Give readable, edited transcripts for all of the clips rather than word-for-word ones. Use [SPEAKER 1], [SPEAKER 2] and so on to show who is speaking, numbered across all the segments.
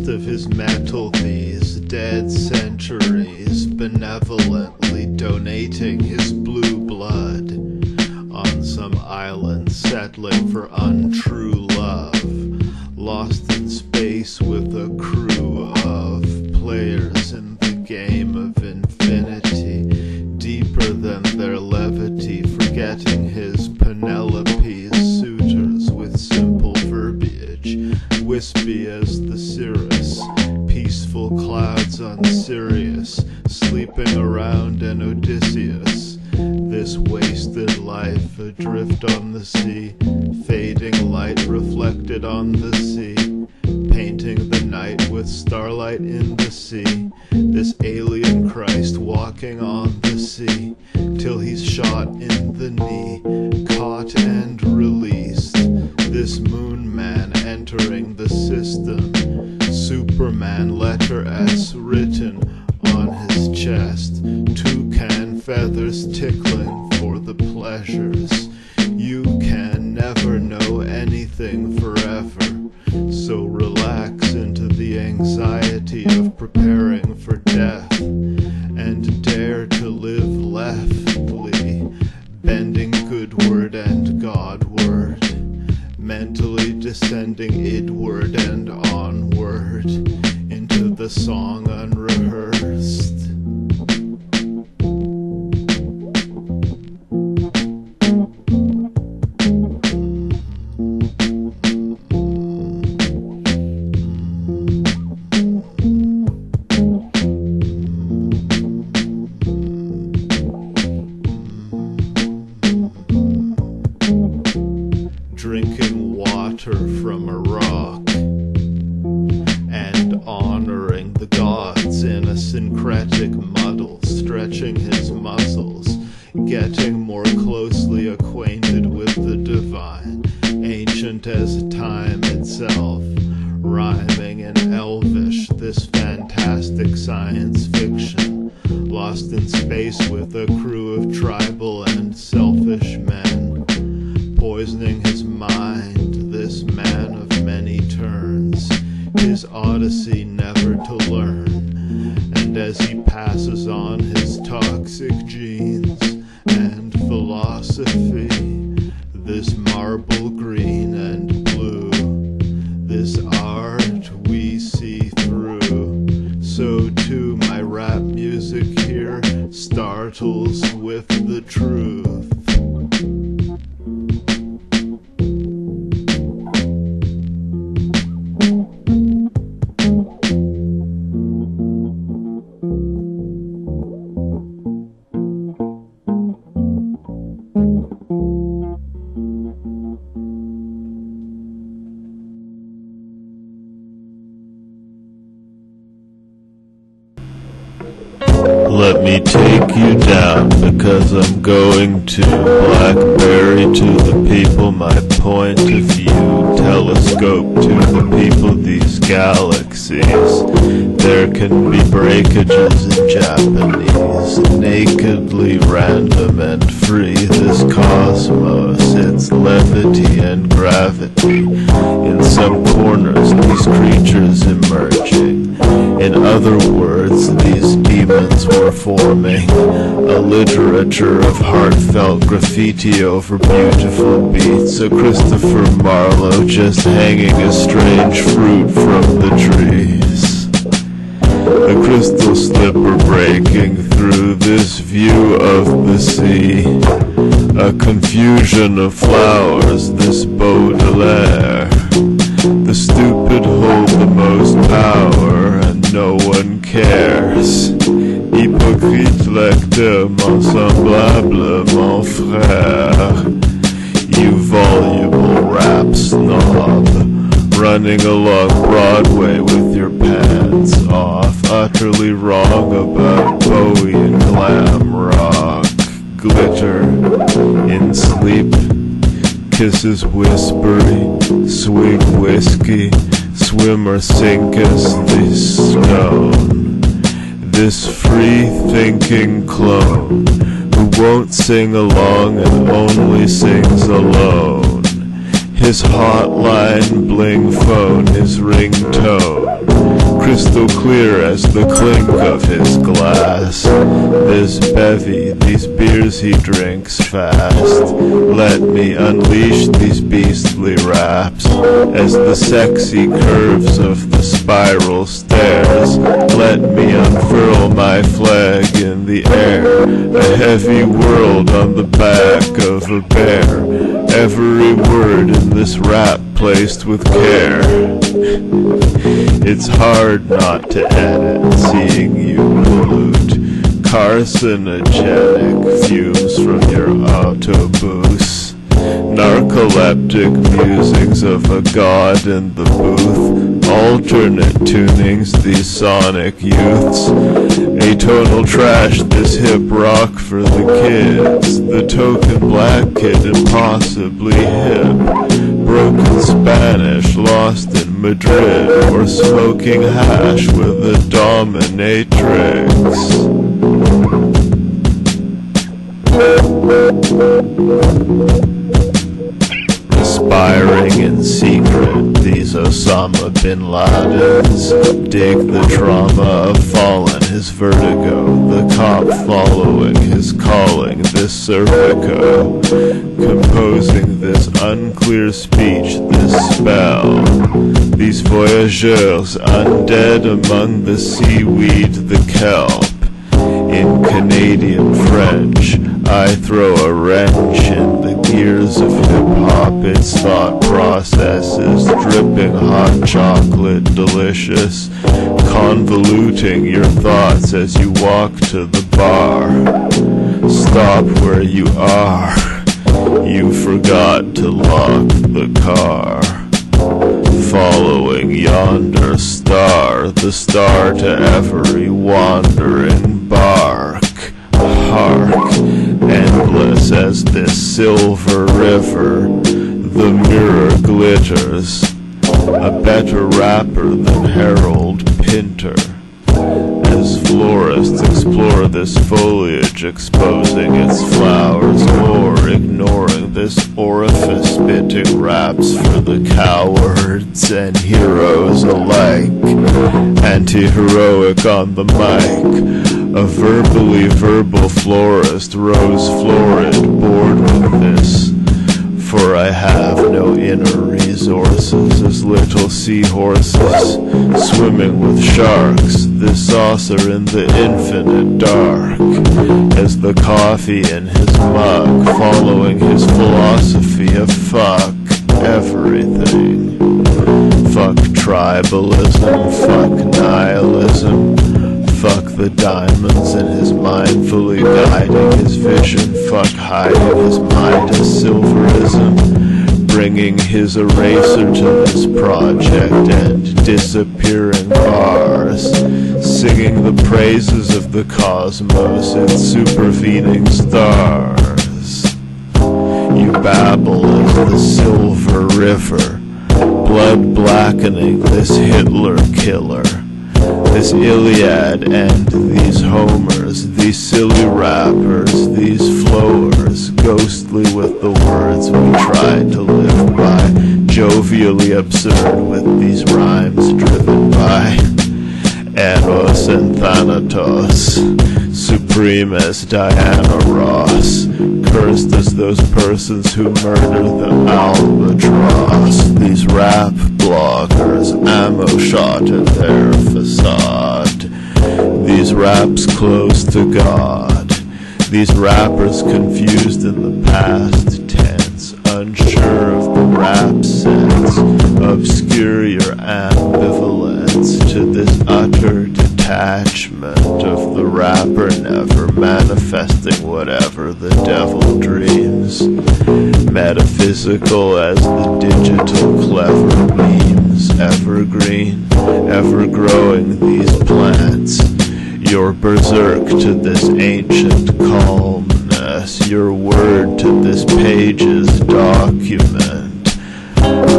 [SPEAKER 1] of his metal these dead centuries, benevolently donating his blue blood on some island settling for untrue love, lost in space with a crew of players in the game of infinity, deeper than their levity, forgetting his Penelope's suitors with simple verbiage, wispy as the cirrus, peaceful clouds on Sirius, sleeping around an Odysseus. This wasted life adrift on the sea, fading light reflected on the sea, painting the night with starlight in the sea. This alien Christ walking on the sea, till he's shot in the knee, caught and released. This moon man entering the system, Superman letter S written on his chest, toucan feathers tickling for the pleasures. You can never know anything forever, so relax into the anxiety of preparing for death, and dare to live leftly, bending goodward and Godward, mentally descending idward and onward, into the song unrehearsed. Drinking water from a rock and honoring the gods in a syncretic muddle, stretching his muscles, getting more closely acquainted with the divine, ancient as time itself, rhyming in Elvish, this fantastic science fiction, lost in space with a crew of tribal and selfish men, poisoning his mind, this man of many turns, his odyssey never to learn, and as he passes on his toxic genes and philosophy, this marble green and blue, this art we see through, so too my rap music here startles with the truth. Let me take you down, because I'm going to Blackberry to the people, my point of view, telescope to the people, these galaxies. There can be breakages in Japanese, nakedly random and free, this cosmos, its levity and gravity. In some corners, these creatures emerging. In other words, these demons were forming a literature of heartfelt graffiti over beautiful beats, a Christopher Marlowe just hanging a strange fruit from the trees, a crystal slipper breaking through this view of the sea, a confusion of flowers, this Baudelaire. The stupid hold the most power, and no one cares. Hypocrite lecteur, mon semblable, mon frère. You voluble rap snob, running along Broadway with your pants off, utterly wrong about Bowie and glam rock. Glitter in sleep, kisses whispery, swig whiskey, swim or sink as the stone. This free-thinking clone, who won't sing along and only sings alone. His hotline bling phone, his ringtone, crystal clear as the clink of his glass. This bevy, these beers he drinks fast. Let me unleash these beastly raps as the sexy curves of the spiral stairs. Let me unfurl my flag in the air, a heavy world on the back of a bear. Every word in this rap placed with care. It's hard not to edit, seeing you pollute carcinogenic fumes from your autobooth. Narcoleptic musings of a god in the booth. Alternate tunings, these sonic youths. Atonal trash, this hip rock for the kids. The token black kid impossibly hip. Broken Spanish, lost in Madrid. Or smoking hash with a dominatrix. Respiring in secret, these Osama bin Ladens dig the trauma of fallen, his vertigo, the cop following his calling, this cervico, composing this unclear speech, this spell. These voyageurs undead among the seaweed, the kelp. In Canadian French, I throw a wrench in the gears of hip-hop, its thought processes, dripping hot chocolate, delicious, convoluting your thoughts as you walk to the bar. Stop where you are, you forgot to lock the car. Following yonder star, the star to every wandering bark. Hark, endless as this silver river, the mirror glitters, a better rapper than Harold Pinter. As florists explore this foliage, exposing its flowers, or ignoring this orifice, spitting raps for the cowards and heroes alike. Anti-heroic on the mic, a verbally verbal florist, rose florid, bored with this. For I have no inner resources, as little seahorses swimming with sharks, this saucer in the infinite dark, as the coffee in his mug, following his philosophy of fuck everything. Fuck tribalism, fuck nihilism, fuck the diamonds in his mindfully guiding his vision, fuck hiding his mind as silverism, bringing his eraser to this project and disappearing bars, singing the praises of the cosmos, its supervening stars. You babble as the silver river, blood blackening this Hitler killer. This Iliad and these Homers, these silly rappers, these flowers, ghostly with the words we try to live by, jovially absurd with these rhymes driven by Eros and Thanatos, supreme as Diana Ross, cursed as those persons who murder the albatross. These rap bloggers, ammo shot at their facade. These raps close to God. These rappers confused in the past tense, unsure of the rap sense. Obscure your ambivalence to this utter detachment of the rapper, never manifesting whatever the devil dreams. Metaphysical as the digital clever memes, evergreen, ever growing these plants. Your berserk to this ancient calmness, your word to this page's document.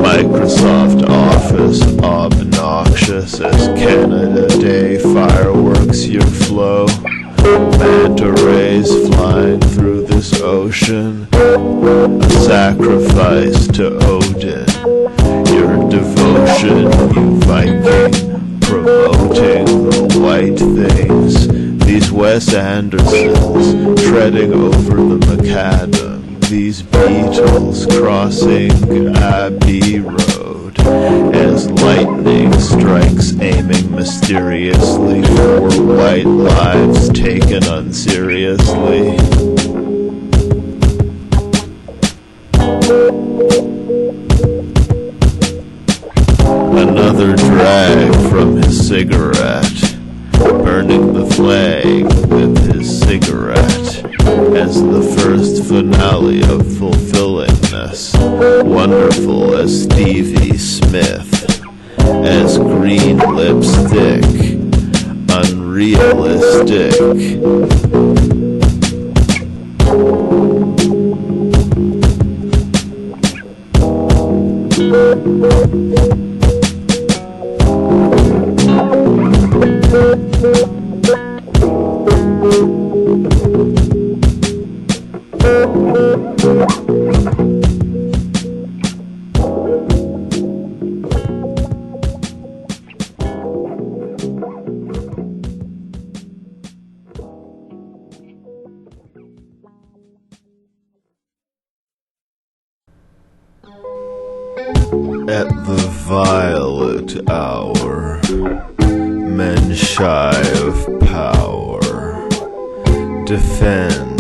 [SPEAKER 1] Microsoft Office obnoxious as Canada Day fireworks, your flow. Manta rays flying through this ocean, a sacrifice to Odin. Your devotion, you Viking, promote right things. These Wes Andersons treading over the macadam. These Beatles crossing Abbey Road as lightning strikes, aiming mysteriously for white lives taken unseriously. Another drag from his cigarette, burning the flag with his cigarette as the first finale of fulfillingness. Wonderful as Stevie Smith, as green lipstick, unrealistic. At the violet hour, men shy of power defend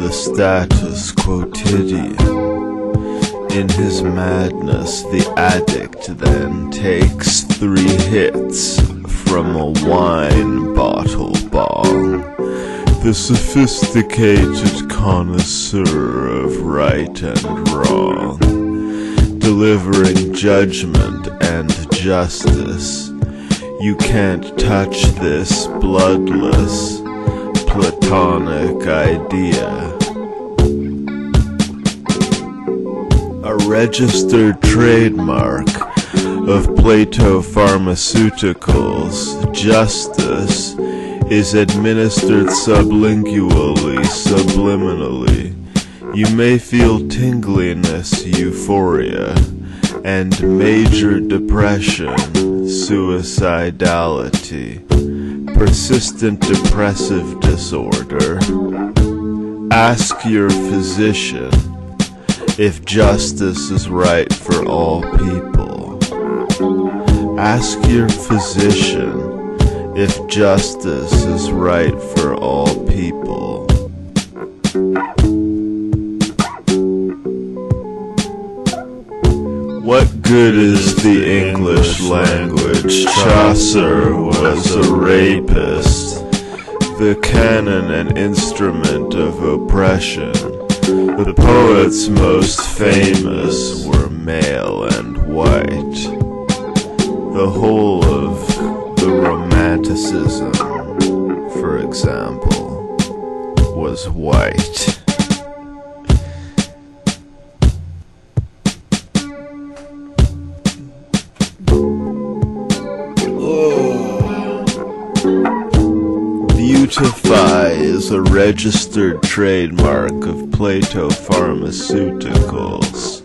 [SPEAKER 1] the status quotidian. In his madness, the addict then takes 3 hits from a wine bottle bong. The sophisticated connoisseur of right and wrong, delivering judgment and justice. You can't touch this bloodless, platonic idea. A registered trademark of Plato Pharmaceuticals, justice is administered sublingually, subliminally. You may feel tingliness, euphoria, and major depression, suicidality, persistent depressive disorder. Ask your physician if justice is right for all people. Ask your physician if justice is right for all people. What good is the English language? Chaucer was a rapist, the canon and instrument of oppression. The poets most famous were male and white. The whole of the Romanticism, for example, was white. Beautify is a registered trademark of Plato Pharmaceuticals.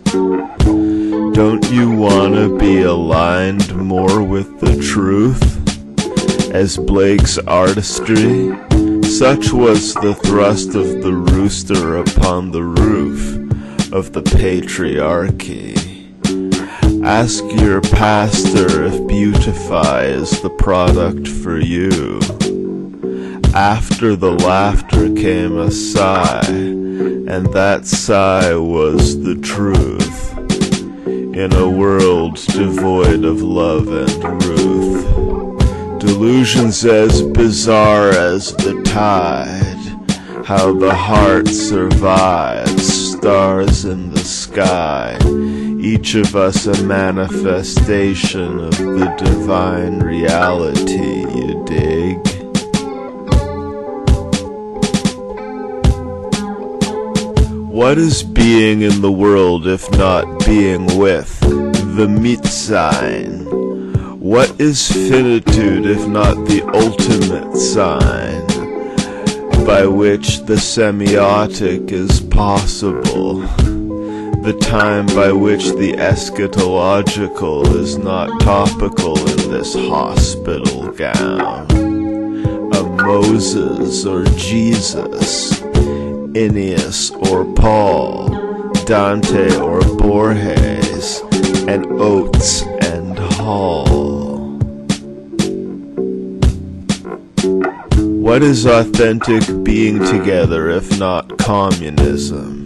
[SPEAKER 1] Don't you wanna be aligned more with the truth? As Blake's artistry, such was the thrust of the rooster upon the roof of the patriarchy. Ask your pastor if Beautify is the product for you. After the laughter came a sigh, and that sigh was the truth. In a world devoid of love and ruth, delusions as bizarre as the tide, how the heart survives, stars in the sky, each of us a manifestation of the divine reality, you dig? What is being in the world if not being with the Mitsein? What is finitude if not the ultimate sign by which the semiotic is possible, the time by which the eschatological is not topical in this hospital gown? Moses or Jesus, Ennius or Paul, Dante or Borges, and Oates and Hall. What is authentic being together if not communism?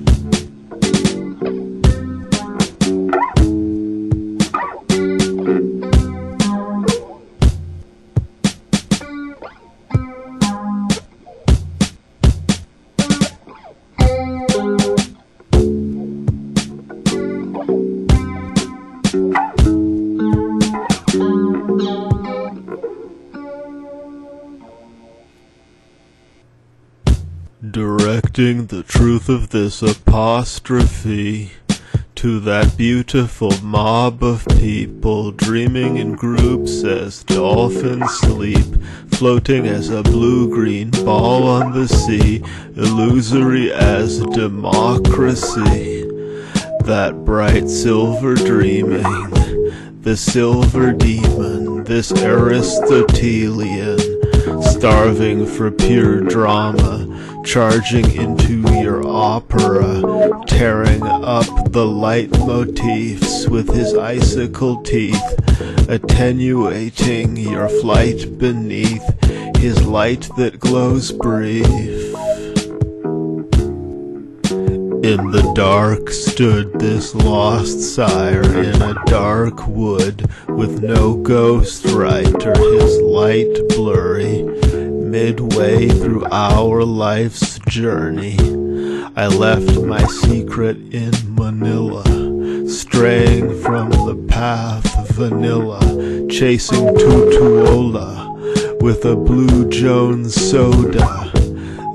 [SPEAKER 1] Directing the truth of this apostrophe to that beautiful mob of people dreaming in groups as dolphins sleep, floating as a blue-green ball on the sea, illusory as democracy. That bright silver dreaming, the silver demon, this Aristotelian, starving for pure drama, charging into your opera, tearing up the leitmotifs with his icicle teeth, attenuating your flight beneath his light that glows brief. In the dark stood this lost sire in a dark wood, with no ghostwriter, his light blurry. Midway through our life's journey, I left my secret in Manila, straying from the path vanilla, chasing Tutuola with a Blue Jones soda.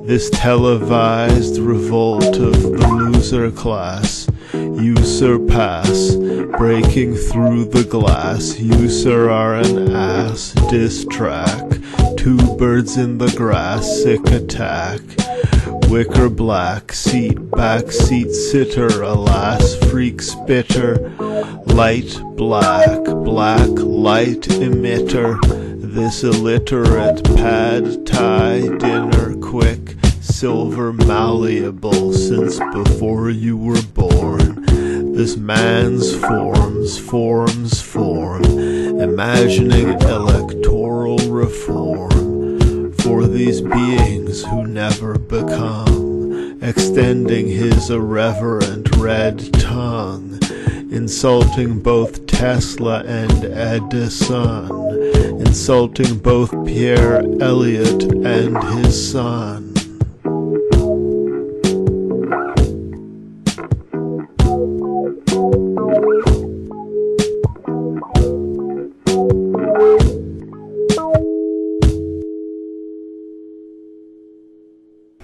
[SPEAKER 1] This televised revolt of the loser class, you surpass, breaking through the glass. You, sir, are an ass. Diss track, two birds in the grass, sick attack. Wicker black, seat, back seat sitter, alas, freak spitter. Light black, black light emitter. This illiterate pad thai dinner quick, silver malleable since before you were born. This man's forms form, imagining electoral reform for these beings who never become, extending his irreverent red tongue, insulting both Tesla and Edison, insulting both Pierre Elliott and his son.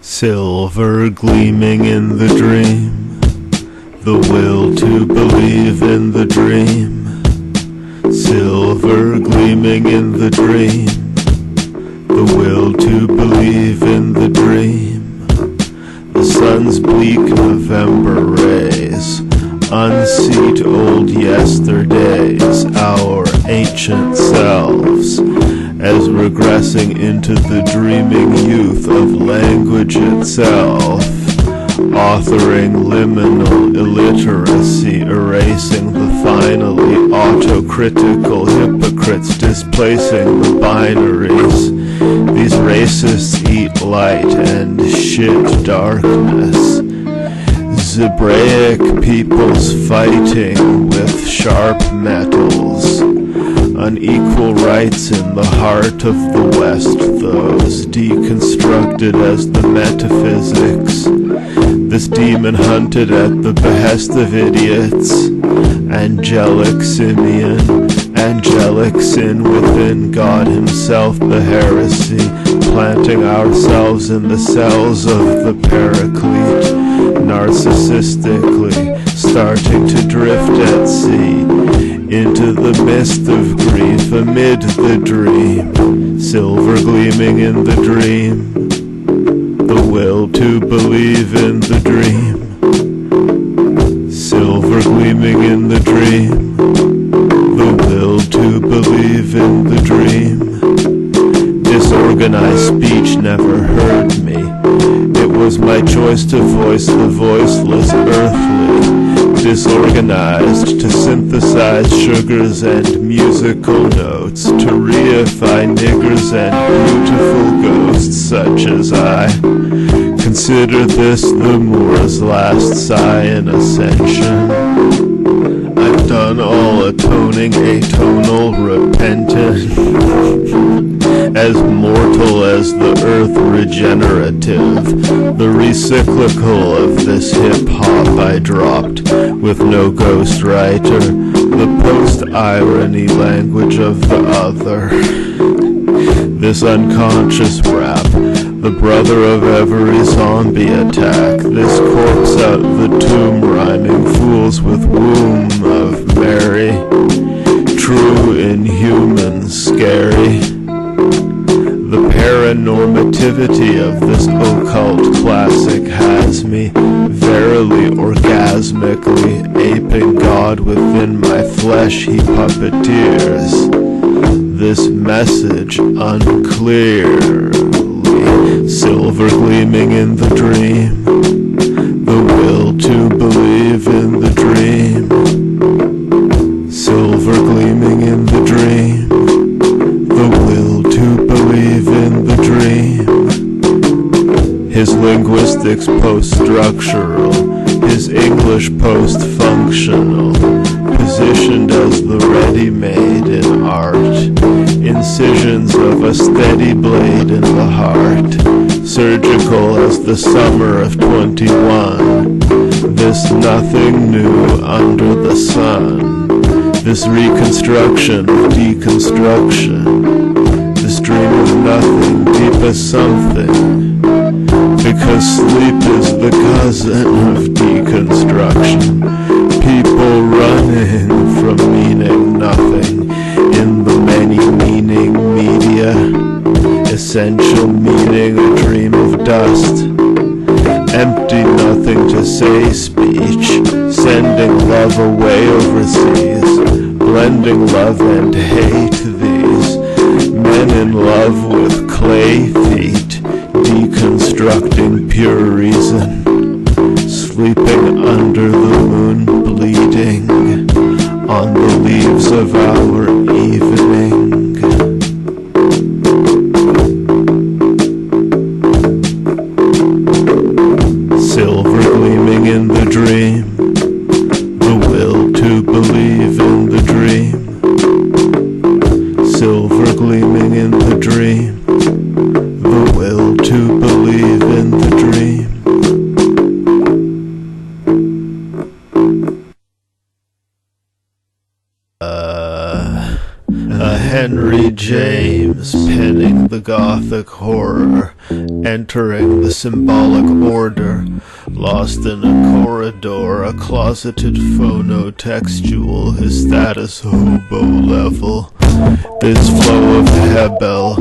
[SPEAKER 1] Silver gleaming in the dream, the will to believe in the dream. Silver gleaming in the dream, the will to believe in the dream. The sun's bleak November rays unseat old yesterdays, our ancient selves, as regressing into the dreaming youth of language itself, authoring liminal illiteracy, erasing the finally autocritical hypocrites, displacing the binaries. These racists eat light and shit darkness. Zebraic peoples fighting with sharp metals. Unequal rights in the heart of the West, those deconstructed as the metaphysics. This demon hunted at the behest of idiots. Angelic simian, angelic sin within God himself, the heresy, planting ourselves in the cells of the paraclete, narcissistically starting to drift at sea, into the mist of grief amid the dream, silver gleaming in the dream, the will to believe in the dream, silver gleaming in the dream, the will to believe in the dream, disorganized even speech never heard me. It was my choice to voice the voiceless, earthly, disorganized, to synthesize sugars and musical notes, to reify niggers and beautiful ghosts such as I. Consider this the Moor's last sigh in ascension. I've done all atoning, atonal, repentant, as mortal as the earth regenerative. The recyclical of this hip-hop I dropped, with no ghostwriter, the post-irony language of the other. This unconscious rap, the brother of every zombie attack, this corpse out the tomb rhyming fools with womb of Mary, true, inhuman, scary. The paranormativity of this occult classic has me verily orgasmically aping God within my flesh he puppeteers. This message unclearly, silver gleaming in the dream, the will to believe in the dream, silver gleaming in the dream, the will to believe in the dream. His linguistics post-structural, his English post-functional, positioned as the ready-made in art, incisions of a steady blade in the heart, surgical as the summer of 21, this nothing new under the sun, this reconstruction of deconstruction, this dream of nothing, deep as something, because sleep is the cousin of deconstruction. People running from meaning nothing in the many meaning media, essential meaning a dream of dust, empty nothing to say speech, sending love away overseas, blending love and hate these, men in love with clay feet, deconstructing pure reason, sleeping under the moon, bleeding on the leaves of our evening. Silver gleaming in the dream, the will to believe in the dream, silver gleaming in the dream, the will to believe in the dream. Henry James penning the Gothic horror, entering the symbolic order, lost in a corridor, a closeted phonotextual, his status hobo level. This flow of Hebel,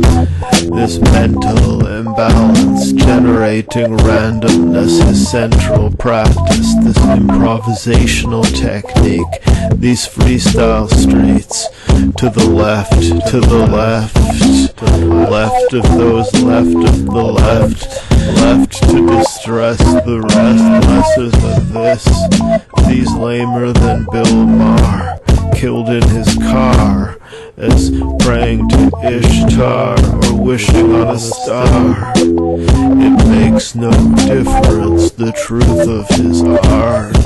[SPEAKER 1] this mental imbalance, generating randomness, his central practice, this improvisational technique, these freestyle streets, to the left, left of those left of the left to distress the rest, lessers of this, these lamer than Bill Maher, killed in his car, as praying to Ishtar or wishing on a star. It makes no difference, the truth of his art.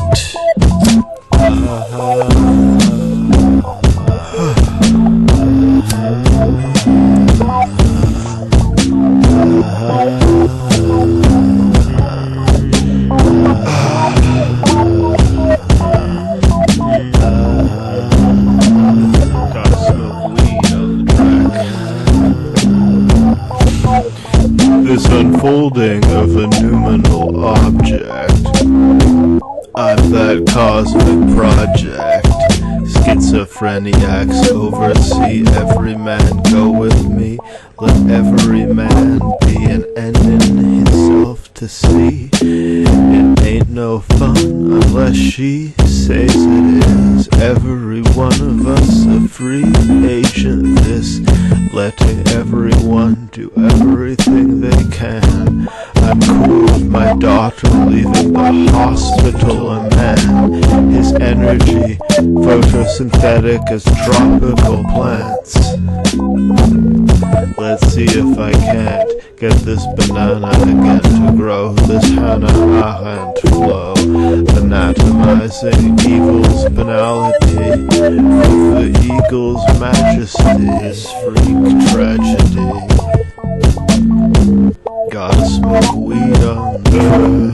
[SPEAKER 1] This unfolding of a noumenal object, I'm that cosmic project. Schizophreniacs oversee, every man go with me, let every man be an end in himself to see. It ain't no fun unless she says it is. Every one of us a free agent, this letting everyone do everything they can. I'm cool with my daughter leaving the hospital, a man, his energy photosynthetic as tropical plants. Let's see if I can't get this banana again to grow, this Hannah Arendt flow, anatomizing evil's banality with the eagle's majesty, his freak tragedy. Gotta smoke weed on the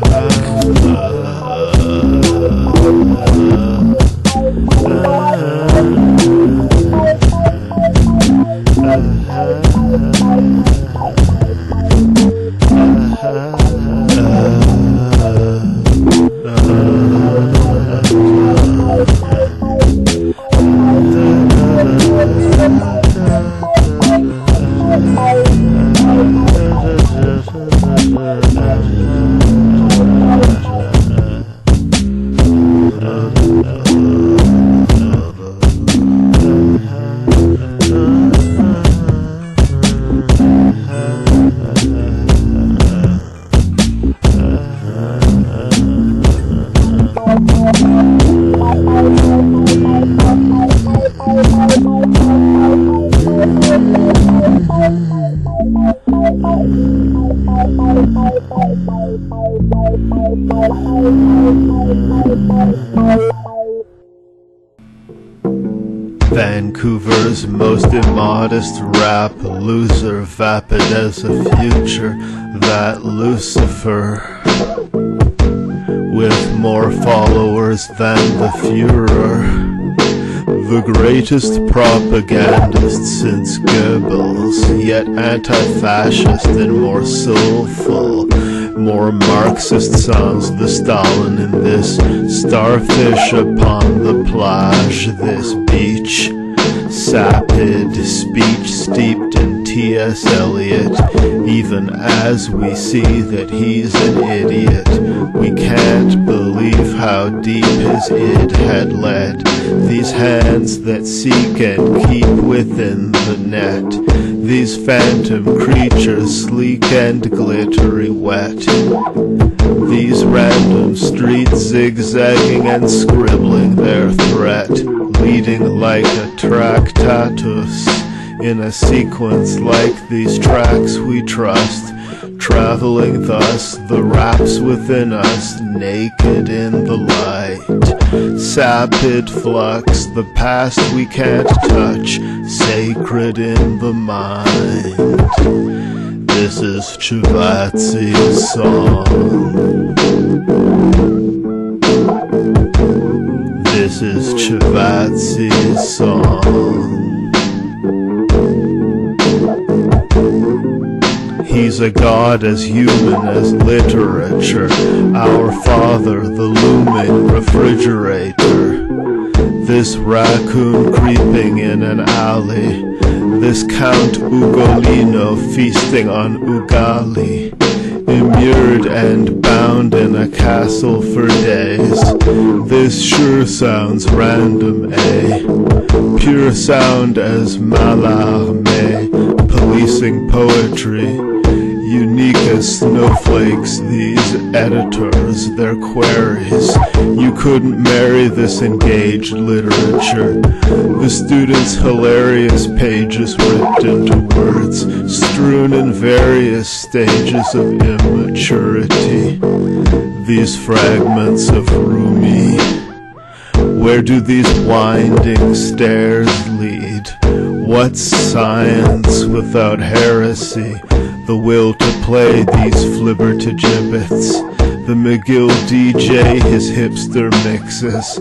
[SPEAKER 1] Vancouver's most immodest rap loser, vapid as a future, that Lucifer, with more followers than the Führer, the greatest propagandist since Goebbels, yet anti-fascist and more soulful, more Marxist sounds the Stalin in this starfish upon the plage, this beach, sapid speech steeped in T.S. Eliot. Even as we see that he's an idiot, we can't believe how deep his id had led these hands that seek and keep within the net, these phantom creatures sleek and glittery wet, these random streets zigzagging and scribbling their threat, leading like a tractatus in a sequence like these tracks we trust, traveling thus the raps within us, naked in the light, sapid flux, the past we can't touch, sacred in the mind. This is Chavatsi's song. This is Chavatsi's song. He's a god as human as literature, our father, the looming refrigerator. This raccoon creeping in an alley, this Count Ugolino feasting on ugali, immured and bound in a castle for days. This sure sounds random, eh? Pure sound as Mallarmé, policing poetry. Unique as snowflakes, these editors, their queries. You couldn't marry this engaged literature. The students' hilarious pages ripped into words, strewn in various stages of immaturity. These fragments of Rumi. Where do these winding stairs lead? What's science without heresy? The will to play these flibbertigibbets. The McGill DJ, his hipster mixes.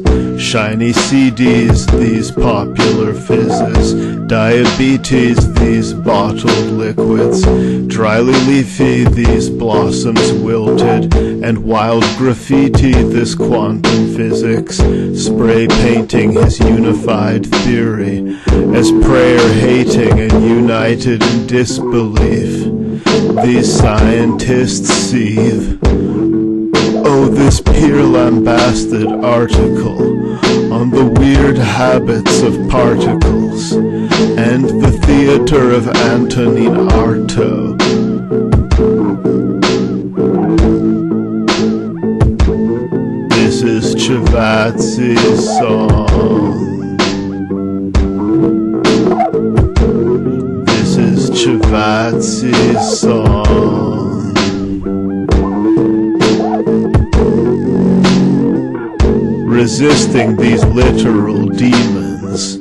[SPEAKER 1] Shiny CDs, these popular fizzes. Diabetes, these bottled liquids. Dryly leafy, these blossoms wilted. And wild graffiti, this quantum physics. Spray painting his unified theory. As prayer hating and united in disbelief. These scientists seethe. Oh, this peer-lambasted article on the weird habits of particles and the theater of Antonin Artaud. This is Chavatsi's song. This is Chavatsi's song. Resisting these literal demons,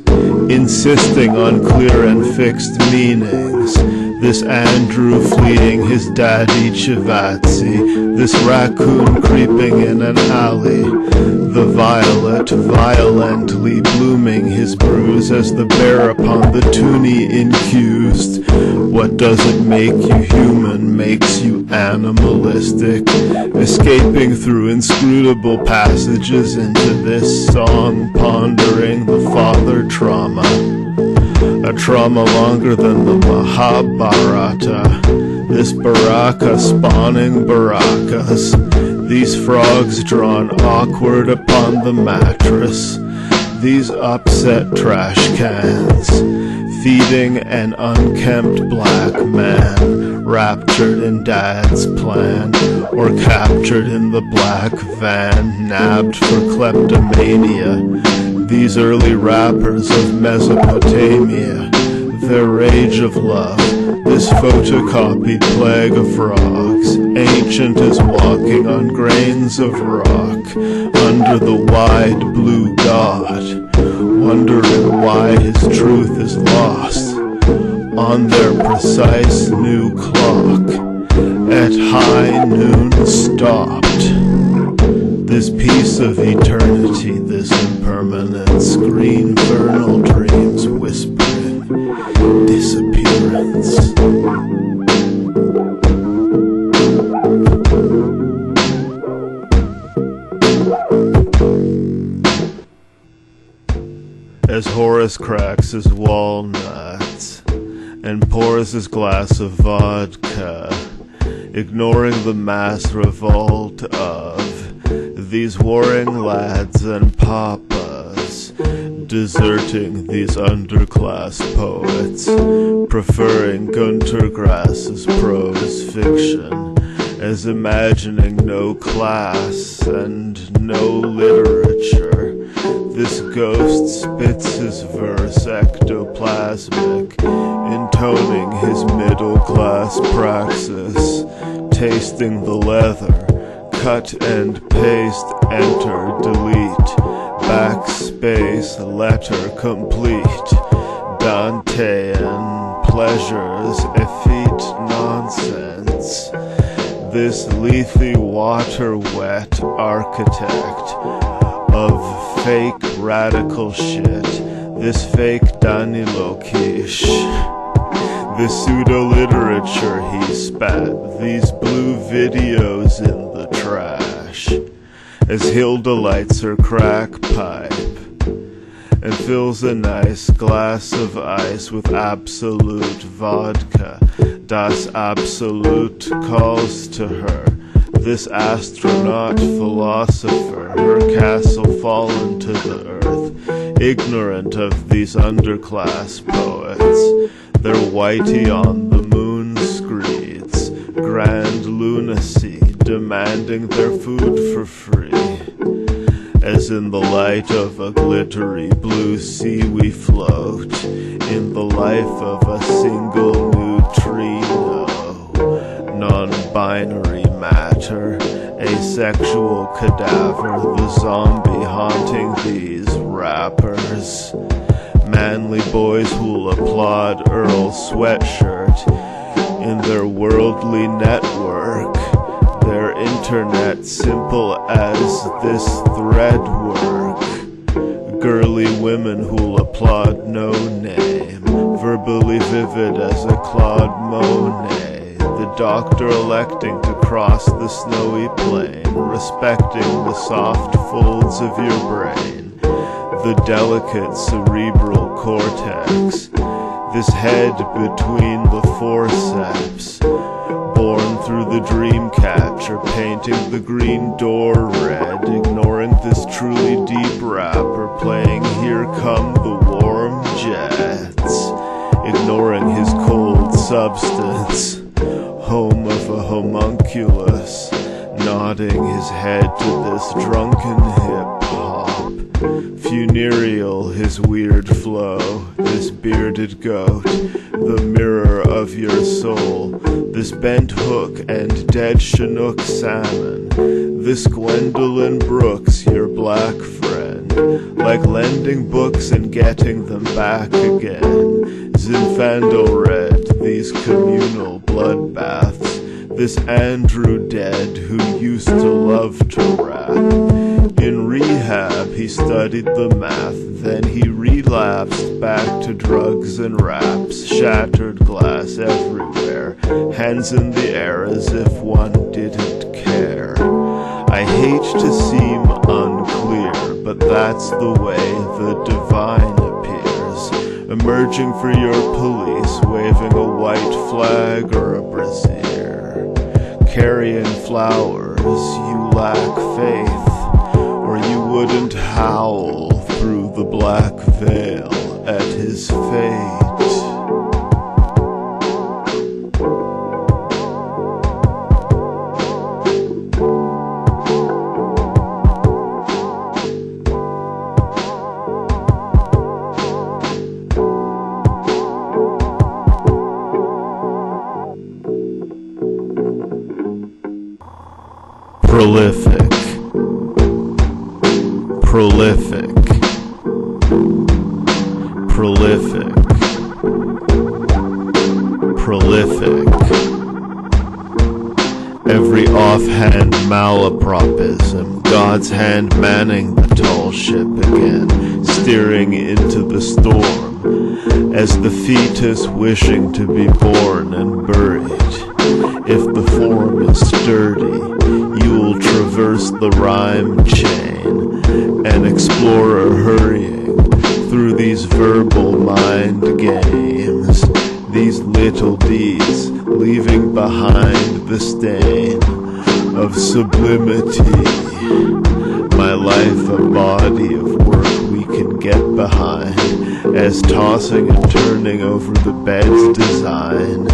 [SPEAKER 1] insisting on clear and fixed meanings. This Andrew fleeing his daddy Chavatsi, this raccoon creeping in an alley, the violet violently blooming his bruise as the bear upon the toonie incused. What doesn't make you human makes you animalistic, escaping through inscrutable passages into this song, pondering the father trauma. A trauma longer than the Mahabharata. This baraka spawning barakas. These frogs drawn awkward upon the mattress. These upset trash cans. Feeding an unkempt black man, raptured in dad's plan, or captured in the black van, nabbed for kleptomania. These early rappers of Mesopotamia, their rage of love, this photocopied plague of frogs, ancient as walking on grains of rock, under the wide blue God, wondering why his truth is lost, on their precise new clock, at high noon stopped. This piece of eternity, this impermanence, green vernal dreams whispering disappearance. As Horace cracks his walnuts and pours his glass of vodka, ignoring the mass revolt of these warring lads and papas, deserting these underclass poets, preferring Gunter Grass's prose fiction, as imagining no class and no literature. This ghost spits his verse ectoplasmic, intoning his middle-class praxis, tasting the leather. Cut and paste, enter, delete, backspace, letter complete, Dantean pleasures, effete nonsense. This lethe water-wet architect of fake radical shit, this fake Danilo Kish. This pseudo-literature he spat, these blue videos in the trash, as Hilda lights her crack pipe and fills a nice glass of ice with absolute vodka. Das Absolute calls to her, this astronaut philosopher, her castle fallen to the earth, ignorant of these underclass poets. Their whitey on the moon screeds, grand lunacy, demanding their food for free. As in the light of a glittery blue sea we float, in the life of a single neutrino, non-binary matter, asexual cadaver, the zombie haunting these rappers. Manly boys who'll applaud Earl's sweatshirt in their worldly network, their internet simple as this thread work. Girly women who'll applaud no name, verbally vivid as a Claude Monet. The doctor electing to cross the snowy plain, respecting the soft folds of your brain. The delicate cerebral cortex, this head between the forceps, born through the dream catcher, painting the green door red, ignoring this truly deep rapper, playing Here Come the Warm Jets, ignoring his cold substance, home of a homunculus, nodding his head to this drunken hip-hop, funereal his weird flow, this bearded goat, the mirror of your soul, this bent hook and dead Chinook salmon, this Gwendolyn Brooks, your black friend, like lending books and getting them back again, Zinfandel red, these communal bloodbaths, this Andrew dead who used to love to rap. In rehab he studied the math, then he relapsed back to drugs and raps, shattered glass everywhere, hands in the air as if one didn't care. I hate to seem unclear, but that's the way the divine appears, emerging for your police, waving a white flag or a brassiere, carrying flowers, you lack faith, or you wouldn't howl through the black veil at his fate. Prolific, prolific, prolific, prolific. Every offhand malapropism, God's hand manning the tall ship again, steering into the storm, as the fetus wishing to be born and buried. If the form is sturdy, you'll traverse the rhyme chain, an explorer hurrying through these verbal mind games, these little deeds leaving behind the stain of sublimity. My life a body of work we can get behind, as tossing and turning over the bed's design,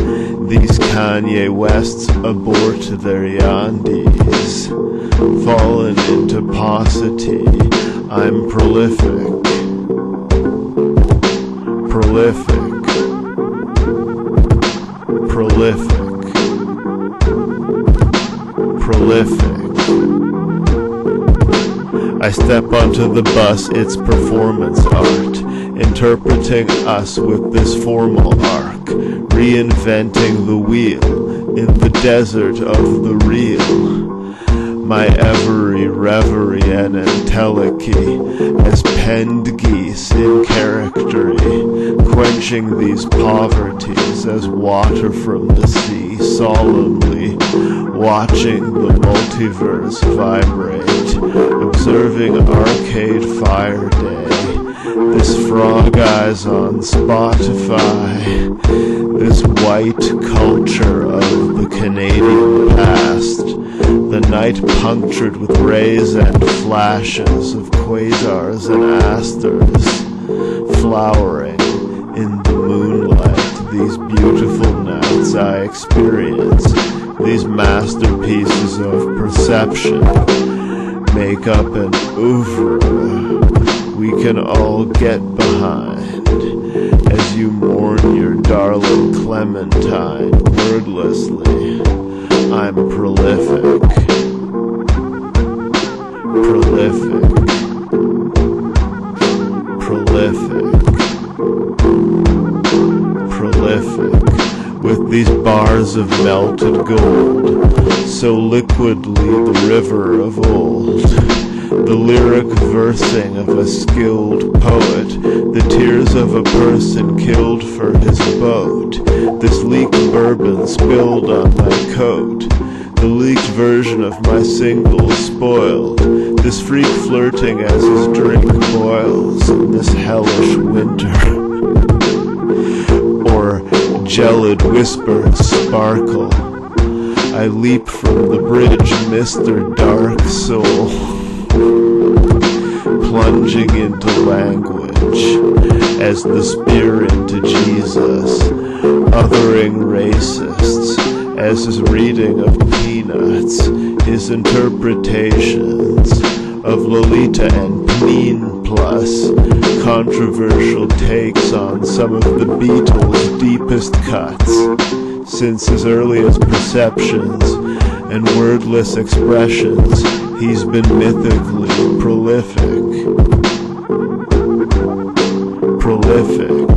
[SPEAKER 1] these Kanye Wests abort their yandees, fallen into paucity. I'm prolific, prolific, prolific, prolific. I step onto the bus, it's performance art, interpreting us with this formal arc, reinventing the wheel in the desert of the real. My every reverie and entelechy as penned geese in charactery, quenching these poverties as water from the sea, solemnly watching the multiverse vibrate, observing Arcade Fire Day, this Frog Eyes on Spotify, this white culture of the Canadian past, the night punctured with rays and flashes of quasars and asters, flowering in the moonlight, these beautiful nights I experience, these masterpieces of perception, make up an oeuvre we can all get behind, as you mourn your darling Clementine wordlessly. I'm prolific, prolific, prolific, prolific, with these bars of melted gold, so liquidly the river of old, the lyric versing of a skilled poet, the tears of a person killed for his boat, this leaked bourbon spilled on my coat, the leaked version of my single spoiled, this freak flirting as his drink boils in this hellish winter, or gelid whispers sparkle I leap from the bridge, Mr. Dark Soul, plunging into language as the spear into Jesus, othering racists as his reading of Peanuts, his interpretations of Lolita and Pneen, plus controversial takes on some of the Beatles' deepest cuts since his earliest perceptions and wordless expressions. He's been mythically prolific. Prolific.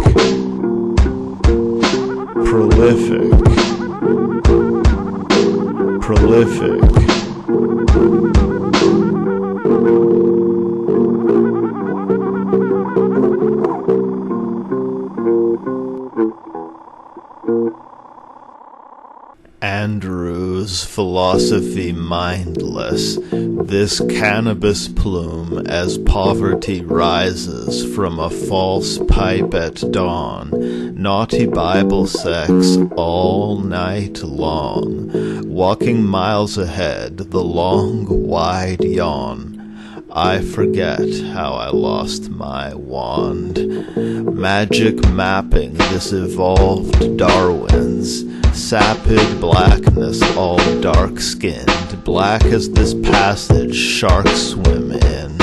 [SPEAKER 1] Andrew's philosophy mindless, this cannabis plume as poverty rises from a false pipe at dawn, naughty Bible sex all night long, walking miles ahead, the long wide yawn. I forget how I lost my wand. Magic mapping this evolved Darwin's sapid blackness, all dark-skinned, black as this passage sharks swim in,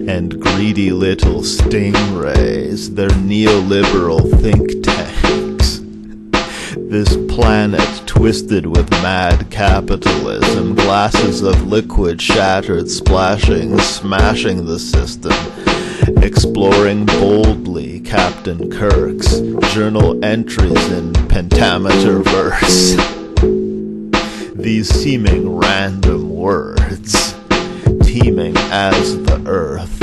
[SPEAKER 1] and greedy little stingrays, their neoliberal think tanks. This planet twisted with mad capitalism, glasses of liquid shattered, splashing, smashing the system, exploring boldly Captain Kirk's journal entries in pentameter verse. These seeming random words, teeming as the earth,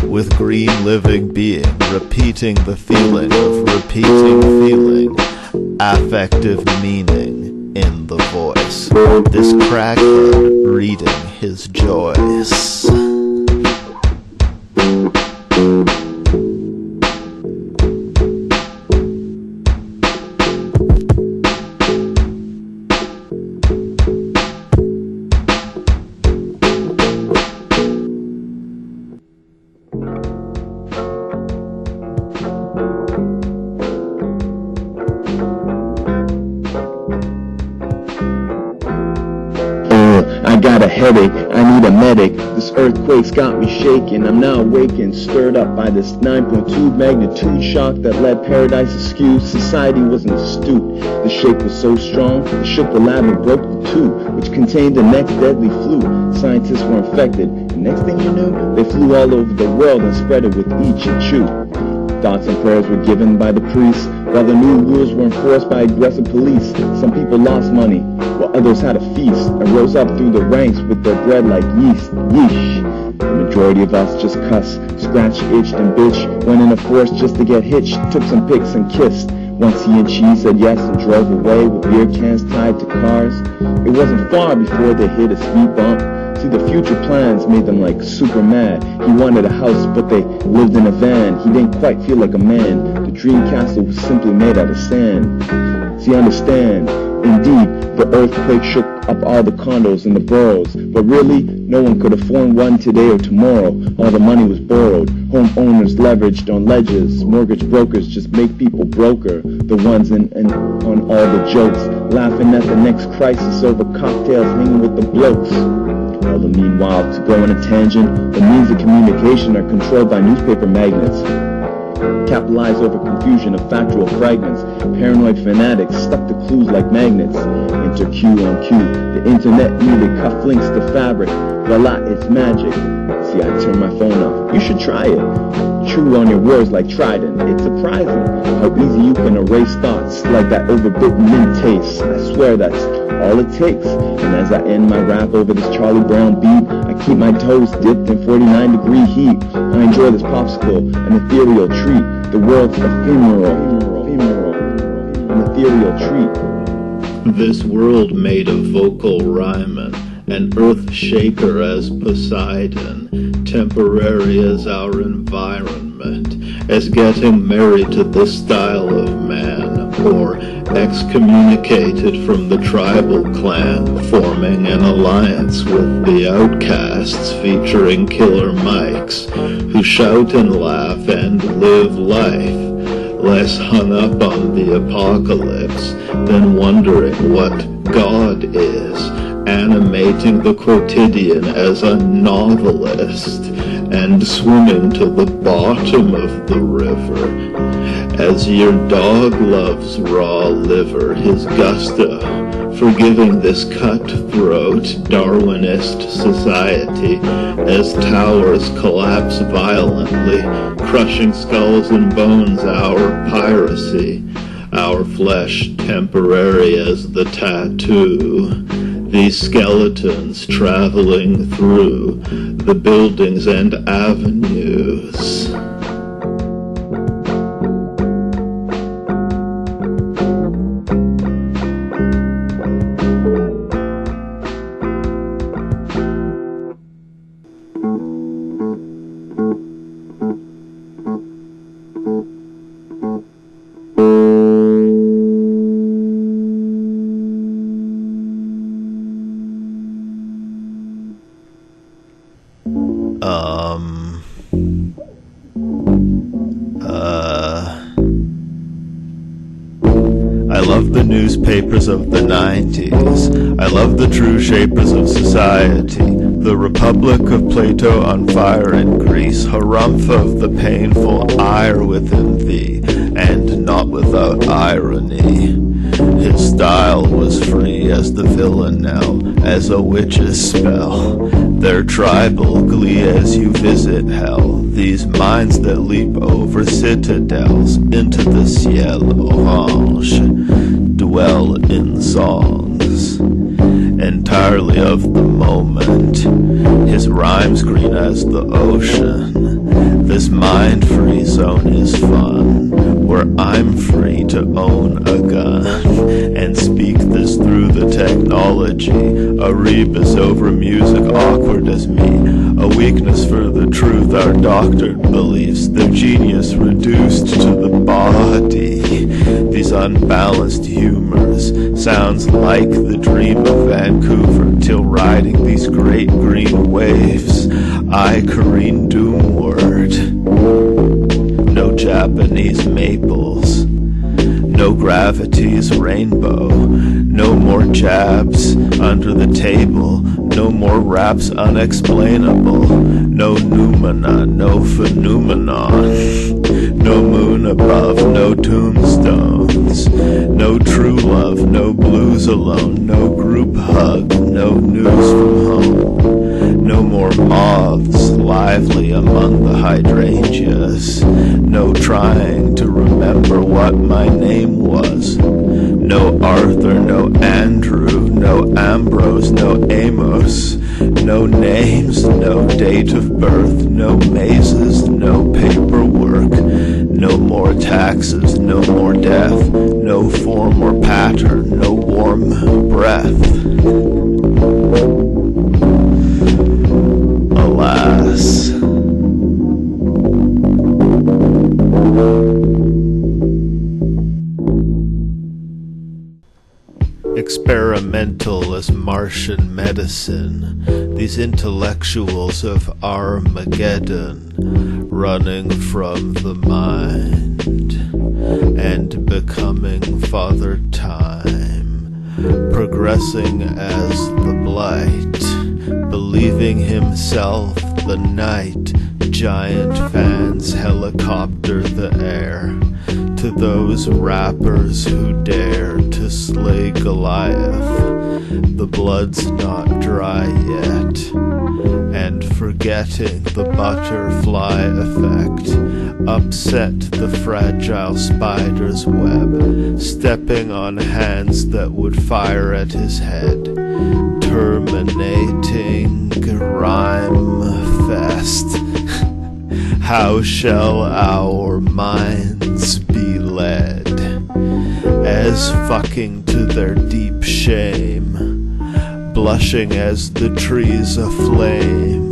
[SPEAKER 1] with green living being, repeating the feeling of repeating feeling, affective meaning in the voice. This crackhead reading his joys.
[SPEAKER 2] I got a headache, I need a medic. This earthquake's got me shaking. I'm now awakened, stirred up by this 9.2 magnitude shock that led paradise askew. Society wasn't astute. The shake was so strong, it shook the lab and broke the tube, which contained the next deadly flu. Scientists were infected, and next thing you knew, they flew all over the world and spread it with each and chew. Thoughts and prayers were given by the priests, while the new rules were enforced by aggressive police. Some people lost money, while others had a feast, and rose up through the ranks with their bread like yeast. Yeesh. The majority of us just cussed, scratched, itched, and bitched, went in a forest just to get hitched, took some pics and kissed. Once he and she said yes and drove away with beer cans tied to cars. It wasn't far before they hit a speed bump. See, the future plans made them like super mad. He wanted a house, but they lived in a van. He didn't quite feel like a man. The dream castle was simply made out of sand. See, understand, indeed, the earthquake shook up all the condos in the boroughs. But really, no one could afford one today or tomorrow. All the money was borrowed. Homeowners leveraged on ledges. Mortgage brokers just make people broker. The ones in on all the jokes, laughing at the next crisis over cocktails, hanging with the blokes. All the meanwhile, to go on a tangent, the means of communication are controlled by newspaper magnets. Capitalize over confusion of factual fragments. Paranoid fanatics stuck to clues like magnets. Enter Q on Q. The internet needed cufflinks to fabric. Voila, it's magic. See, I turned my phone off. You should try it. Chew on your words like Trident. It's surprising how easy you can erase thoughts like that overbitten mint taste. I swear that's all it takes. And as I end my rap over this Charlie Brown beat, I keep my toes dipped in 49-degree heat. I enjoy this popsicle, an ethereal treat. The world's ephemeral, an ethereal treat.
[SPEAKER 1] This world made of vocal rhymin', an earth shaker as Poseidon, temporary as our environment, as getting married to this style of man. or excommunicated from the tribal clan, forming an alliance with the Outcasts, featuring killer mics who shout and laugh and live life, less hung up on the apocalypse than wondering what God is, animating the quotidian as a novelist, and swimming to the bottom of the river. As your dog loves raw liver, his gusto for giving this cutthroat Darwinist society as towers collapse violently, crushing skulls and bones, our piracy, our flesh temporary as the tattoo. These skeletons traveling through the buildings and avenues.
[SPEAKER 3] I love the newspapers of the 90s. I love the true shapers of society. The Republic of Plato on fire in Greece. Harumph of the painful ire within thee, and not without irony. His style was free as the villanelle, as a witch's spell. Their tribal glee as you visit hell. These minds that leap over citadels into the ciel orange, dwell in songs entirely of the moment. His rhymes green as the ocean. This mind-free zone is fun, where I'm free to own a gun and speak this through the technology. A rebus over music awkward as me, a weakness for the truth our doctored beliefs, the genius reduced to the body. These unbalanced humors sounds like the dream of Vancouver, till riding these great green waves I careen doomward. No Japanese maples, no gravity's rainbow, no more jabs under the table, no more raps unexplainable, no noumena, no phenomenon, no moon above, no tombstones, no true love, no blues alone, no group hug, no news from home, no more moths lively among the hydrangeas, no trying to remember what my name was, no Arthur, no Andrew, no Ambrose, no Amos, no names, no date of birth, no mazes, no paperwork, no more taxes, no more death, no form or pattern, no warm breath. Alas. Experimental as Martian medicine, these intellectuals of Armageddon, running from the mind and becoming Father Time, progressing as the blight, believing himself the night. Giant fans helicopter the air to those rappers who dare to slay Goliath. The blood's not dry yet, and forgetting the butterfly effect, upset the fragile spider's web, stepping on hands that would fire at his head, terminating rhyme fest. How shall our minds be led, as fucking to their deep shame, blushing as the trees aflame?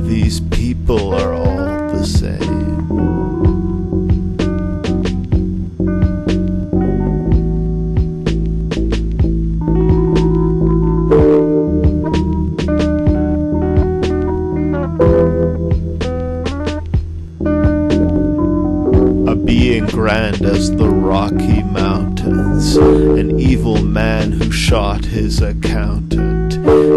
[SPEAKER 3] These people are all the same.
[SPEAKER 1] shot his accountant.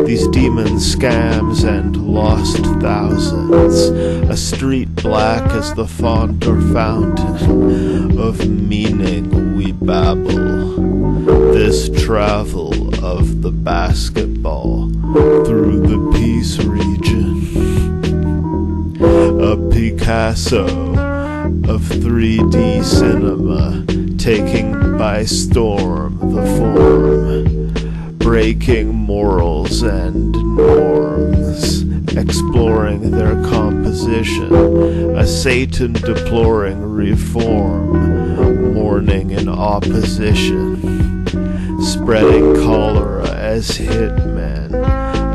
[SPEAKER 1] These demon scams and lost thousands, a street black as the font or fountain of meaning we babble. This travel of the basketball through the peace region, a Picasso of 3D cinema, taking by storm the form, breaking morals and norms, exploring their composition, a Satan deploring reform, mourning in opposition, spreading cholera as hitmen,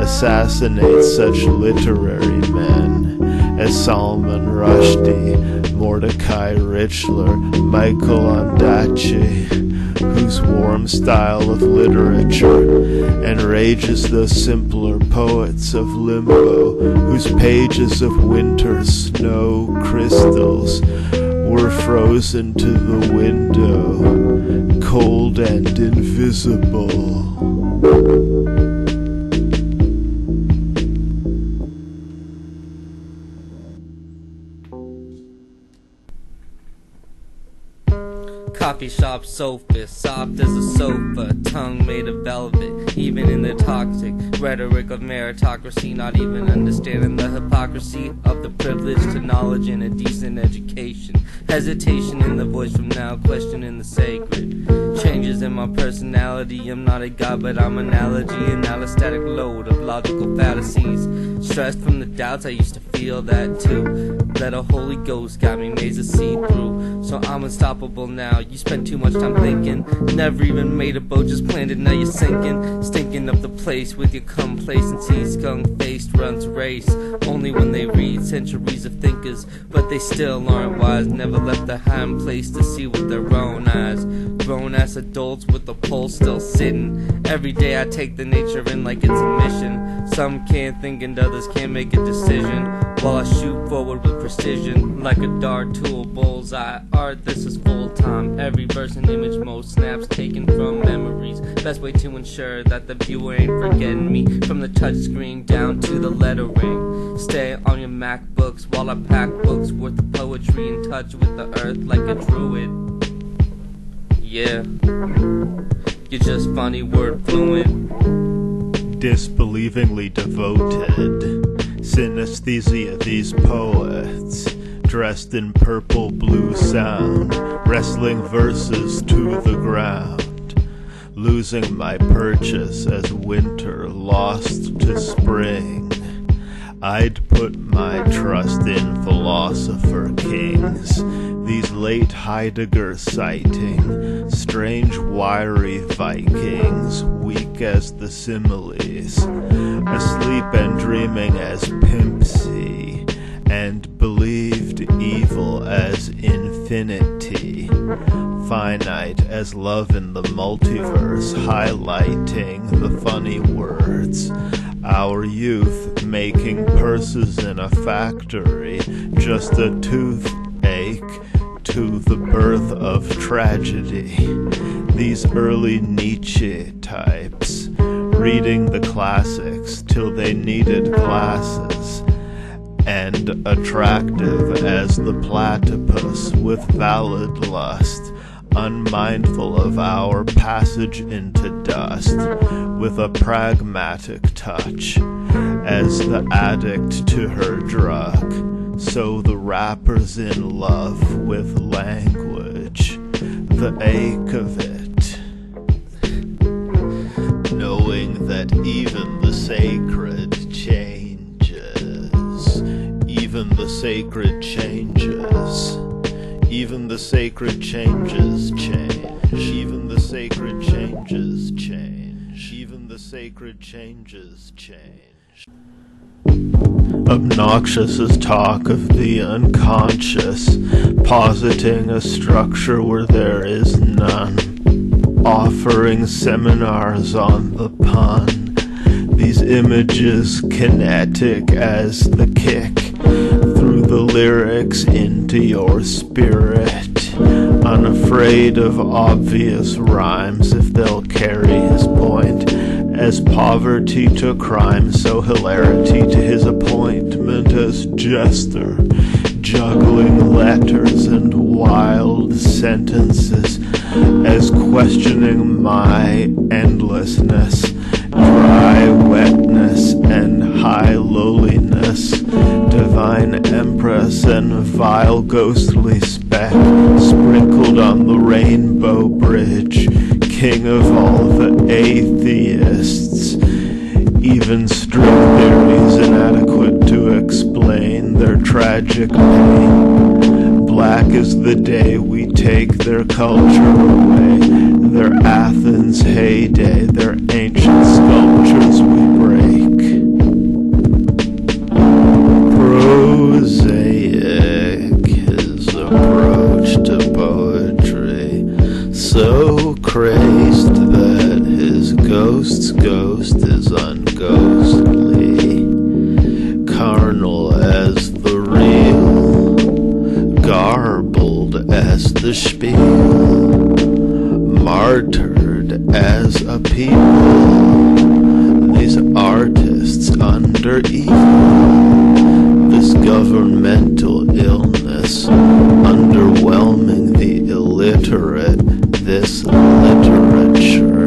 [SPEAKER 1] assassinate such literary men as Salman Rushdie, Mordecai Richler, Michael Ondaatje, whose warm style of literature enrages the simpler poets of limbo, whose pages of winter snow crystals were frozen to the window, cold and invisible.
[SPEAKER 4] Coffee shop sophist, soft as a sofa, tongue made of velvet, even in the toxic rhetoric of meritocracy, not even understanding the hypocrisy of the privilege to knowledge and a decent education. Hesitation in the voice from now, questioning the sacred. Changes in my personality, I'm not a god, but I'm analogy, an allostatic load of logical fallacies. Stressed from the doubts, I used to feel that too. That a Holy Ghost got me made to see through. So I'm unstoppable now. You spent too much time thinking, never even made a boat, just planned it, now you're sinking. Stinking up the place with your complacency. Skunk-faced runs race, only when they read centuries of thinkers, but they still aren't wise. Never left the hind place to see with their own eyes. Grown-ass adults with the pulse still sitting. Every day I take the nature in like it's a mission. Some can't think and others can't make a decision, while I shoot forward with precision, like a dart to a bullseye. Art, this is full-time. Every verse and image, most snaps taken from memories. Best way to ensure that the viewer ain't forgetting me, from the touchscreen down to the lettering. Stay on your MacBooks while I pack books worth of poetry, in touch with the earth like a druid. Yeah, you're just funny word fluent.
[SPEAKER 1] Disbelievingly devoted, synesthesia these poets, dressed in purple blue sound, wrestling verses to the ground, losing my purchase as winter lost to spring. I'd put my trust in philosopher kings, these late Heidegger citing, strange wiry Vikings, weak as the similes, asleep and dreaming as Pimpsy, and believed evil as infinity, finite as love in the multiverse, highlighting the funny words. Our youth making purses in a factory, just a toothache to the birth of tragedy. These early Nietzsche types, reading the classics till they needed glasses, and attractive as the platypus with valid lust, unmindful of our passage into dust, with a pragmatic touch, as the addict to her drug, so the rapper's in love with language, the ache of it, knowing that even the sacred changes, even the sacred changes. Even the sacred changes change. Even the sacred changes change. Even the sacred changes change. Obnoxious as talk of the unconscious, positing a structure where there is none, offering seminars on the pun. These images kinetic as the kick through the lyrics into your spirit,
[SPEAKER 3] unafraid of obvious rhymes if they'll carry his point. As poverty to crime, so hilarity to his appointment as jester, juggling letters and wild sentences, as questioning my endlessness, dry wetness and high lowliness, divine empress and vile ghostly speck, sprinkled on the rainbow bridge, king of all the atheists. Even string theories inadequate to explain their tragic pain. Black is the day we take their culture away, their Athens heyday, their ancient sculptures we break. Prosaic his approach to poetry, so crazed that his ghost's ghost is unghostly, carnal as the real, garbled as the spiel, martyred as a people, these artists under evil, this governmental illness underwhelming the illiterate, this literature.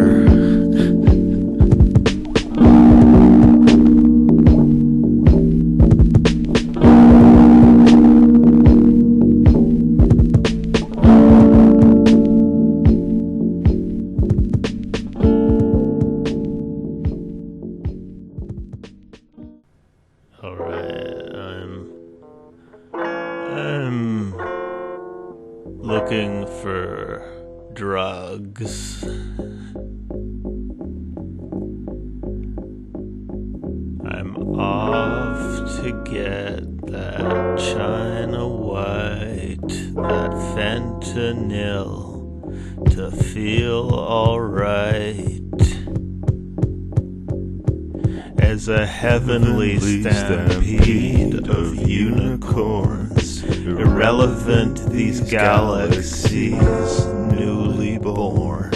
[SPEAKER 3] Alright, I'm looking for drugs. I'm off to get that China White, that fentanyl, to feel alright. As a heavenly stampede of unicorns, irrelevant these galaxies newly born,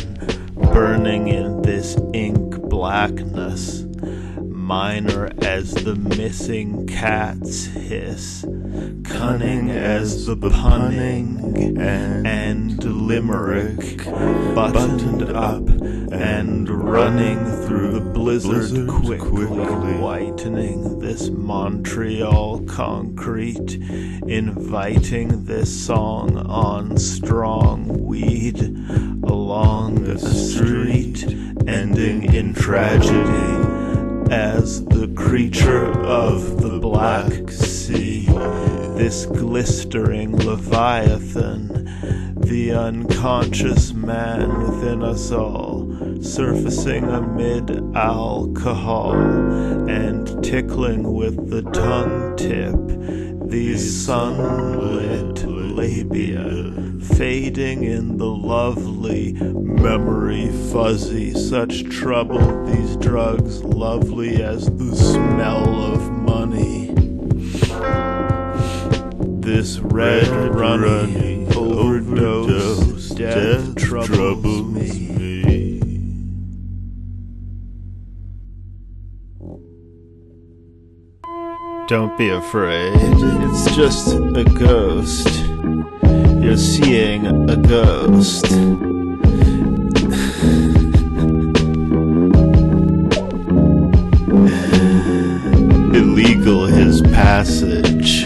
[SPEAKER 3] burning in this ink blackness, minor as the missing cat's hiss, cunning as the punning and limerick, buttoned up and running through the blizzard quickly, whitening this Montreal concrete, inviting this song on strong weed along a street, ending in tragedy as the creature of the Black Sea, this glistering leviathan, the unconscious man within us all, surfacing amid alcohol and tickling with the tongue tip, these sunlit labia, fading in the lovely memory fuzzy, such trouble these drugs lovely as the smell of money. This red runny overdose, death troubles me. Don't be afraid, it's just a ghost. You're seeing a ghost. Illegal his passage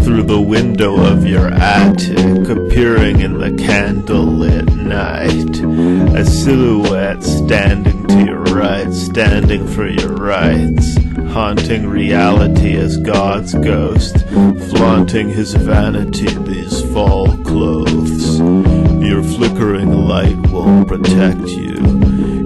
[SPEAKER 3] through the window of your attic, appearing in the candlelit night. A silhouette standing to your right, standing for your rights, haunting reality as God's ghost, flaunting his vanity these fall clothes. Your flickering light won't protect you.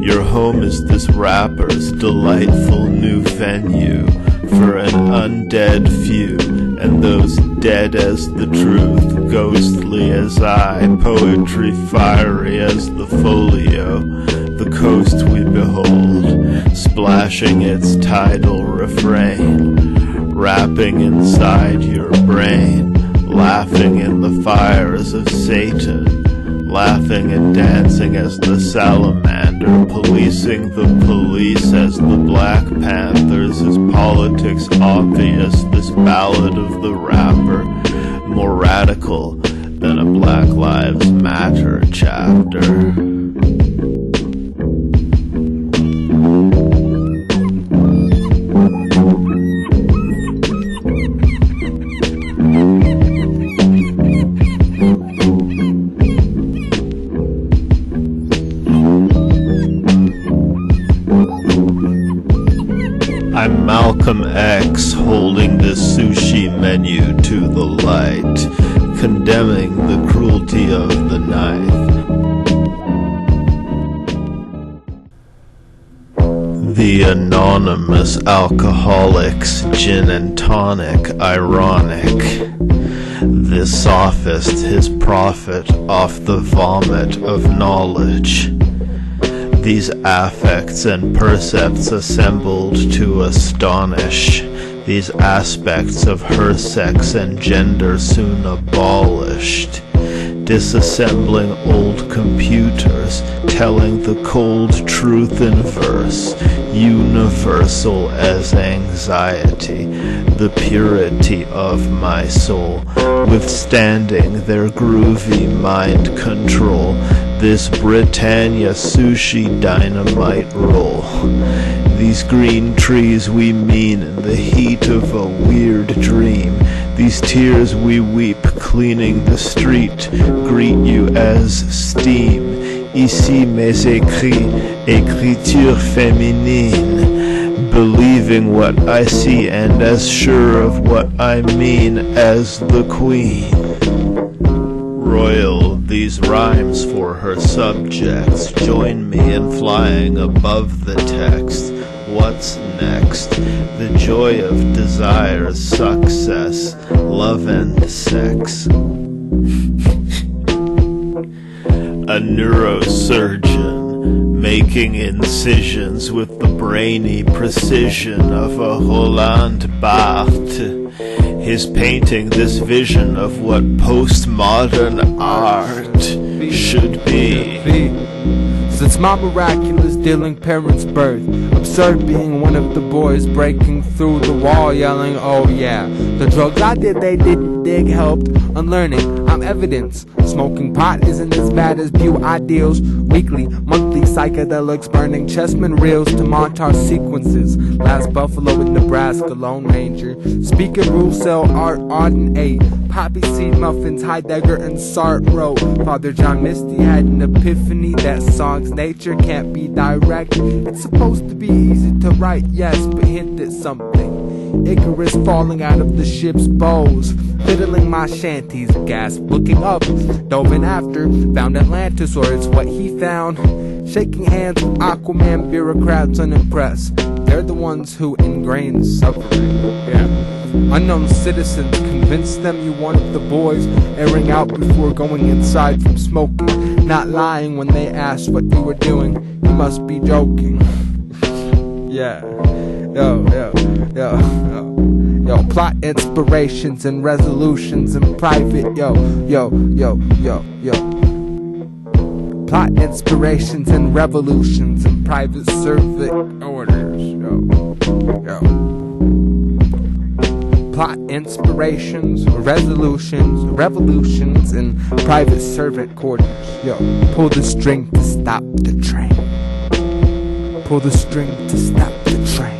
[SPEAKER 3] Your home is this rapper's delightful new venue for an undead few, and those dead as the truth, ghostly as I, poetry fiery as the folio, the coast we behold, splashing its tidal refrain, rapping inside your brain, laughing in the fires of Satan, laughing and dancing as the salamander, policing the police as the Black Panthers. Is politics obvious? This ballad of the rapper, more radical than a Black Lives Matter chapter. I'm Malcolm X, holding this sushi menu to the light, condemning the cruelty of the knife. The anonymous alcoholics, gin and tonic, ironic. This sophist, his profit off the vomit of knowledge. These affects and percepts assembled to astonish. These aspects of her sex and gender soon abolished. Disassembling old computers, telling the cold truth in verse, universal as anxiety, the purity of my soul, withstanding their groovy mind control, this Britannia sushi dynamite roll. These green trees we mean in the heat of a weird dream. These tears we weep cleaning the street greet you as steam. Ici mes écrits, écriture féminine. Believing what I see and as sure of what I mean as the queen. Royal, these rhymes for her subjects. Join me in flying above the text. What's next? The joy of desire, success, love and sex. A neurosurgeon making incisions with the brainy precision of a Roland Barthes. His painting this vision of what postmodern art should be.
[SPEAKER 5] Since my miraculous dealing parents' birth, absurd being one of the boys breaking through the wall yelling, oh yeah. The drugs I did they didn't dig helped unlearning. I'm evidence. Smoking pot isn't as bad as Pew ideals. Weekly, monthly psychedelics, burning chessmen reels to montage sequences. Last Buffalo in Nebraska, Lone Ranger. Speaking rule cell art, Auden 8. Poppy seed muffins, Heidegger and Sartre wrote. Father John Misty had an epiphany that song's nature can't be direct. It's supposed to be easy to write, yes, but hint at something. Icarus falling out of the ship's bows, fiddling my shanties, gasp, looking up, dove in after, found Atlantis, or it's what he found. Shaking hands with Aquaman bureaucrats unimpressed. They're the ones who ingrain suffering. Yeah. Unknown citizens convince them you one of the boys, airing out before going inside from smoking. Not lying when they asked what you were doing. You must be joking. Yeah. Yo, plot inspirations and resolutions in private, yo. Plot inspirations and revolutions in private servant orders, yo. Plot inspirations, resolutions, revolutions in private servant quarters, yo. Pull the string to stop the train. Pull the string to stop the train.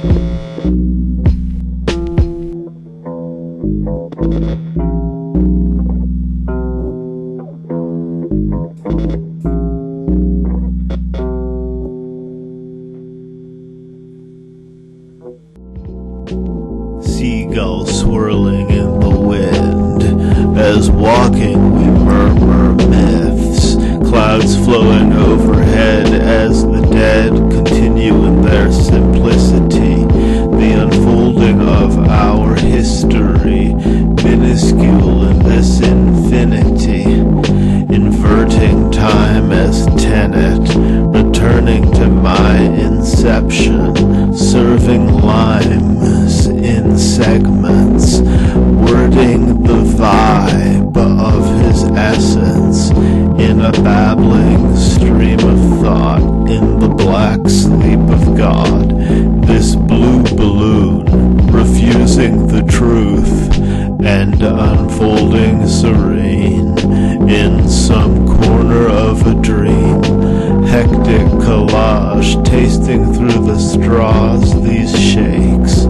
[SPEAKER 3] Seagulls swirling in the wind. As walking we murmur myths. Clouds flowing overhead as the dead continue in their simplicity. The unfolding of our history, minuscule in this infinity. Inverting time as tenet, returning to my inception. Serving limes in segments, wording the vibe of his essence in a babble God, this blue balloon, refusing the truth, and unfolding serene, in some corner of a dream, hectic collage, tasting through the straws these shakes,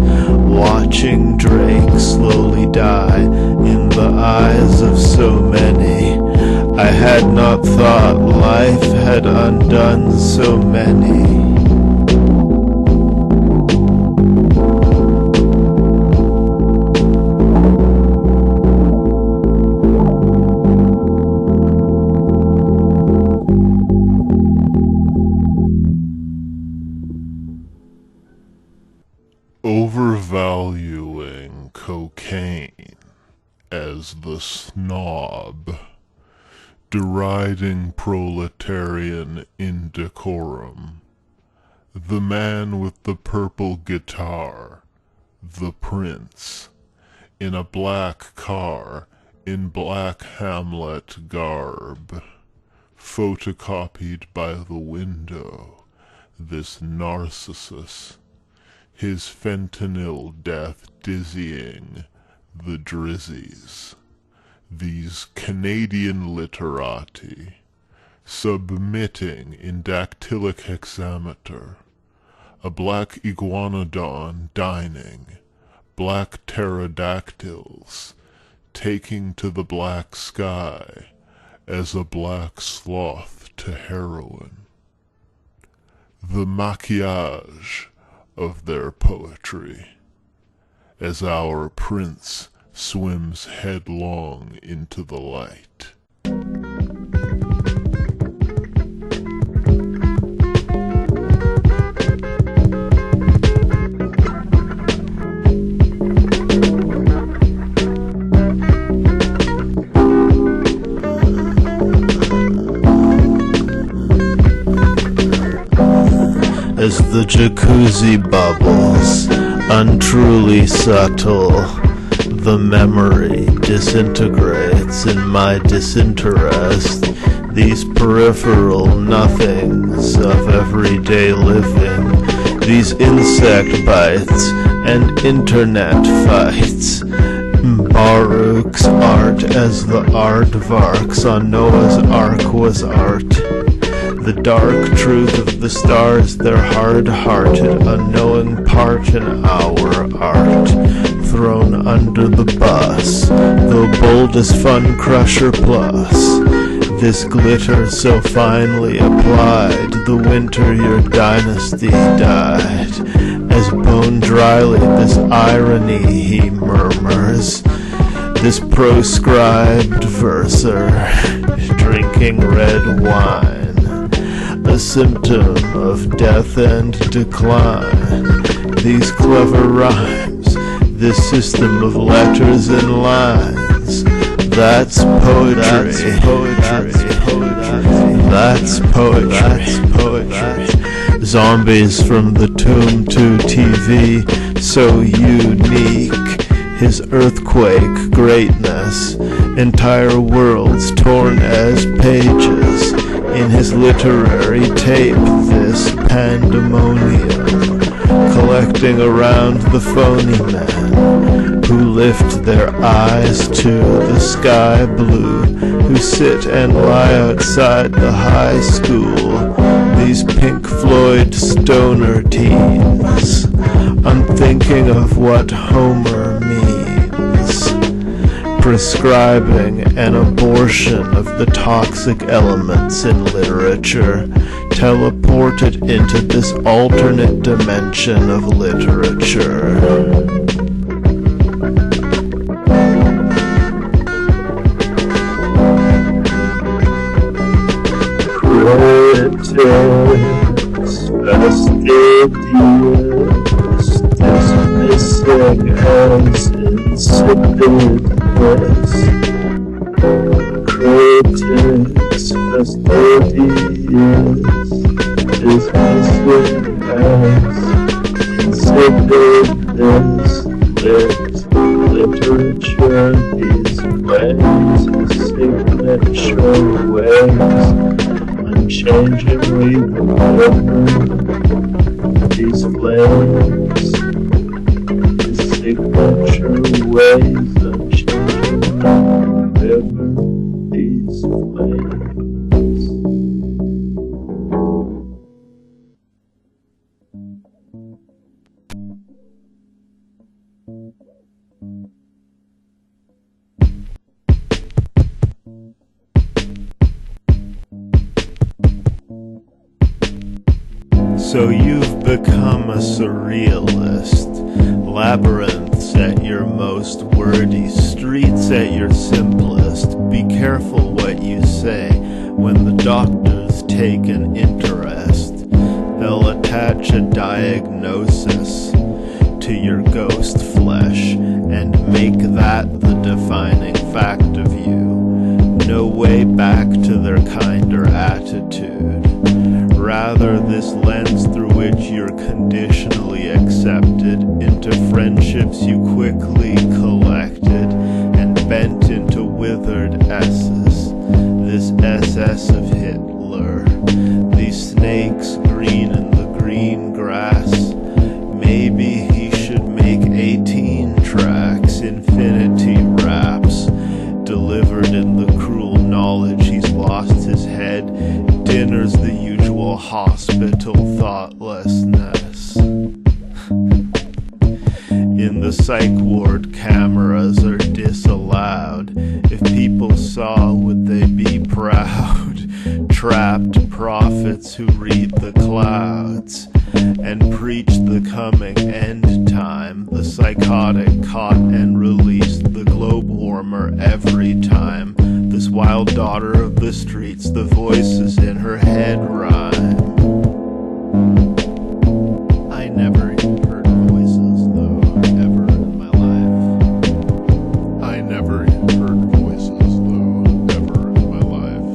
[SPEAKER 3] watching Drake slowly die in the eyes of so many. I had not thought life had undone so many.
[SPEAKER 1] Overvaluing cocaine as the snob, deriding proletarian indecorum, the man with the purple guitar, the prince, in a black car, in black Hamlet garb, photocopied by the window, this Narcissus, his fentanyl death dizzying the drizzies, these Canadian literati, submitting in dactylic hexameter, a black iguanodon dining, black pterodactyls, taking to the black sky as a black sloth to heroin. The maquillage of their poetry, as our prince swims headlong into the light.
[SPEAKER 3] As the jacuzzi bubbles, untruly subtle, the memory disintegrates in my disinterest. These peripheral nothings of everyday living, these insect bites and internet fights. Mbaruk's art as the aardvarks on Noah's Ark was art. The dark truth of the stars, their hard-hearted, unknowing part in our art, thrown under the bus, though bold as Fun Crusher Plus. This glitter so finely applied, the winter your dynasty died. As bone dryly this irony he murmurs, this proscribed verser, drinking red wine. A symptom of death and decline. These clever rhymes, this system of letters and lines. That's poetry. That's poetry. Zombies from the tomb to TV, so unique. His earthquake greatness, entire worlds torn as pages. In his literary tape, this pandemonium, collecting around the phony men, who lift their eyes to the sky blue, who sit and lie outside the high school, these Pink Floyd stoner teens, unthinking of what Homer means. Prescribing an abortion of the toxic elements in literature, teleported into this alternate dimension of literature.
[SPEAKER 2] Critics, fastidious, dismissing as insipid. Critics, fastidious, dismissing as insipidness. Literature, these ways, signature ways, unchangingly remembered. These
[SPEAKER 3] So you've become a surrealist. Labyrinths at your most wordy, streets at your simplest. Be careful what you say when the doctors take an interest. They'll attach a diagnosis to your ghost flesh and make that the defining fact of you. No way back to their kinder attitude. Rather, this lens through which you're conditionally accepted into friendships you quickly collected and bent into withered S's. This SS of Hitler, these snakes green in the green grass. Maybe he should make 18 tracks, infinity raps, delivered in the cruel knowledge he's lost his head. Dinner's the usual hospital thoughtlessness. In the psych ward, cameras are disallowed. If people saw, would they be proud? Trapped prophets who read the clouds and preach the coming end time. The psychotic caught and released, the globe warmer every time. This wild daughter of the streets, the voices in her head rhyme. I never heard voices, though, ever in my life. I never heard voices, though, ever in my life.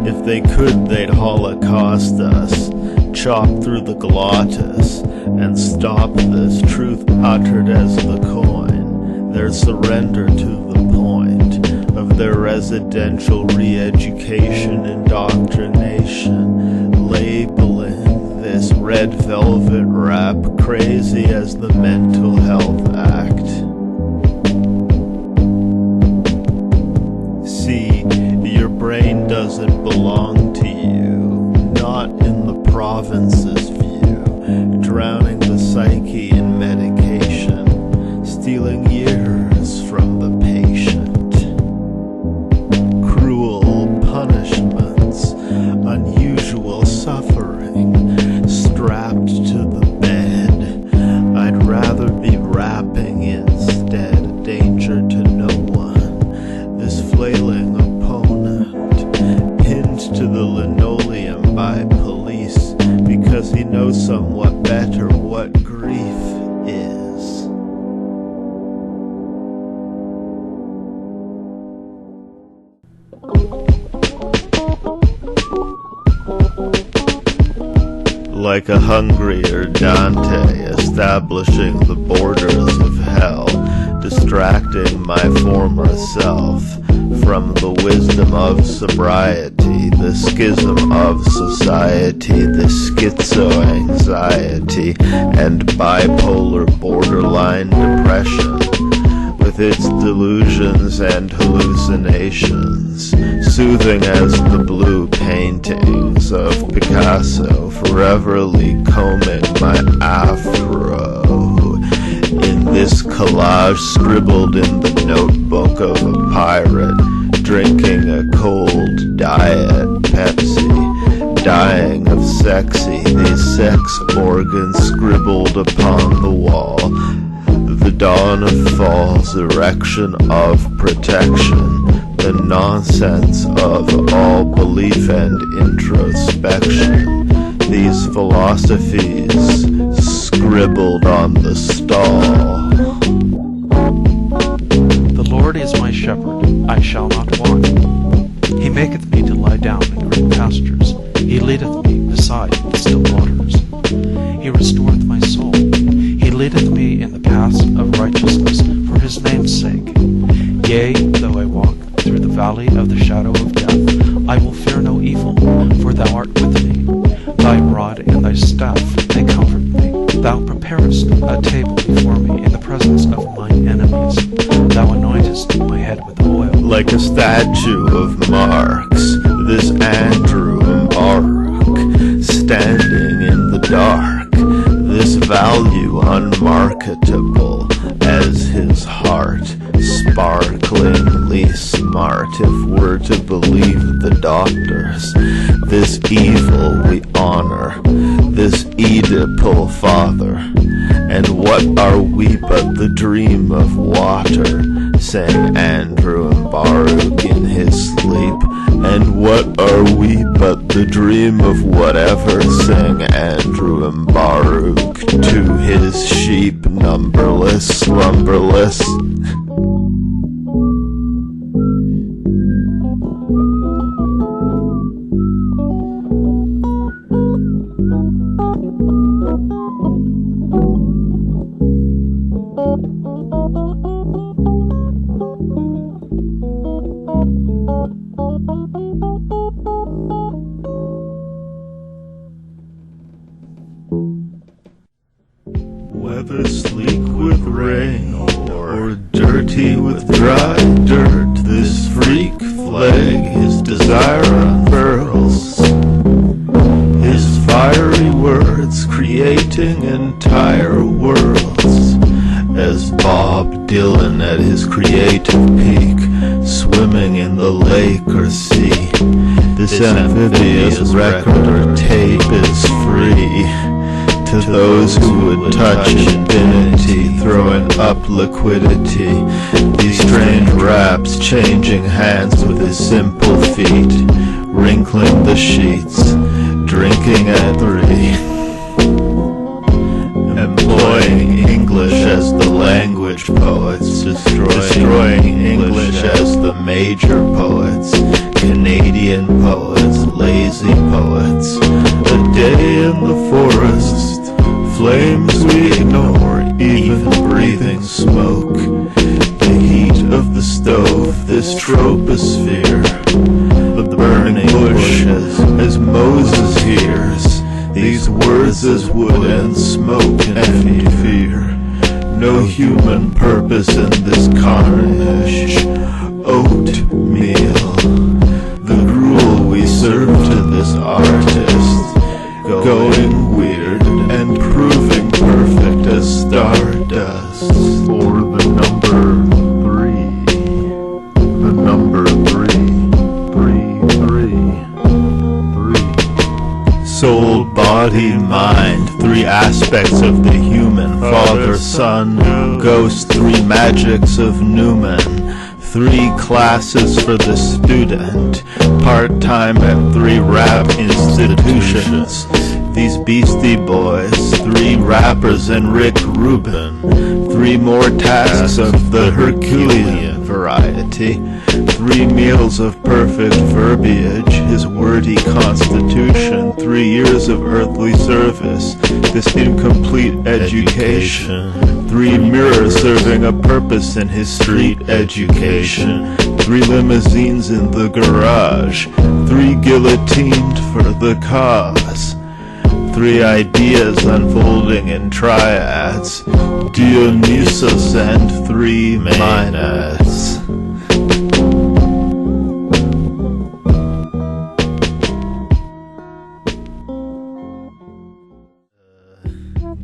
[SPEAKER 3] If they could, they'd Holocaust us, chop through the glottis, and stop this truth uttered as the coin. Their surrender to the point of their residential re-education indoctrination, labeling this red velvet rap crazy as the Mental Health Act. See, your brain doesn't belong to you, not in the province's view, drowning the psyche in medication, stealing years from the patient. Cruel punishments, unusual suffering, strapped to the bed. I'd rather be rapping instead, danger to no one. This flailing opponent, pinned to the linoleum by police, because he knows somewhat better what grief is. Like a hungrier Dante, establishing the borders of hell, distracting my former self from the wisdom of sobriety, the schism of society, the schizo-anxiety, and bipolar borderline depression, with its delusions and hallucinations, soothing as the blue paintings of Picasso, foreverly combing my afro. In this collage scribbled in the notebook of a pirate, drinking a cold diet Pepsi, dying of sexy, these sex organs scribbled upon the wall. The dawn of falls, erection of protection, the nonsense of all belief and introspection. These philosophies scribbled on the stall.
[SPEAKER 6] The Lord is my shepherd, I shall not want. He maketh me to lie down in green pastures. He leadeth me beside the still waters. He restoreth my soul. He leadeth me in the paths of righteousness for his name's sake. Yea, though I walk through the valley of the shadow of death, I will fear no evil, for thou art with me. Thy rod and thy staff, they comfort me. Thou preparest a table before me in the presence of mine enemies. Thou anointest my head with oil.
[SPEAKER 3] Like a statue of Marx, this Andrew Mbaruk, standing in the dark, this value unmarketable as his heart, sparkling only smart if we're to believe the doctors. This evil we honor, this Oedipal father. And what are we but the dream of water, sang Andrew Mbaruk in his sleep. And what are we but the dream of whatever, sang Andrew Mbaruk to his sheep, numberless, slumberless. Whether sleek with rain or dirty with dry dirt, this freak flag his desire unfurls, his fiery words creating entire worlds, as Bob Dylan at his creative peak, swimming in the lake or sea. This amphibious record or tape is free to those who would touch infinity, throwing up liquidity. These strange raps changing hands with his simple feet, wrinkling the sheets, drinking at 3, employing English as the language poets, destroying English as the major poets, Canadian poets, lazy poets. A day in the forest, flames we ignore, even breathing smoke. The heat of the stove, this troposphere, the burning bushes, as Moses hears these words as wood and smoke and fear. No human purpose in this carnage. Oatmeal, the gruel we serve to this artist, going weird and proving perfect as stardust.
[SPEAKER 1] Or the number 3. The number 3. 3.
[SPEAKER 3] Soul, body, mind, 3 aspects of the human. Father, Son, Ghost, 3 magics of Newman. 3 classes for the student, part-time at 3 rap institutions. These Beastie Boys, 3 rappers and Rick Rubin. 3 more tasks of the Herculean variety. 3 meals of perfect verbiage, his wordy constitution. 3 years of earthly service, this incomplete education. 3 mirrors serving a purpose in his street education. 3 limousines in the garage, 3 guillotined for the cause. 3 ideas unfolding in triads, Dionysus and 3 Maenads.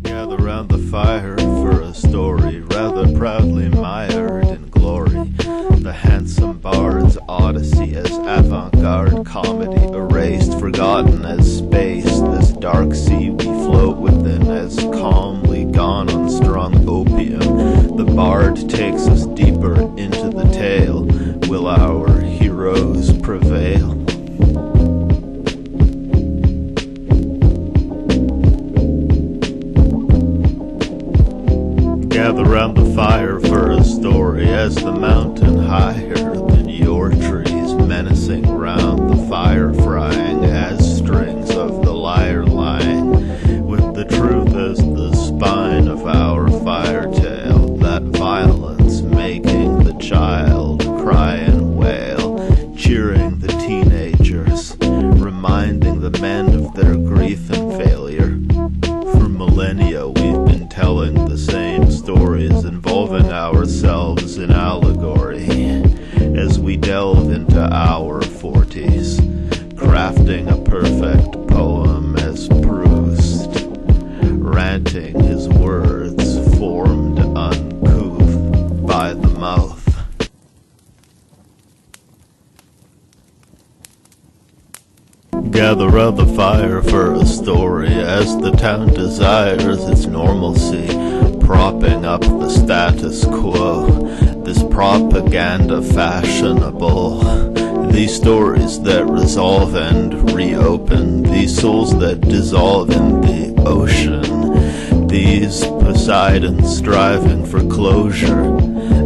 [SPEAKER 3] Gather round the fire for a story, rather proudly mired in glory. The handsome bard's odyssey as avant-garde comedy, erased, forgotten as space. This dark sea we float within, as calmly gone on strong opium. The bard takes us deeper into the tale. Will our heroes prevail? Gather round the fire for a story, as the mountain higher than your trees, menacing round the fire frying, as strings of the lyre lying, with the truth as the spine of our fire tale, that violence making the child cry and wail, cheering the teenagers, reminding the men of their grief and failure. For millennia we've been telling the same stories, involving ourselves in allegory, as we delve into our 40s, crafting a perfect poem as Proust, ranting his words formed uncouth by the mouth. gather round the fire for a story as the town desires its normalcy, propping up the status quo, this propaganda fashionable, these stories that resolve and reopen, these souls that dissolve in the ocean, these Poseidons striving for closure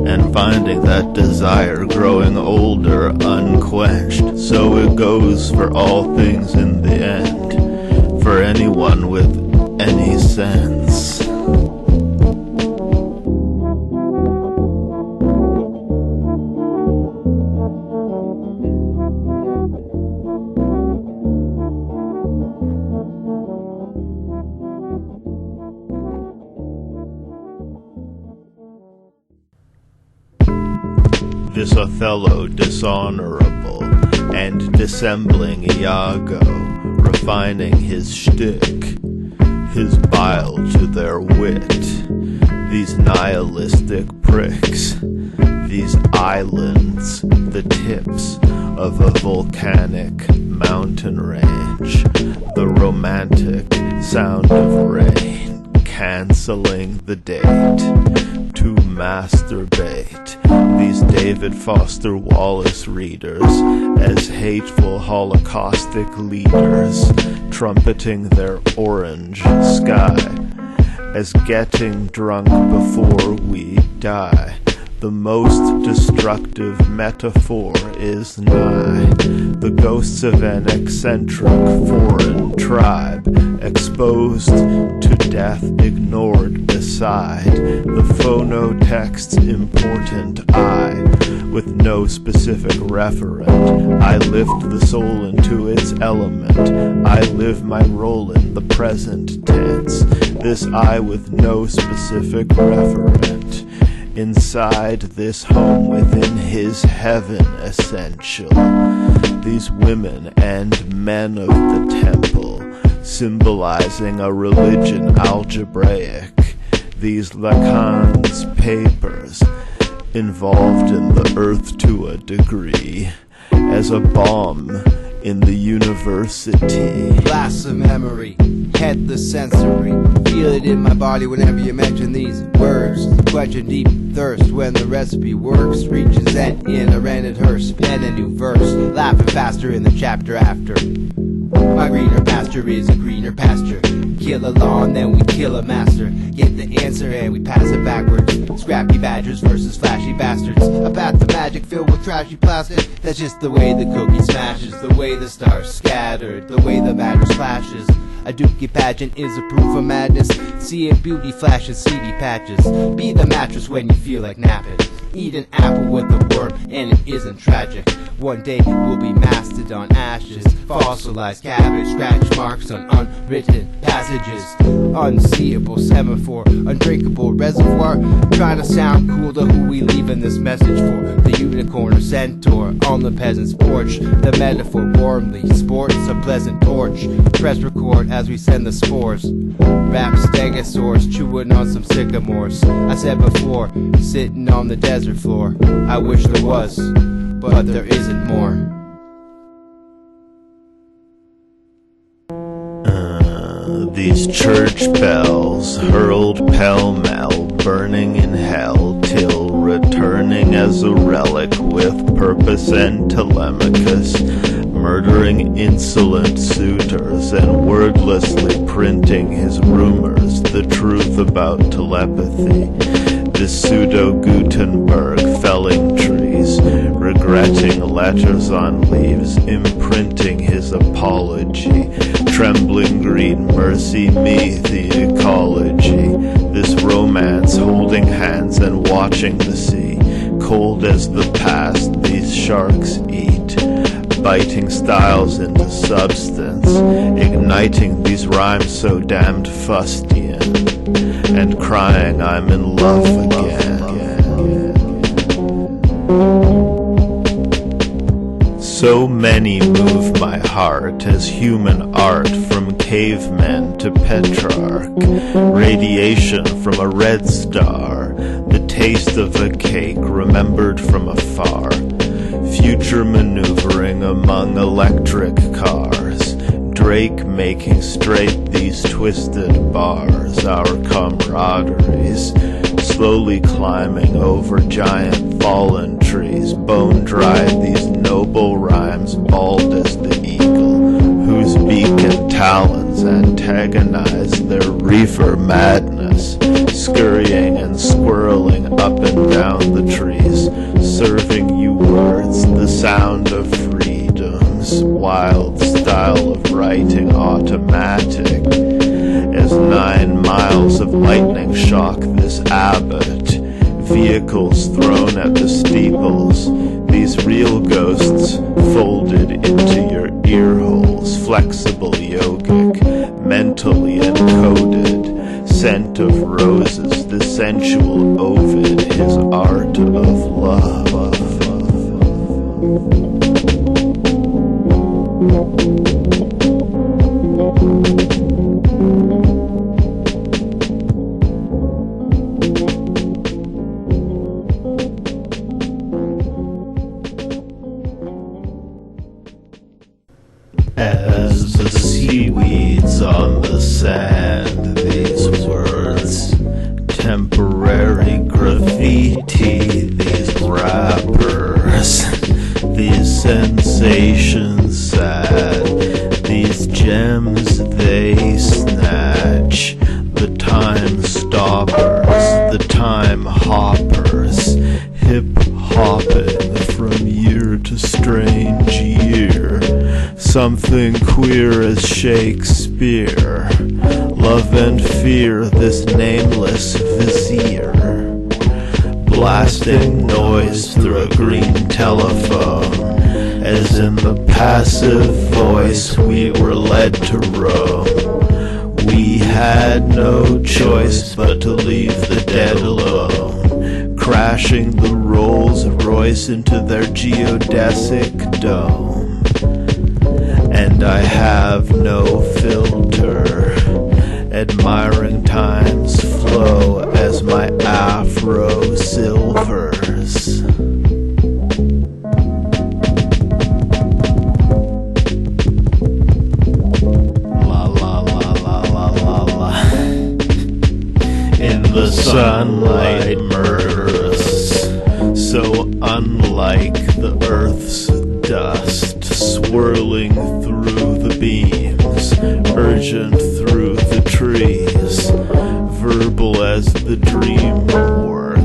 [SPEAKER 3] and finding that desire growing older, unquenched. So it goes for all things in the end, for anyone with any sense. This Othello dishonorable and dissembling Iago, refining his shtick, his bile to their wit. These nihilistic pricks, these islands, the tips of a volcanic mountain range, the romantic sound of rain, canceling the date to masturbate. These David Foster Wallace readers as hateful holocaustic leaders, trumpeting their orange sky as getting drunk before we die. The most destructive metaphor is nigh. The ghosts of an eccentric foreign tribe, exposed to death, ignored beside the phonotext's important I, with no specific referent. I lift the soul into its element. I live my role in the present tense. This I with no specific referent. Inside this home within his heaven essential. These women and men of the temple, symbolizing a religion algebraic. These Lacan's papers, involved in the earth to a degree, as a bomb in the university.
[SPEAKER 7] Blast of memory, head the sensory, feel it in my body whenever you mention these words. Quenching deep thirst when the recipe works, reaches end in a rented hearse, pen a new verse, laughing faster in the chapter after. My greener pasture is a greener pasture. Kill a lawn, then we kill a master. Get the answer and we pass it backwards. Scrappy badgers versus flashy bastards. A path to magic filled with trashy plastic. That's just the way the cookie smashes, the way the stars scattered, the way the matter splashes. A dookie pageant is a proof of madness. See it beauty flashes, seedy patches. Be the mattress when you feel like napping. Eat an apple with a worm and it isn't tragic. One day we'll be mastodon ashes, fossilized cabbage, scratch marks on unwritten passages. Unseeable semaphore, undrinkable reservoir. Trying to sound cool to who we leaving this message for. The unicorn or centaur on the peasant's porch. The metaphor warmly sports a pleasant torch. Press record as we send the spores. Rap stegosaurs chewing on some sycamores. I said before, sitting on the desert floor. I wish there was, but there isn't more.
[SPEAKER 3] These church bells hurled pell-mell, burning in hell, till returning as a relic with purpose and Telemachus, murdering insolent suitors and wordlessly printing his rumors, the truth about telepathy. This pseudo-Gutenberg felling trees, regretting letters on leaves, imprinting his apology. Trembling green, mercy me, the ecology. This romance, holding hands and watching the sea. Cold as the past, these sharks eat. Biting styles into substance, igniting these rhymes so damned fustian, and crying I'm in love again. So many move my heart as human art, from cavemen to Petrarch, radiation from a red star, the taste of a cake remembered from afar, future maneuvering among electric cars, Drake making straight these twisted bars, our camaraderies, slowly climbing over giant fallen trees, bone-dried these noble rhymes, bald as the eagle, whose beak and talons antagonize their reefer madness, scurrying and squirreling up and down the trees, serving you words, the sound of freedom's wild style of writing automatic, as 9 miles of lightning shock this abbot, vehicles thrown at the steeples, these real ghosts folded into your ear holes, flexible yogic, mentally encoded, scent of roses, the sensual Ovid, his art of love.
[SPEAKER 1] As the seaweeds on the sand, these words, temporary graffiti, these rappers, these sensations sad, these gems they snatch, the time stoppers, the time hoppers, hip-hopping from year to strange year, something queer as Shakespeare, love and fear, this nameless vizier, blasting noise through a green telephone, as in the passive voice we were led to roam. We had no choice but to leave the dead alone, crashing the Rolls Royce into their geodesic dome. And I have no filter, admiring time's flow as my afro silvers. La la la la la la la. In the sunlight murderous, so unlike the earth's dust, swirling through the beams, urgent through the trees, verbal as the dream work,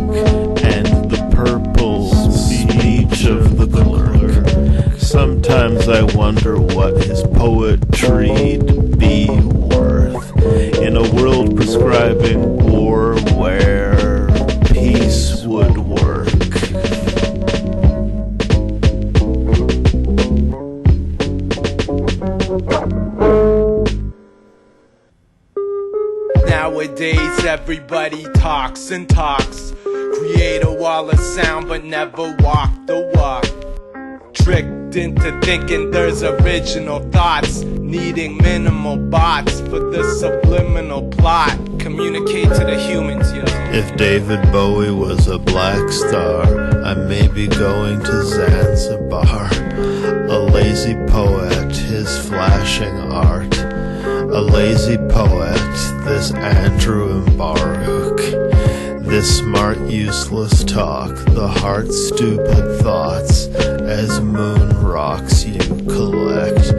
[SPEAKER 1] and the purple speech of the clerk. Sometimes I wonder what his poetry'd be worth, in a world prescribing war where peace would work.
[SPEAKER 5] Nowadays everybody talks and talks, create a wall of sound but never walk the walk, tricked into thinking there's original thoughts, needing minimal bots for the subliminal plot, communicate to the humans, yo.
[SPEAKER 1] If David Bowie was a black star, I may be going to Zanzibar, a lazy poet, his flashing art, a lazy poet, this Andrew Mbaruk, this smart useless talk, the heart stupid thoughts, as moon rocks you collect,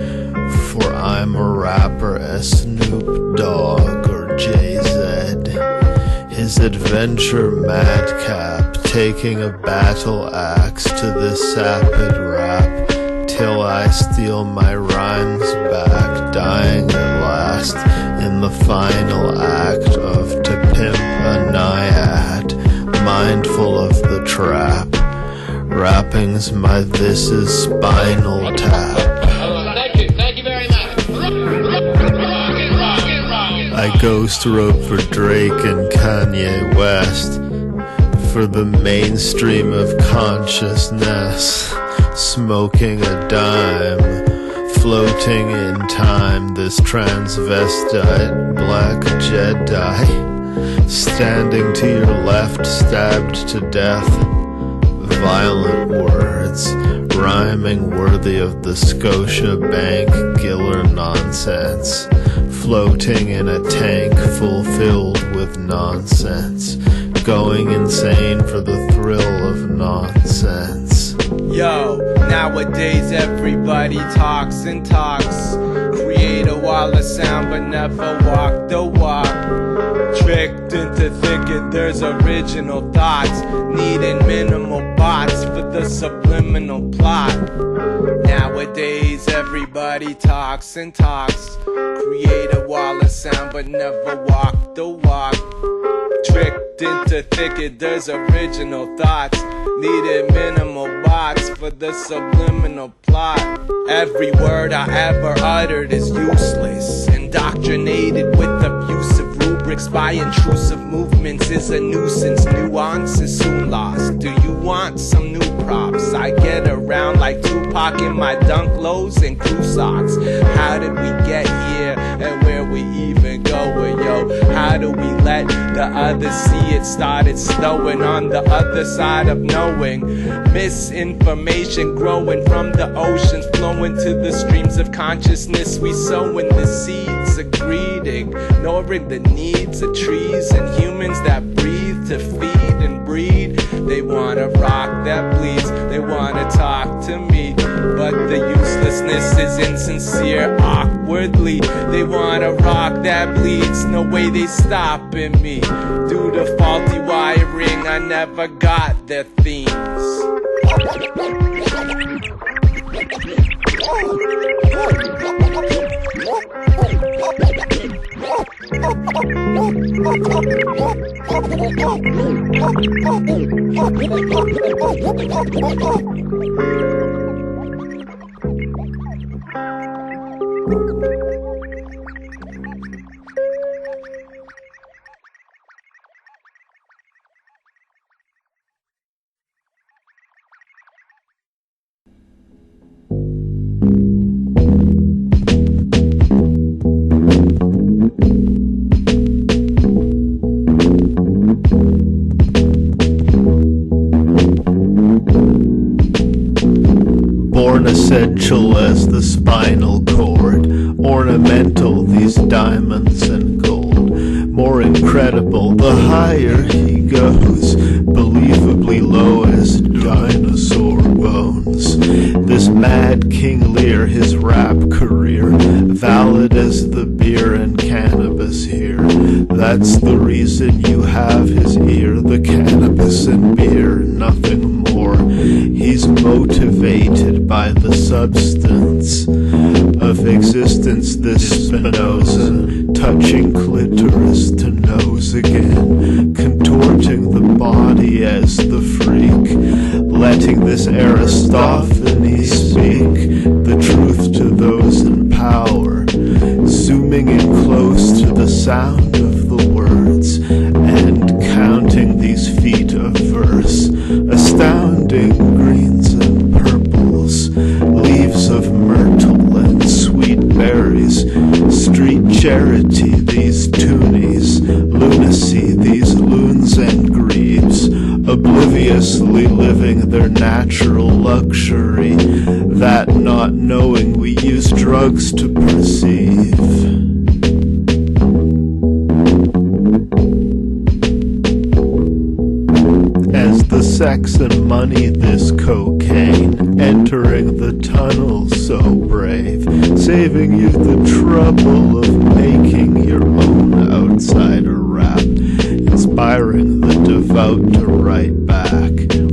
[SPEAKER 1] for I'm a rapper as Snoop Dogg or Jay-Z, his adventure madcap, taking a battle axe to this sapid rap, till I steal my rhymes back, dying at last in the final act of To Pimp a Naiad, mindful of the trap, rapping's my this is Spinal Tap.
[SPEAKER 8] Thank you very much.
[SPEAKER 1] I ghost wrote for Drake and Kanye West, for the mainstream of consciousness, smoking a dime, floating in time, this transvestite black Jedi, standing to your left, stabbed to death, violent words, rhyming worthy of the Scotia Bank Giller nonsense, floating in a tank fulfilled with nonsense, going insane for the thrill of nonsense.
[SPEAKER 5] Yo, nowadays everybody talks and talks, create a wall of sound but never walk the walk. Tricked into thinking there's original thoughts, needing minimal bots for the subliminal plot. Nowadays everybody talks and talks, create a wall of sound but never walk the walk. Tricked into thinking there's original thoughts, needed minimal bots for the subliminal plot. Every word I ever uttered is useless, indoctrinated with abusive rubrics by intrusive movements is a nuisance. Nuance is soon lost. Do you want some new props? I get around like Tupac in my dunk lows and crew socks. How did we get here and where we even going, yo? How do we let the others see it started snowing on the other side of knowing? Misinformation growing from the oceans, flowing to the streams of consciousness. We sowing the seeds of greed, ignoring the needs of trees and humans that breathe to feed and breed. They wanna rock that bleeds, they wanna talk to me, but the uselessness is insincere awkwardly. They wanna rock that bleeds, no way they stopping me. Due to faulty wiring, I never got their themes.
[SPEAKER 1] Born essential as the spinal cord, ornamental these diamonds and gold. More incredible the higher he goes, believably low as dinosaur bones. This mad King Lear, his rap career, valid as the beer and cannabis here. That's the reason you have his ear, the cannabis and beer, nothing more. He's motivated by the substance of existence, this Spinoza, touching clitoris to nose again, contorting the body as the freak, letting this Aristophanes speak the truth to those in power, zooming in close to the sound of the words, and counting these feet of verse, astounding greens and purples, leaves of myrtle and sweet berries, street charity these toonies, lunacy these loons and grebes, obliviously living their natural luxury, that not knowing we use drugs to perceive. As the sex and money this cocaine, entering the tunnel so brave, saving you the trouble of making your own outsider rap, inspiring the devout to write back,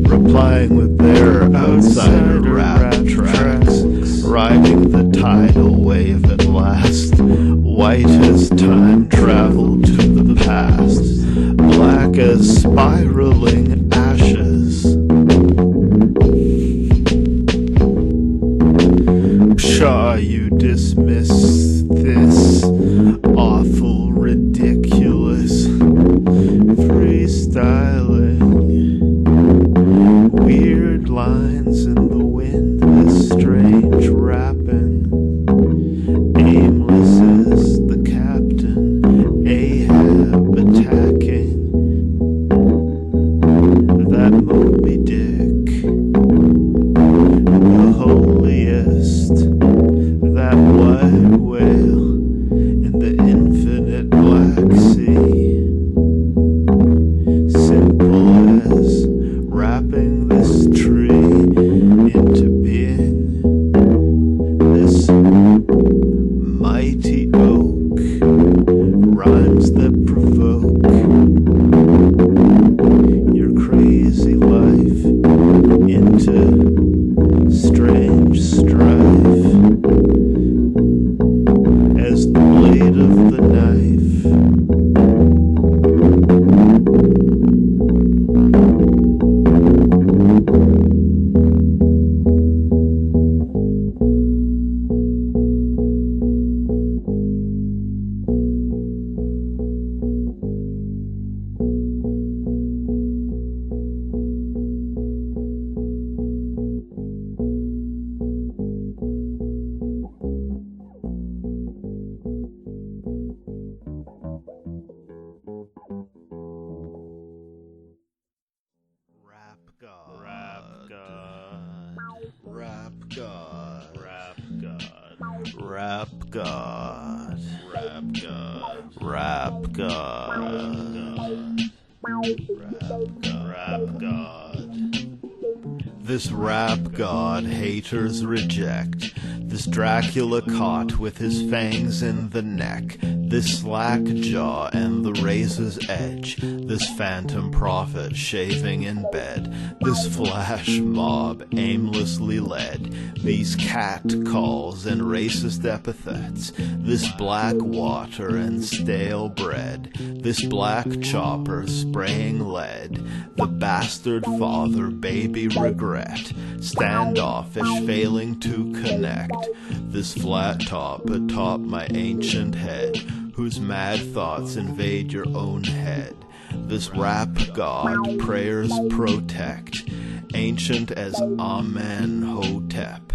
[SPEAKER 1] replying with their outsider rap tracks, riding the tidal wave at last, white as time traveled to the past, black as spiraling ashes. Pshaw, you dismiss this awful, ridiculous freestyling, weird lines in the wind, this strange rapping, aimless as the captain, Ahab attacking that Moby Dick.
[SPEAKER 3] Rap God. Rap God. Rap God. Rap God. This rap god haters reject. This Dracula caught with his fangs in the neck. This slack jaw and the razor's edge. This phantom prophet shaving in bed. This flash mob aimlessly led. These cat calls and racist epithets. This black water and stale bread. This black chopper spraying lead. The bastard father baby regret. Standoffish failing to connect. This flat top atop my ancient head, whose mad thoughts invade your own head. This rap god prayers protect, ancient as Amenhotep,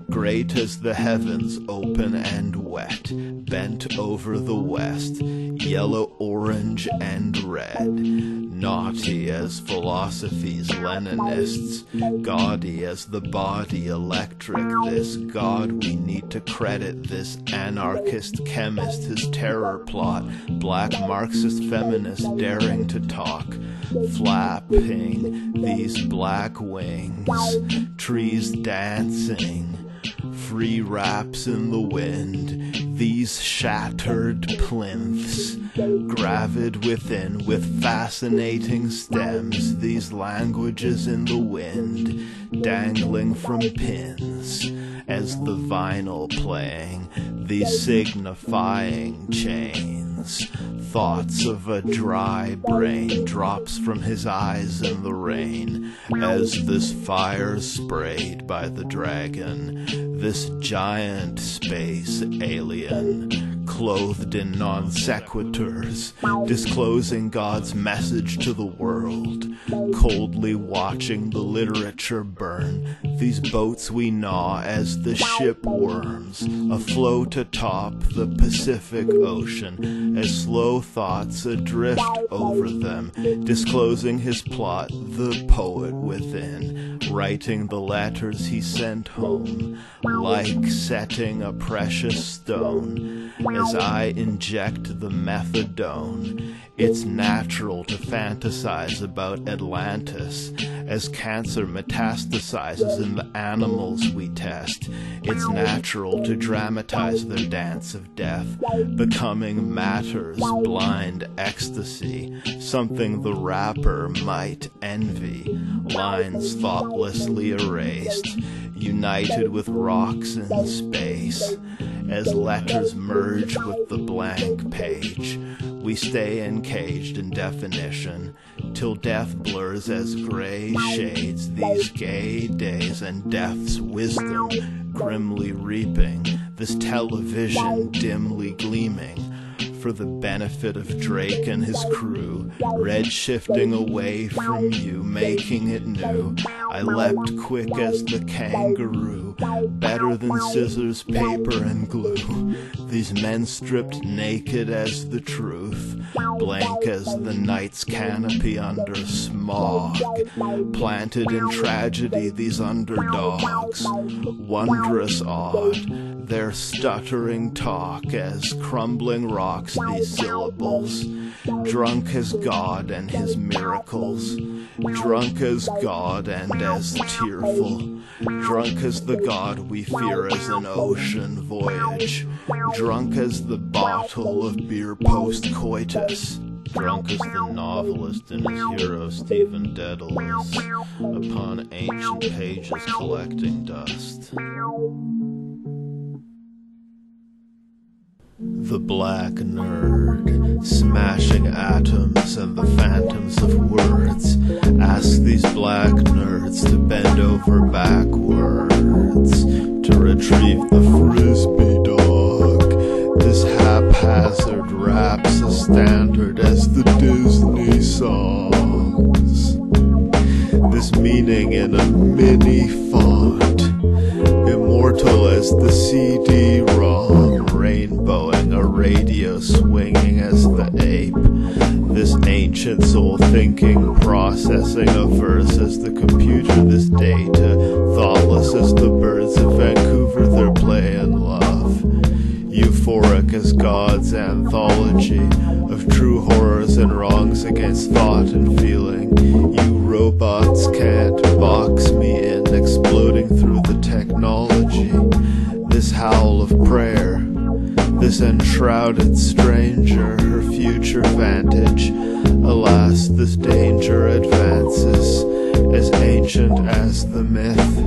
[SPEAKER 3] great as the heavens open and wet, bent over the west, yellow, orange, and red, naughty as philosophy's Leninists, gaudy as the body electric. This god we need to credit, this anarchist chemist, his terror plot, black Marxist feminist daring to talk, flapping these black wings, trees dancing, free raps in the wind, these shattered plinths, gravid within with fascinating stems, these languages in the wind, dangling from pins, as the vinyl playing, these signifying chains. Thoughts of a dry brain drops from his eyes in the rain, as this fire sprayed by the dragon, this giant space alien, clothed in non sequiturs, disclosing God's message to the world, coldly watching the literature burn, these boats we gnaw as the ship worms, afloat atop the Pacific Ocean, as slow thoughts adrift over them, disclosing his plot, the poet within, writing the letters he sent home, like setting a precious stone, as I inject the methadone. It's natural to fantasize about Atlantis, as cancer metastasizes in the animals we test. It's natural to dramatize their dance of death, becoming matter's blind ecstasy, something the rapper might envy, lines thoughtlessly erased, united with rocks in space. As letters merge with the blank page, we stay encaged in definition, till death blurs as gray shades these gay days and death's wisdom grimly reaping, this television dimly gleaming, for the benefit of Drake and his crew, red shifting away from you, making it new. I leapt quick as the kangaroo, better than scissors, paper, and glue. These men stripped naked as the truth, blank as the night's canopy under smog, planted in tragedy these underdogs, wondrous odd, their stuttering talk as crumbling rocks these syllables, drunk as God and his miracles, drunk as God and as tearful, drunk as the God we fear as an ocean voyage, drunk as the bottle of beer post-coitus, drunk as the novelist and his hero Stephen Dedalus, upon ancient pages collecting dust. The black nerd, smashing atoms and the phantoms of words, ask these black nerds to bend over backwards, to retrieve the frisbee dog. This haphazard rap's as standard as the Disney songs. This meaning in a mini font, immortal as the CD-ROM, rainbowing a radio swinging as the ape. This ancient soul thinking, processing a verse as the computer, this data, thoughtless as the birds of Vancouver, their play and love.
[SPEAKER 1] God's anthology of true horrors and wrongs against thought and feeling. You robots can't box me in, exploding through the technology. This howl of prayer, this enshrouded stranger, her future vantage. Alas, this danger advances, as ancient as the myth.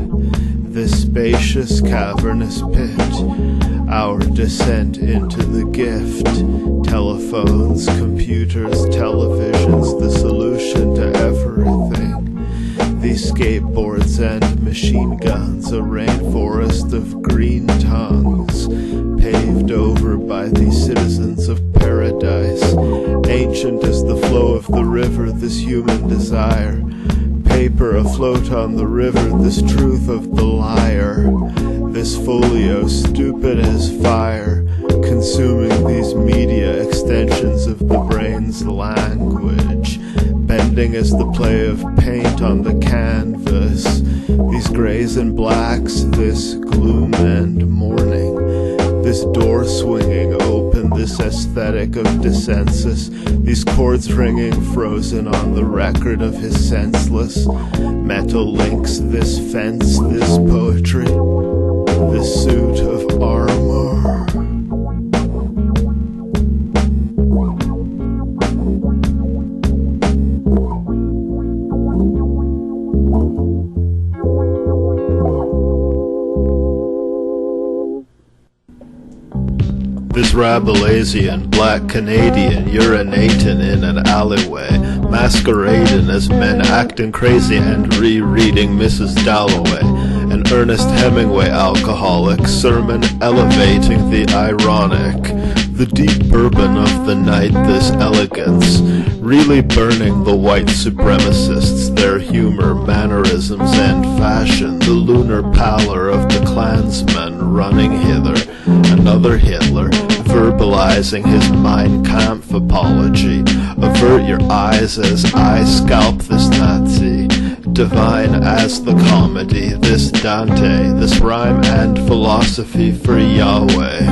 [SPEAKER 1] This spacious cavernous pit, our descent into the gift. Telephones, computers, televisions, the solution to everything. These skateboards and machine guns, a rainforest of green tongues, paved over by these citizens of paradise. Ancient as the flow of the river, this human desire. Paper afloat on the river, this truth of the liar. This folio stupid as fire, consuming these media extensions of the brain's language. Bending as the play of paint on the canvas. These grays and blacks, this gloom and mourning. This door swinging open, this aesthetic of dissensus. These chords ringing frozen on the record of his senseless. Metal links, this fence, this poetry. This suit of armor.
[SPEAKER 3] This Rabelaisian black Canadian urinating in an alleyway, masquerading as men acting crazy and rereading Mrs. Dalloway. An Ernest Hemingway alcoholic sermon elevating the ironic. The deep bourbon of the night, this elegance, really burning the white supremacists, their humor, mannerisms, and fashion. The lunar pallor of the Klansman running hither, another Hitler, verbalizing his Mein Kampf apology. Avert your eyes as I scalp this Nazi. Divine as the comedy, this Dante, this rhyme and philosophy for Yahweh.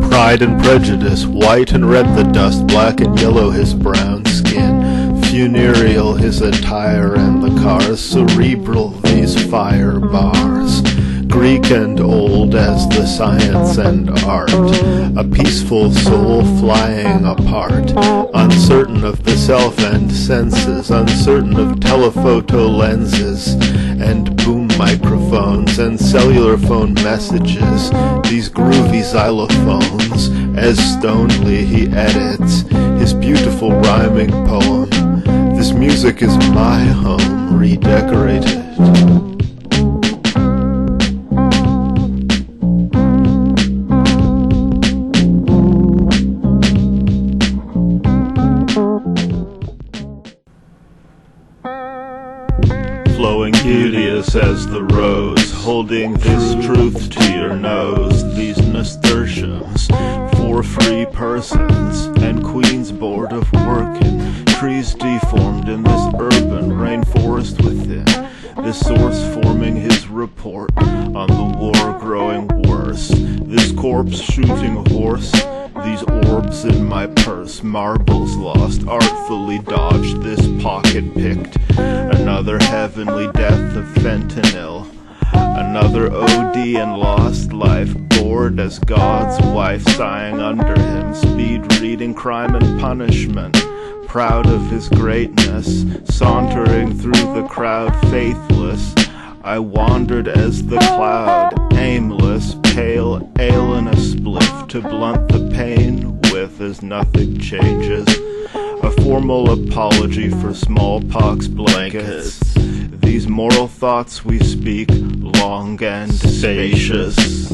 [SPEAKER 3] Pride and Prejudice, white and red the dust, black and yellow his brown skin, funereal his attire and the cars, cerebral these fire bars, Greek and old as the science and art, a peaceful soul flying apart, uncertain of the self and senses, uncertain of telephoto lenses, and boom microphones and cellular phone messages, these groovy xylophones, as stonedly he edits his beautiful rhyming poem. This music is my home, redecorated. Flowing beauteous as the rose, holding this truth to your nose. These nasturtiums for free persons, and queens bored of working. Trees deformed in this urban rainforest within. This source forming his report on the war growing worse. This corpse shooting horse. These orbs in my purse, marbles lost, artfully dodged, this pocket picked. Another heavenly death of fentanyl. Another OD and lost life, bored as God's wife, sighing under him. Speed reading Crime and Punishment, proud of his greatness, sauntering through the crowd faithless. I wandered as the cloud, aimless, pale, ale in a spliff, to blunt the pain with as nothing changes. A formal apology for smallpox blankets. These moral thoughts we speak, long and spacious,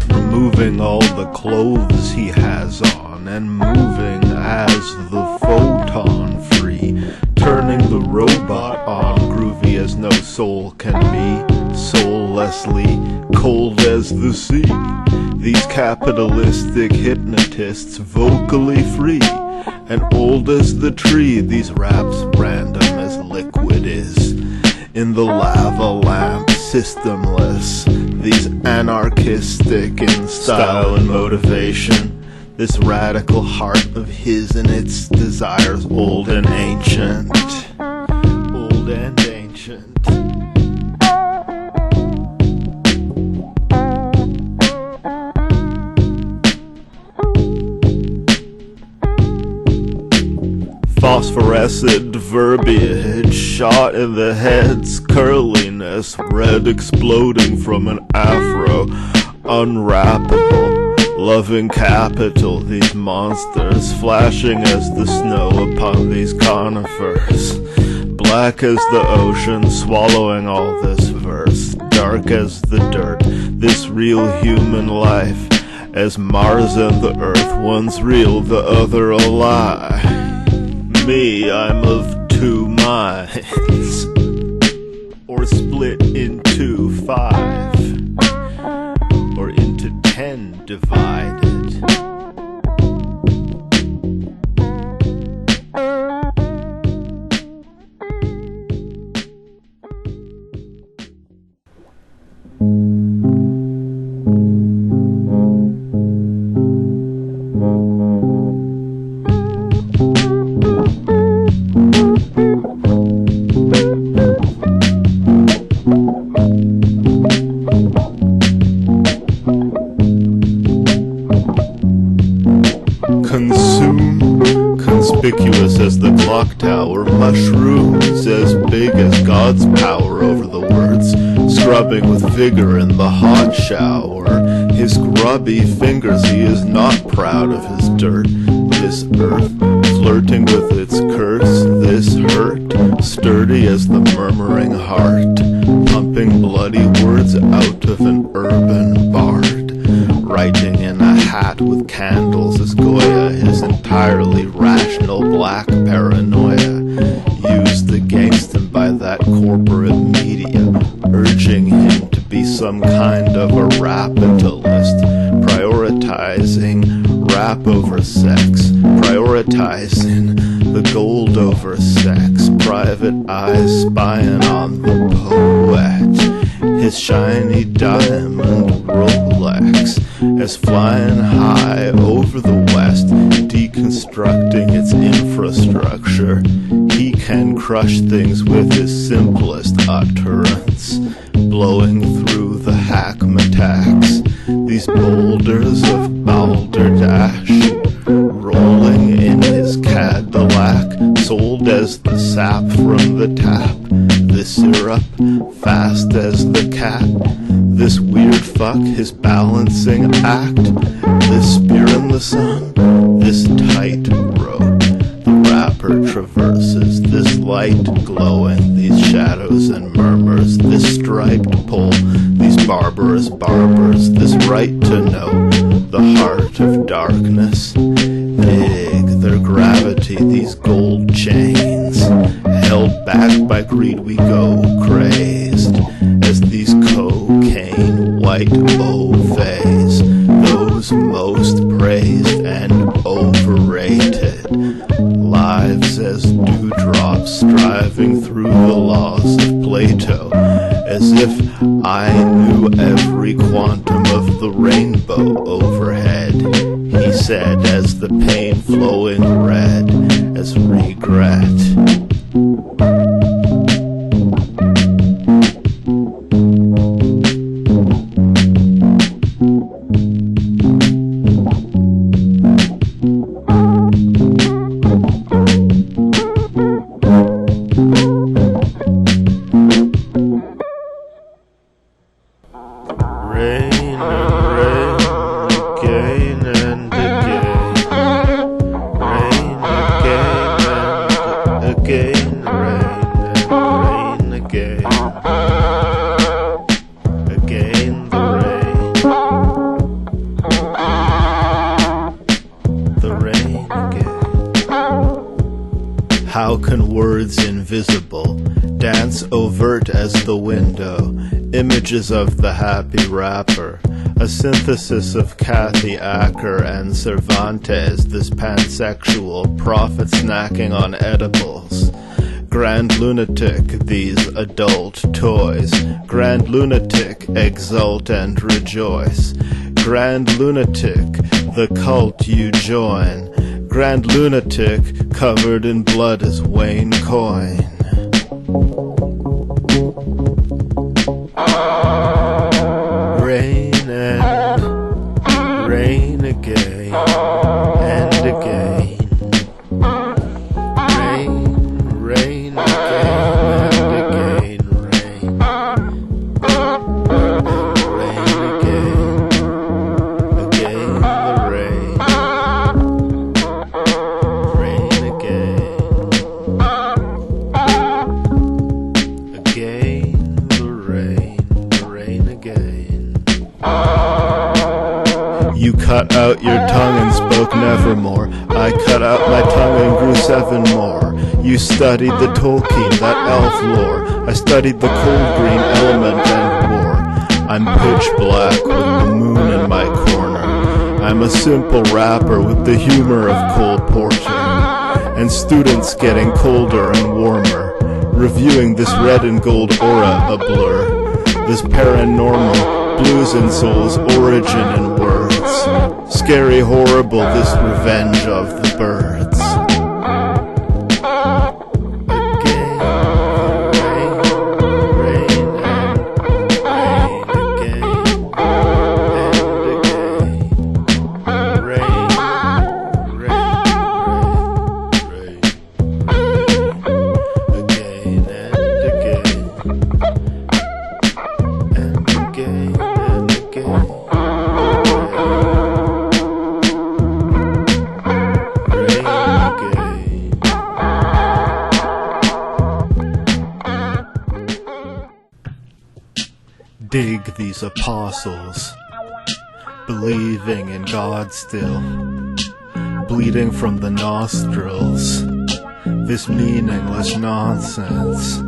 [SPEAKER 3] removing all the clothes he has on, and moving as the photon free, turning the robot on, groovy as no soul can be, soullessly, cold as the sea. These capitalistic hypnotists vocally free, and old as the tree. These raps random as liquid is. in the lava lamp, systemless. These anarchistic in style and motivation. This radical heart of his and its desires, old and ancient. Old and ancient. Phosphorescent verbiage, shot in the head's curliness, red exploding from an afro, unwrappable. Loving capital, these monsters, flashing as the snow upon these conifers. Black as the ocean, swallowing all this verse. Dark as the dirt, this real human life. As Mars and the Earth, one's real, the other a lie. Me, I'm of two minds, or split into 5, or into 10 divided. Conspicuous as the clock tower, mushrooms as big as God's power over the words, scrubbing with vigor in the hot shower. His grubby fingers, he is not proud of his dirt. This earth, flirting with its curse, this hurt, sturdy as the murmuring heart, pumping bloody words out of an urban bard. Writing in a hat with candles as Goya, his entirely rational black paranoia, used against him by that corporate media, urging him to be some kind of a rapitalist, prioritizing rap over sex, prioritizing the gold over sex, private eyes spying on the poet, his shiny diamond Rolex, as flying high over the West, deconstructing its infrastructure, he can crush things with his simplest utterance, blowing through the hackmatacks, these boulders of balderdash, rolling in his Cadillac, sold as the sap from the tap, the syrup, fast as the cat, this weird fuck, his balancing act, this spear in the sun, this tight road, the rapper traverses, this light glowing, these shadows and murmurs, this striped pole, these barbarous barbers, this right to know, the heart of darkness, big, their gravity, these gold chains, held back by greed we go crazed, as these cocaine white ovaes, those most praised and overrated, lives as dewdrops striving through the laws of Plato, as if I knew every quantum of the rainbow overhead, he said as the pain flowing red as regret. How can words invisible dance overt as the window, images of the happy rapper, a synthesis of Kathy Acker and Cervantes, this pansexual prophet snacking on edibles,
[SPEAKER 1] Grand lunatic, these adult toys. Grand lunatic, exult and rejoice. Grand lunatic, the cult you join. Grand lunatic, covered in blood as Wayne Coyne. Rain and rain again and again. Rain again and again. Rain again. Again the rain. Rain again. Again the rain again. You cut out your tongue and spoke nevermore. I cut out my tongue and grew 7 more. You studied the Tolkien, that elf lore. I studied the cold green element and war. I'm pitch black with the moon in my corner. I'm a simple rapper with the humor of Cole Porter. And students getting colder and warmer, reviewing this red and gold aura a blur. This paranormal blues and souls, origin and words. Scary, horrible, this revenge of the birds. Dig these apostles, believing in God still, bleeding from the nostrils, this meaningless nonsense,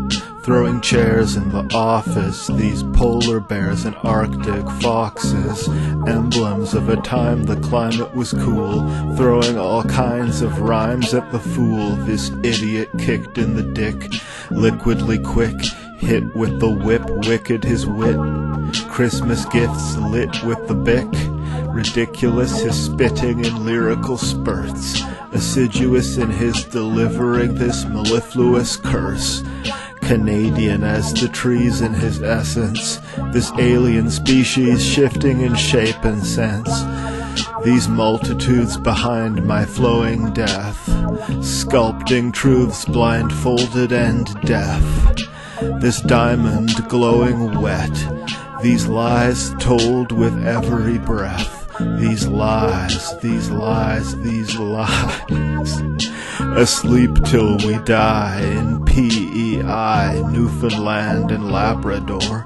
[SPEAKER 1] throwing chairs in the office, these polar bears and Arctic foxes, emblems of a time the climate was cool, throwing all kinds of rhymes at the fool, this idiot kicked in the dick, liquidly quick, hit with the whip, wicked his wit, Christmas gifts lit with the bick, ridiculous his spitting in lyrical spurts, assiduous in his delivering this mellifluous curse, Canadian as the trees in his essence, this alien species shifting in shape and sense, these multitudes behind my flowing death, sculpting truths blindfolded and deaf, this diamond glowing wet, these lies told with every breath, these lies, these lies, these lies, asleep till we die in PEI, Newfoundland and Labrador,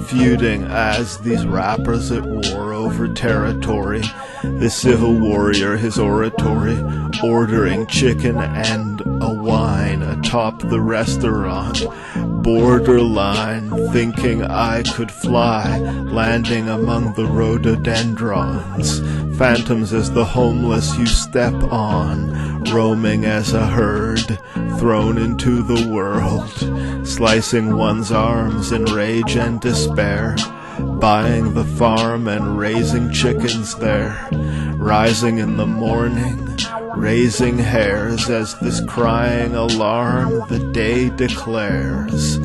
[SPEAKER 1] feuding as these rappers at war over territory, the civil warrior his oratory, ordering chicken and a wine atop the restaurant, borderline, thinking I could fly, landing among the rhododendrons, phantoms as the homeless you step on, roaming as a herd, thrown into the world, slicing one's arms in rage and despair, buying the farm and raising chickens there, rising in the morning, raising hairs as this crying alarm the day declares,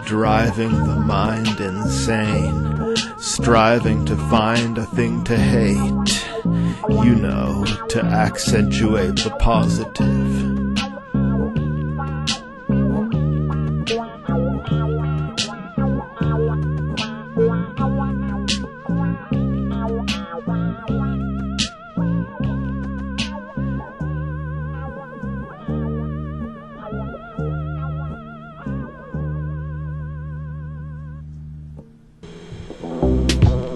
[SPEAKER 1] driving the mind insane, striving to find a thing to hate, you know, to accentuate the positive.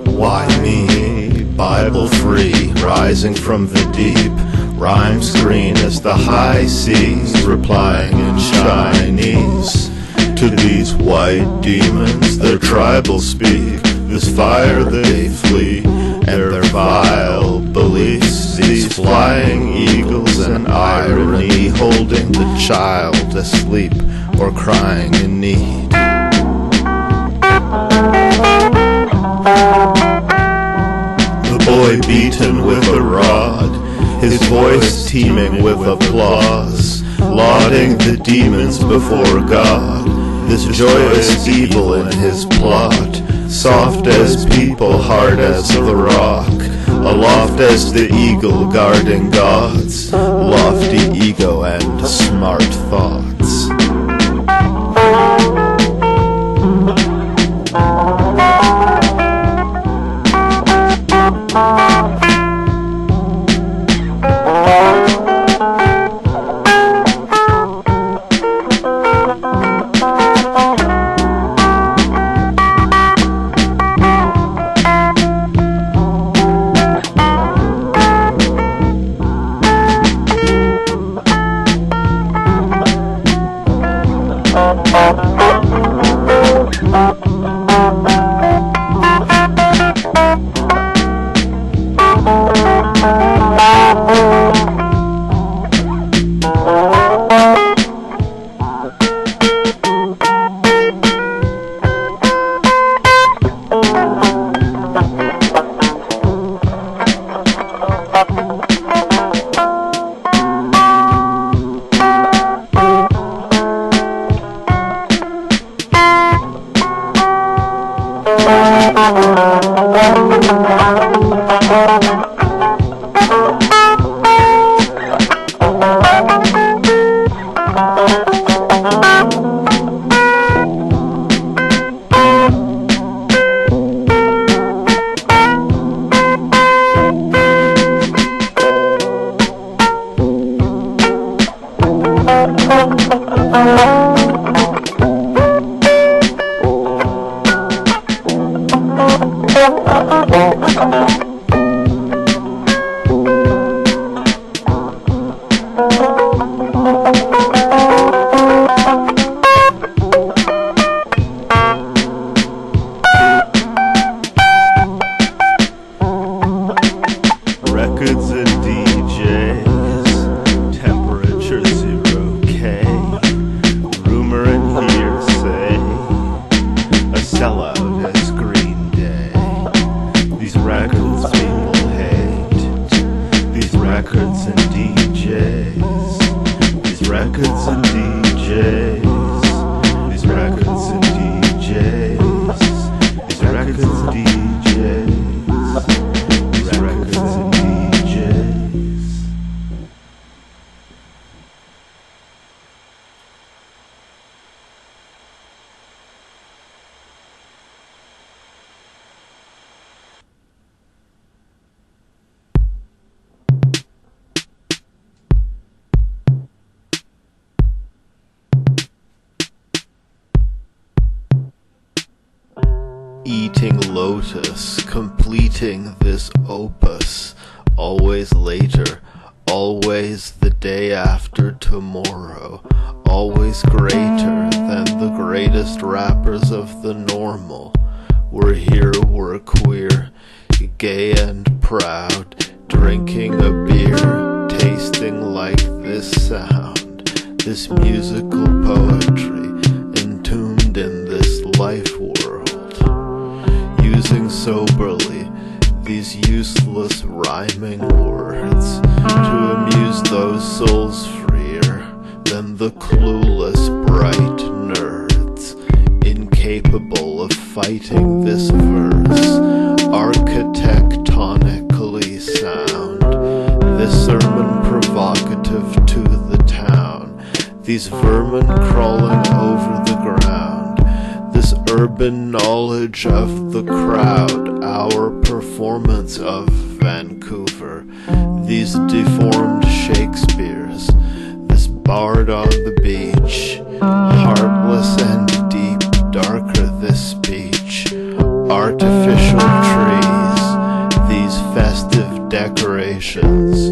[SPEAKER 1] Why me, Bible free, rising from the deep, rhymes green as the high seas, replying in Chinese to these white demons, their tribal speak, this fire they flee, and their vile beliefs, these flying eagles and irony, holding the child asleep
[SPEAKER 3] or crying in need. The boy beaten with a rod, his voice teeming with applause, lauding the demons before God, this joyous evil in his plot, soft as people, hard as the rock, aloft as the eagle guarding gods, lofty ego and smart thoughts. Records and DJs, temperature 0K, rumor and hearsay, a sellout as Green Day. These records people hate, these records and DJs, these records and DJs, these records and DJs, these records and DJs. Eating lotus, completing this opus, always later, always the day after tomorrow, always greater than the greatest rappers of the normal. We're here, we're queer, gay and proud, drinking a beer, tasting like this sound, this musical poetry, entombed in this life world. Using soberly these useless rhyming words to amuse those souls freer than the clueless bright nerds, incapable of fighting this verse, architectonically sound, this sermon provocative to the town, these vermin crawling over the ground, this urban knowledge of the crowd, our performance of Vancouver, these deformed Shakespeares, this bard on the beach, heartless and deep, darker this speech, artificial trees, these festive decorations,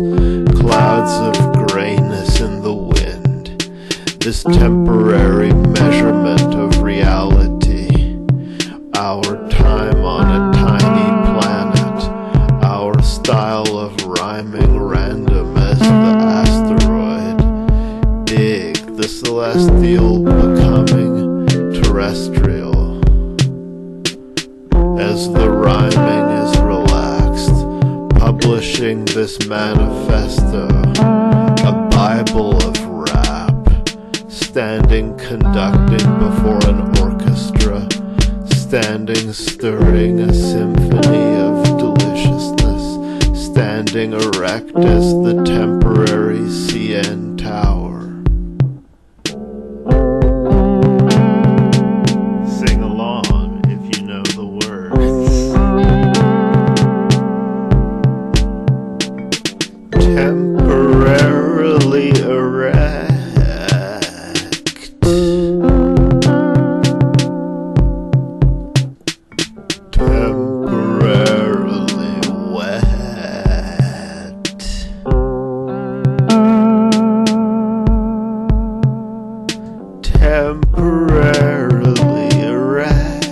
[SPEAKER 3] clouds of grayness in the wind, this temporary measurement of reality, our time on a tiny planet, our style of rhyming random as the asteroid, big, the celestial
[SPEAKER 1] terrestrial. As the rhyming is relaxed, publishing this manifesto, a Bible of rap, standing conducting before an orchestra, standing stirring a symphony of deliciousness, standing erect as the temporary CN Tower. Sing along if you know the words. Temporarily erect. Temporarily wet. Temporarily erect.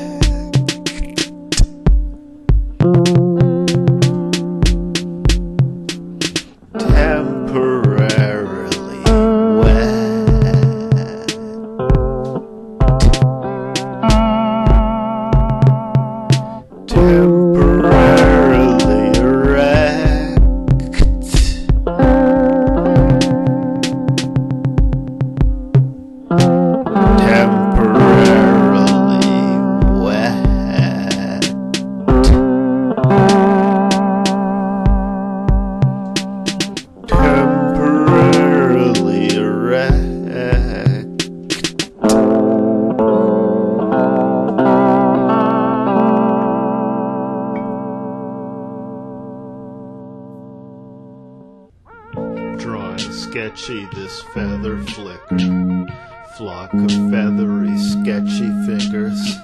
[SPEAKER 1] Temporarily wet. Temporarily erect. Temporarily wet. Temporarily erect. Drawing sketchy this feather flicker, flock of feathery sketchy fingers.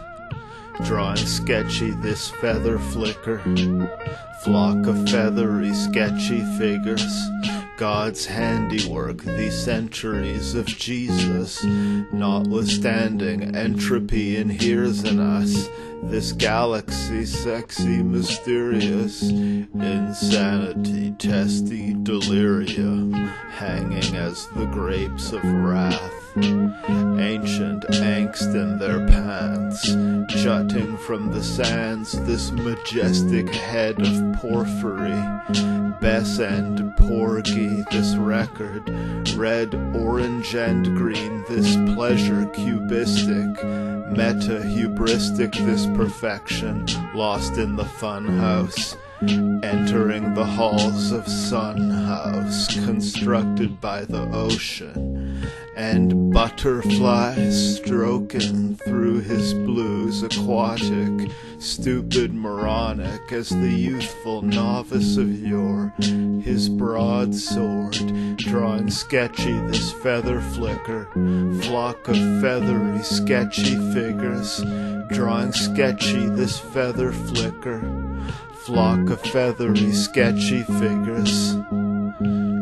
[SPEAKER 1] Drawing sketchy this feather flicker, flock of feathery sketchy figures. God's handiwork, these centuries of Jesus, notwithstanding entropy inheres in us, this galaxy sexy mysterious, insanity testy delirium, hanging as the grapes of wrath, ancient angst in their pants, jutting from the sands this majestic head of porphyry, Bess and Porgy this record, red, orange and green this pleasure cubistic, meta-hubristic this perfection, lost in the fun house, entering the halls of Sun House, constructed by the ocean, and butterflies stroking through his blues aquatic, stupid moronic as the youthful novice of yore, his broadsword, drawing sketchy this feather flicker, flock of feathery sketchy figures, drawing sketchy this feather flicker, flock of feathery sketchy figures,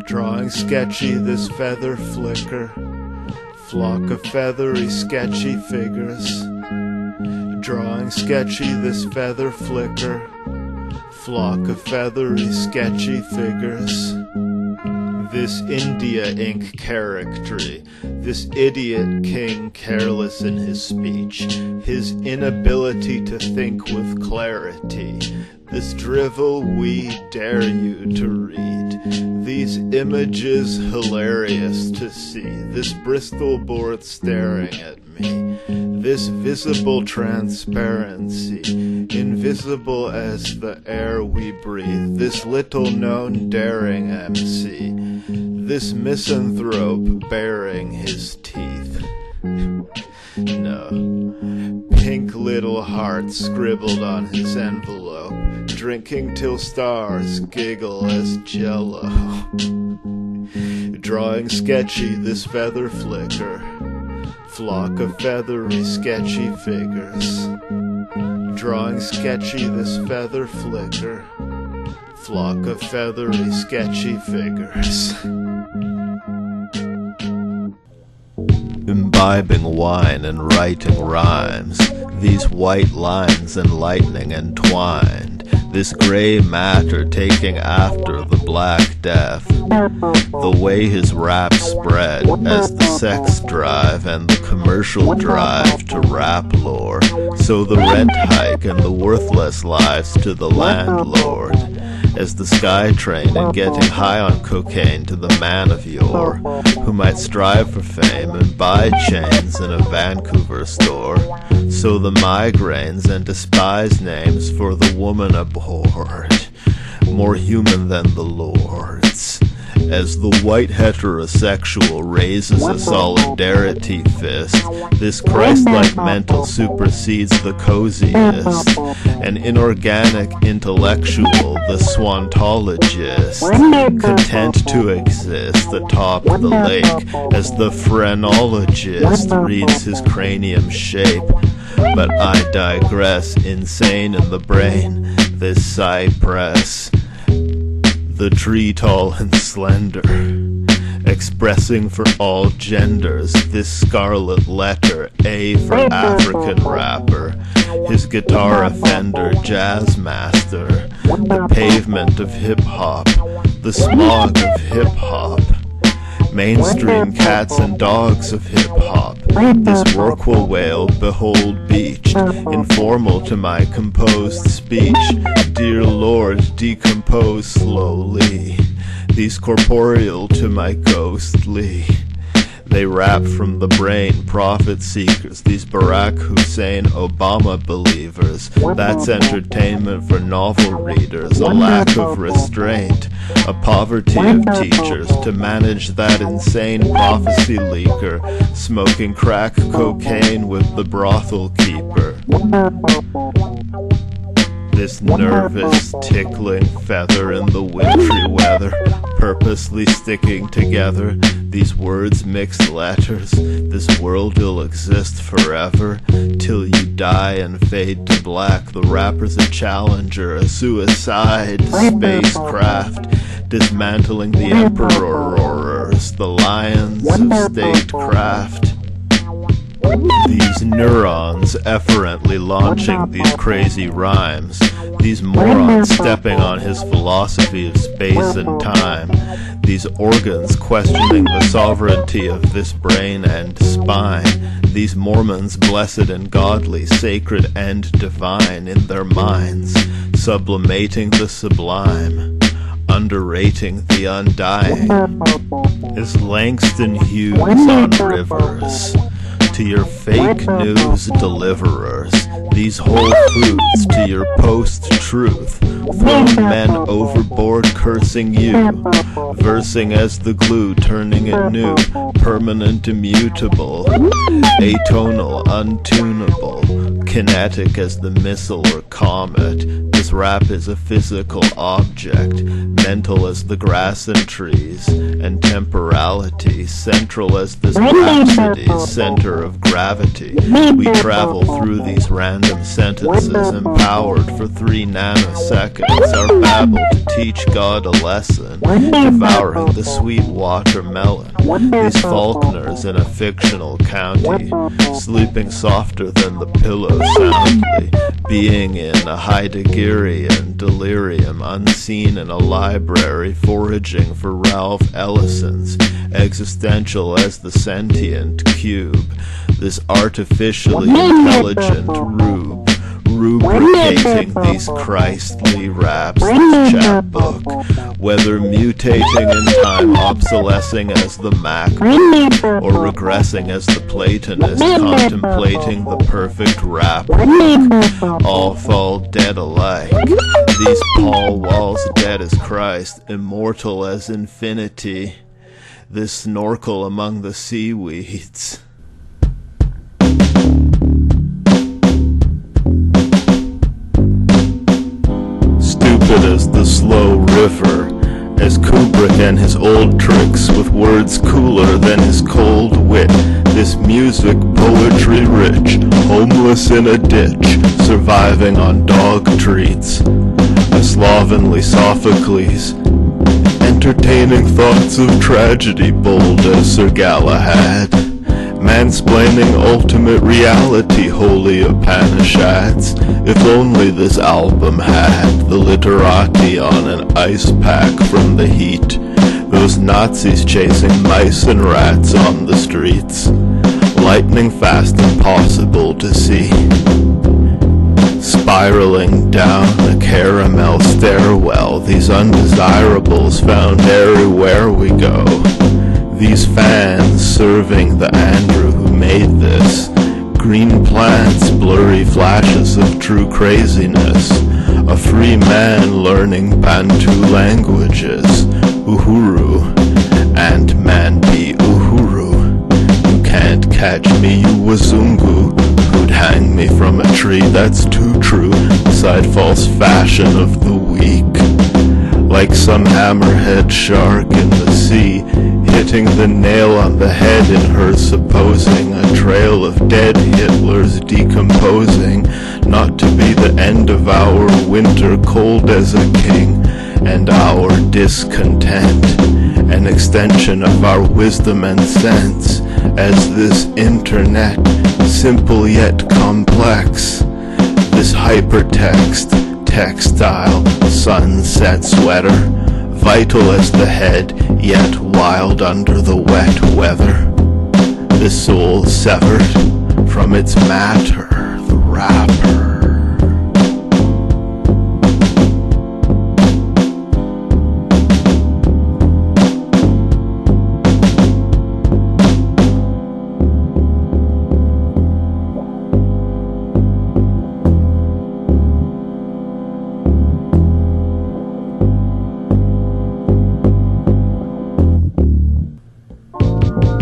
[SPEAKER 1] drawing sketchy this feather flicker, flock of feathery sketchy figures, drawing sketchy this feather flicker, flock of feathery sketchy figures. This India ink charactery, this idiot king careless in his speech, his inability to think with clarity, this drivel we dare you to read, these images hilarious to see, this Bristol board staring at me, this visible transparency, invisible as the air we breathe, this little known daring MC, this misanthrope baring his teeth. No, pink little heart scribbled on his envelope, drinking till stars giggle as jello, drawing sketchy this feather flicker, flock of feathery sketchy figures, drawing sketchy this feather flicker, flock of feathery sketchy figures.
[SPEAKER 3] Imbibing wine and writing rhymes, these white lines and lightning entwined, this grey matter taking after the Black Death. The way his rap spread as the sex drive and the commercial drive to rap lore, so the rent hike and the worthless lives to the landlord, as the sky train and getting high on cocaine to the man of yore, who might strive for fame and buy chains in a Vancouver store, so the migraines and despised names for the woman abhorred, more human than the Lord's, as the white heterosexual raises a solidarity fist, this Christ-like mental supersedes the coziest, an inorganic intellectual, the swantologist, content to exist atop the lake, as the phrenologist reads his cranium shape. But I digress, insane in the brain, this cypress, the tree tall and slender, expressing for all genders, this scarlet letter, A for African rapper, his guitar offender, jazz master, the pavement of hip-hop, the smog of hip-hop, mainstream cats and dogs of hip-hop, this Rorqual whale, behold beached, informal to my composed speech, dear Lord, decompose slowly, these corporeal to my ghostly. They rap from the brain, profit seekers, these Barack Hussein Obama believers. That's entertainment for novel readers, a lack of restraint, a poverty of teachers to manage that insane prophecy leaker, smoking crack cocaine with the brothel keeper. This nervous, tickling feather in the wintry weather, purposely sticking together, these words mixed letters, this world will exist forever, till you die and fade to black. The rapper's a challenger, a suicide spacecraft, dismantling the emperors, the lions of statecraft. These neurons efferently launching these crazy rhymes, these morons stepping on his philosophy of space and time, these organs questioning the sovereignty of this brain and spine, these Mormons blessed and godly, sacred and divine in their minds, sublimating the sublime, underrating the undying, as Langston Hughes on rivers. To your fake news deliverers, these Whole Foods to your post-truth, throwing men overboard cursing you, versing as the glue, turning it new, permanent immutable, atonal, untunable, kinetic as the missile or comet. This rap is a physical object, mental as the grass and trees, and temporality, central as this rhapsody's center of gravity. We travel through these random sentences, empowered for 3 nanoseconds, our babble to teach God a lesson, devouring the sweet watermelon. These Faulkners in a fictional county, sleeping softer than the pillow soundly, being in a Heideggerian delirium, unseen in a library, foraging for Ralph Ellison's, existential as the sentient cube, this artificially intelligent rube, rubricating these Christly raps, this chapbook, whether mutating in time, obsolescing as the MacBook, or regressing as the Platonist, contemplating the perfect rap book, all fall dead alike. These Paul Walls dead as Christ, immortal as infinity, this snorkel among the seaweeds. Stupid as the slow river, as Kubrick and his old tricks, with words cooler than his cold wit. This music poetry rich, homeless in a ditch, surviving on dog treats. A slovenly Sophocles, entertaining thoughts of tragedy bold as Sir Galahad. mansplaining ultimate reality, holy Upanishads. If only this album had the literati on an ice pack from the heat, those Nazis chasing mice and rats on the streets, lightning fast, impossible to see, spiraling down a caramel stairwell, these undesirables found everywhere we go. These fans serving the Andrew who made this, green plants, blurry flashes of true craziness, a free man learning Bantu languages, Uhuru and Manpi Uhuru. You can't catch me, you wazungu, who'd hang me from a tree, that's too true, beside false fashion of the weak. Like some hammerhead shark in the sea, hitting the nail on the head in her supposing a trail of dead Hitlers decomposing, not to be the end of our winter cold as a king, and our discontent, an extension of our wisdom and sense, as this internet, simple yet complex, this hypertext, textile, sunset sweater, vital as the head, yet wild under the wet weather. This soul severed from its matter, the wrapper.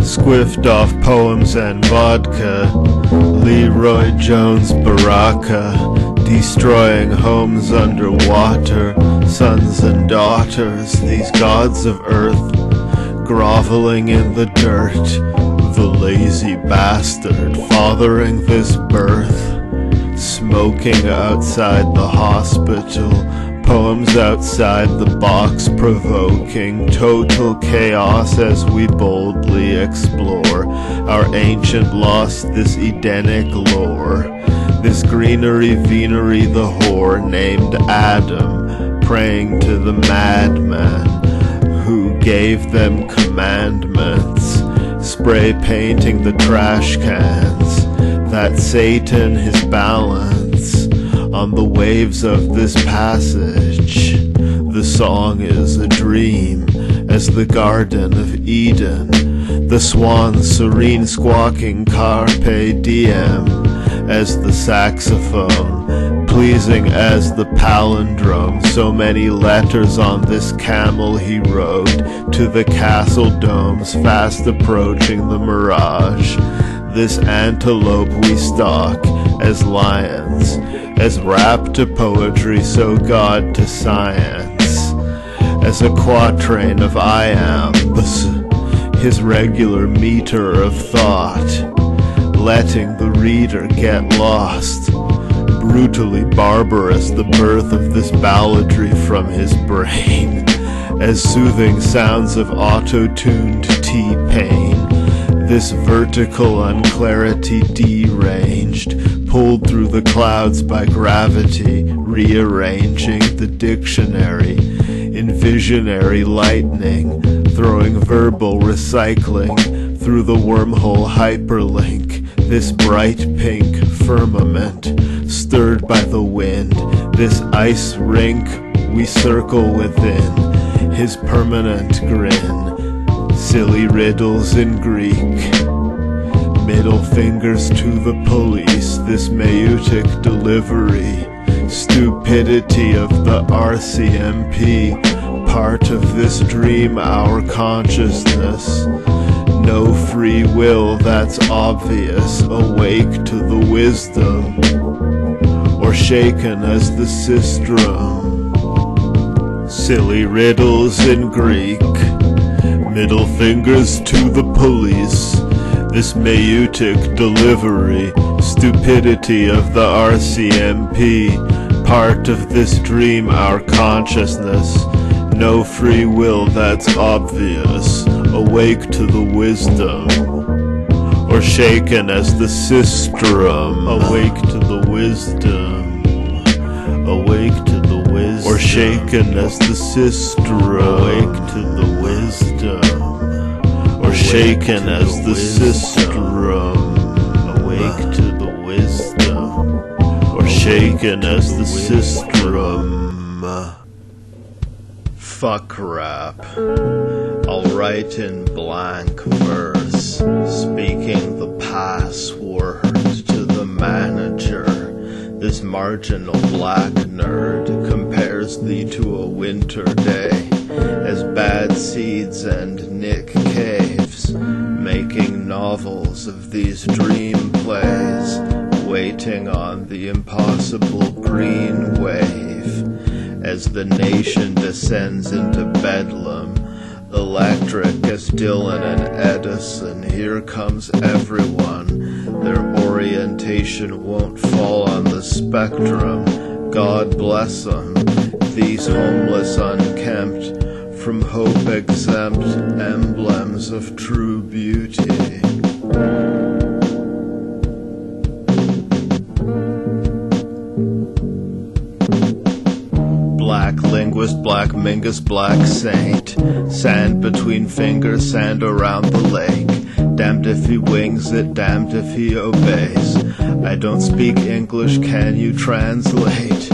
[SPEAKER 1] Squiffed off poems and vodka, Leroy Jones Baraka, destroying homes underwater, sons and daughters, these gods of earth, groveling in the dirt, the lazy bastard fathering this birth, smoking outside the hospital, poems outside the box provoking total chaos as we boldly explore our ancient lost, this Edenic lore, this greenery venery, the whore named Adam, praying to the madman who gave them commandments, spray painting the trash cans, that Satan his balance on the waves of this passage. The song is a dream, as the Garden of Eden, the swan serene squawking carpe diem, as the saxophone, pleasing as the palindrome, so many letters on this camel he rode, to the castle domes fast approaching the mirage. This antelope we stalk as lions, as rap to poetry, so God to science, as a quatrain of iambs, his regular meter of thought, letting the reader get lost, brutally barbarous the birth of this balladry from his brain, as soothing sounds of auto-tuned T-Pain, this vertical unclarity deranged, pulled through the clouds by gravity, rearranging the dictionary in visionary lightning, throwing verbal recycling through the wormhole hyperlink, this bright pink firmament stirred by the wind, this ice rink we circle within, his permanent grin, silly riddles in Greek, middle fingers to the police, this meutic delivery, stupidity of the RCMP, part of this dream, our consciousness, no free will, that's obvious, awake to the wisdom, or shaken as the sistrum, silly riddles in Greek, middle fingers to the police, this meutic delivery, stupidity of the RCMP, part of this dream, our consciousness, no free will, that's obvious, awake to the wisdom,
[SPEAKER 3] or shaken as the sistrum. Awake to the wisdom, awake to the wisdom, or shaken as the sistrum. Awake to the wisdom, or shaken as the sistrum. Awake to the wisdom, or shaken as the sistrum.
[SPEAKER 1] Fuck rap. I'll write in blank verse, speaking the password to the manager. This marginal black nerd compares thee to a winter day, as Bad Seeds and Nick Caves, making novels of these dream plays, waiting on the impossible green wave. As the nation descends into bedlam, electric as Dylan and Edison, here comes everyone. Their orientation won't fall on the spectrum. God bless them, these homeless unkempt, from hope exempt emblems of true beauty. Black linguist, black mingus, black saint. Sand between fingers, sand around the lake. Damned if he wings it, damned if he obeys. I don't speak English, can you translate?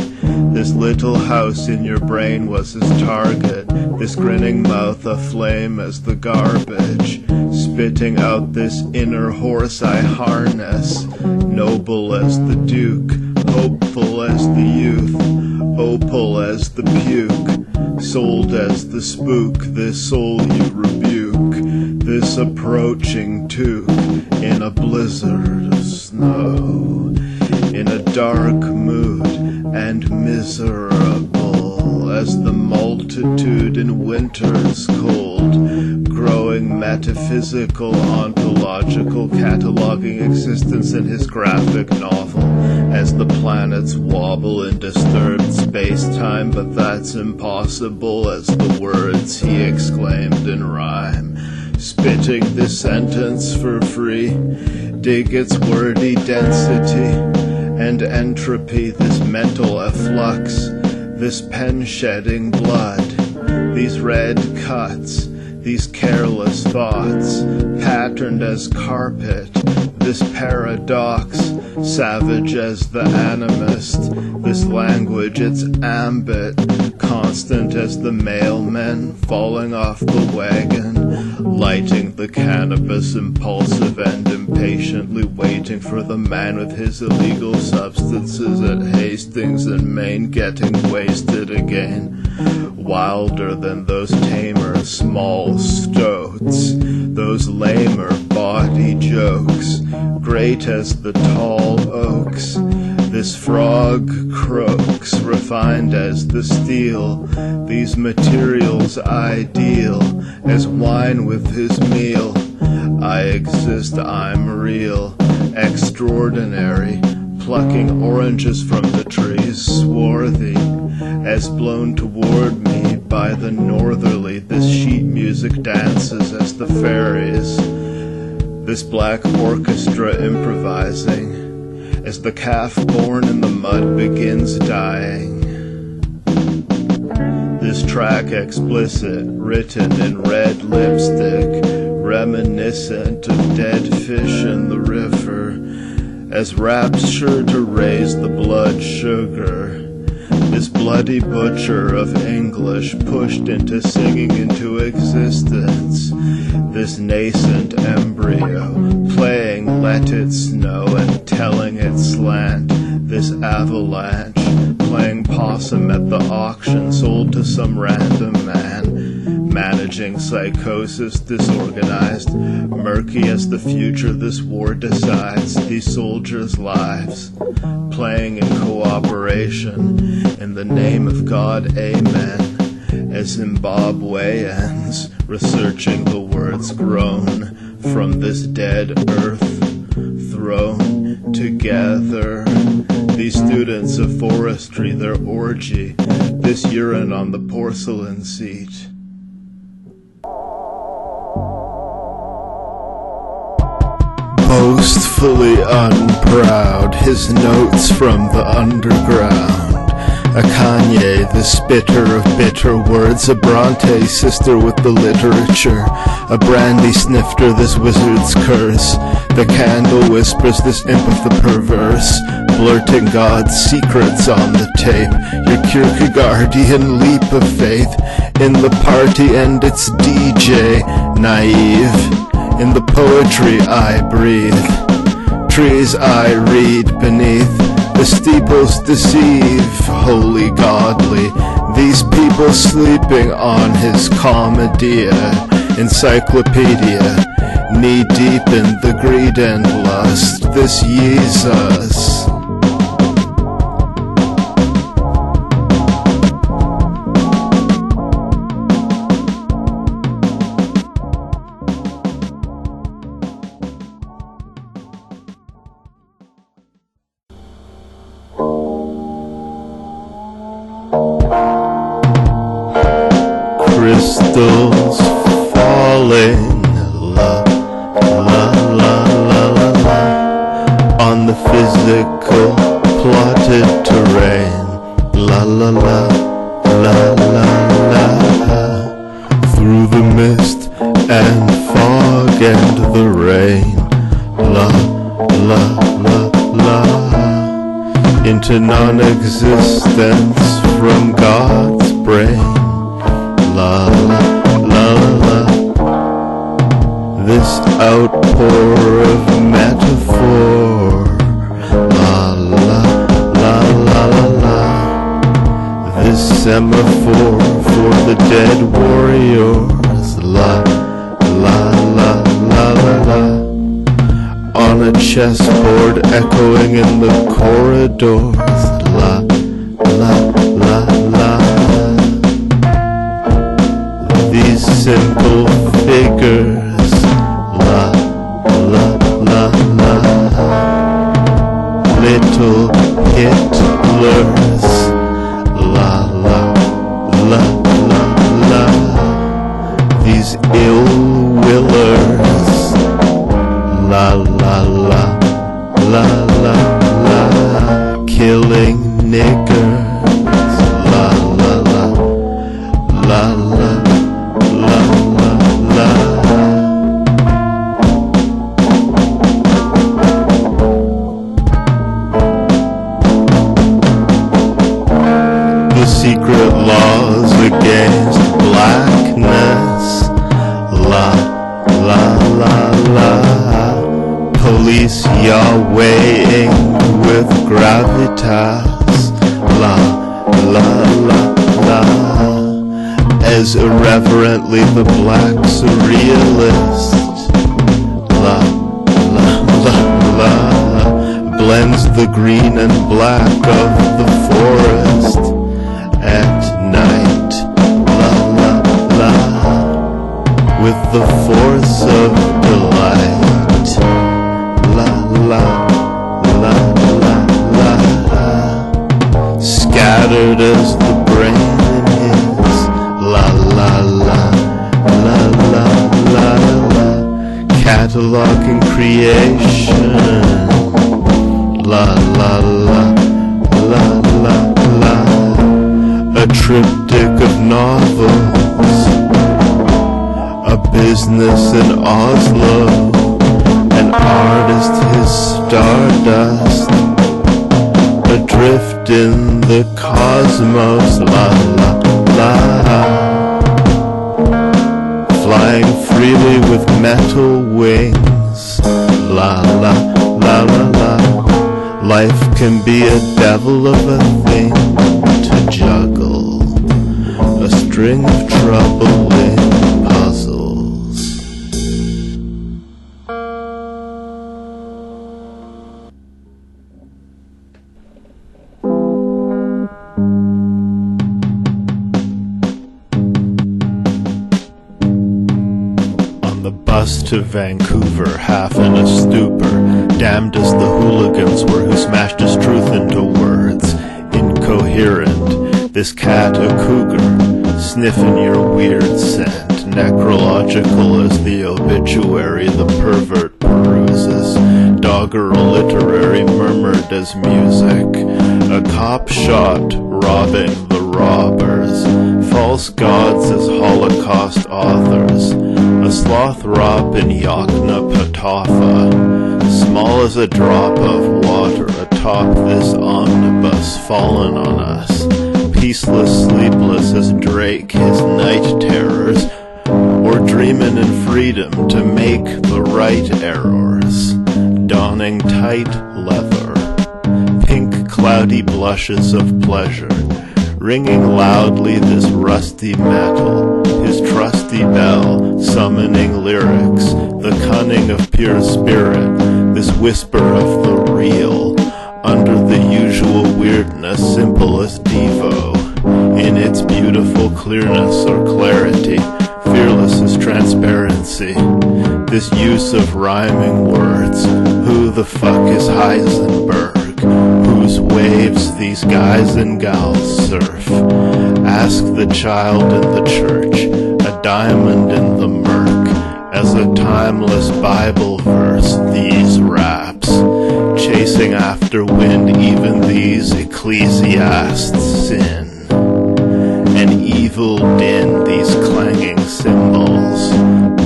[SPEAKER 1] This little house in your brain was his target. This grinning mouth aflame as the garbage, spitting out this inner horse I harness. Noble as the duke, hopeful as the youth, opal as the puke, sold as the spook. This soul you rebuke, this approaching toque, in a blizzard of snow, in a dark mood and miserable as the multitude in winter's cold, growing metaphysical, ontological, cataloging existence in his graphic novel, as the planets wobble in disturbed space-time, but that's impossible as the words he exclaimed in rhyme. Spitting this sentence for free, dig its wordy density and entropy, this mental efflux, this pen-shedding blood, these red cuts, these careless thoughts, patterned as carpet, this paradox, savage as the animist, this language, its ambit, constant as the mailmen falling off the wagon, lighting the cannabis, impulsive and impatiently waiting for the man with his illegal substances at Hastings and Maine getting wasted again. Wilder than those tamer small stoats, those lamer body jokes, great as the tall oaks. This frog croaks, refined as the steel, these materials ideal as wine with his meal. I exist, I'm real, extraordinary, plucking oranges from the trees, swarthy, as blown toward me by the northerly. This sheet music dances as the fairies, this black orchestra improvising, as the calf born in the mud begins dying. This track explicit, written in red lipstick, reminiscent of dead fish in the river, as rap's sure to raise the blood sugar. This bloody butcher of English pushed into singing into existence. This nascent embryo playing Let It Snow and telling it slant. This avalanche playing possum at the auction sold to some random man. Managing psychosis, disorganized, murky as the future this war decides. These soldiers' lives playing in cooperation in the name of God, amen. As Zimbabweans researching the words grown from this dead earth thrown together. These students of forestry, their orgy, this urine on the porcelain seat. boastfully unproud, his notes from the underground. A Kanye, the spitter of bitter words, a Bronte sister with the literature, a brandy snifter, this wizard's curse, the candle whispers, this imp of the perverse, blurting God's secrets on the tape, your Kierkegaardian leap of faith, in the party and its DJ, naive, in the poetry I breathe, trees I read beneath, the steeples deceive, holy godly, these people sleeping on his commedia, encyclopedia, knee-deep in the greed and lust, this Jesus.
[SPEAKER 3] Crystals falling, la la la la la la, on the physical plotted terrain, la la la la la la, through the mist and fog and the rain, la la la la, into non-existence from God's brain. La la la la, this outpour of metaphor. La la la la la la, this semaphore for the dead warriors. La la la la la la, on a chessboard echoing in the corridors. La la la la. These simple figures, la, la, la, la, little Hitlers, la, la, la, la, la, these ill-willers, la, la, la, la, la, la, killing niggers, la, la, la, la, la. La la la, the secret laws against blackness. La la la la, police Yahwehing with gravitas. La la la la, as irreverently the black surrealist, la, la, la, la, blends the green and black of the forest at night, la, la, la, with the force of delight, la, la, la, la, la, scattered as the brain. La la la, la la la la, cataloging creation. La la la, la la la, a triptych of novels, a business in Oslo, an artist his stardust, adrift in the cosmos. La la la, flying freely with metal wings. La la la la la, life can be a devil of a thing to juggle, a string of troubling puzzles.
[SPEAKER 1] Bus to Vancouver, half in a stupor, damned as the hooligans were who smashed his truth into words, incoherent, this cat a cougar, sniffing your weird scent, necrological as the obituary the pervert peruses,
[SPEAKER 3] inaugural literary murmured as music. A cop shot, robbing the robbers. False gods as Holocaust authors. A sloth rop in Yoknapatawpha. Small as a drop of water atop this omnibus fallen on us. Peaceless, sleepless as Drake his night terrors. Or dreamin' in freedom to make the right errors. Donning tight leather. Pink cloudy blushes of pleasure. Ringing loudly this rusty metal, his trusty bell, summoning lyrics, the cunning of pure spirit, this whisper of the real, under the usual weirdness, simple as Devo, in its beautiful clearness or clarity, fearless as transparency, this use of rhyming words, who the fuck is Heisenberg? Whose waves these guys and gals surf? Ask the child in the church, a diamond in the murk, as a timeless Bible verse these raps, chasing after wind even these ecclesiasts sin, an evil din these clanging cymbals,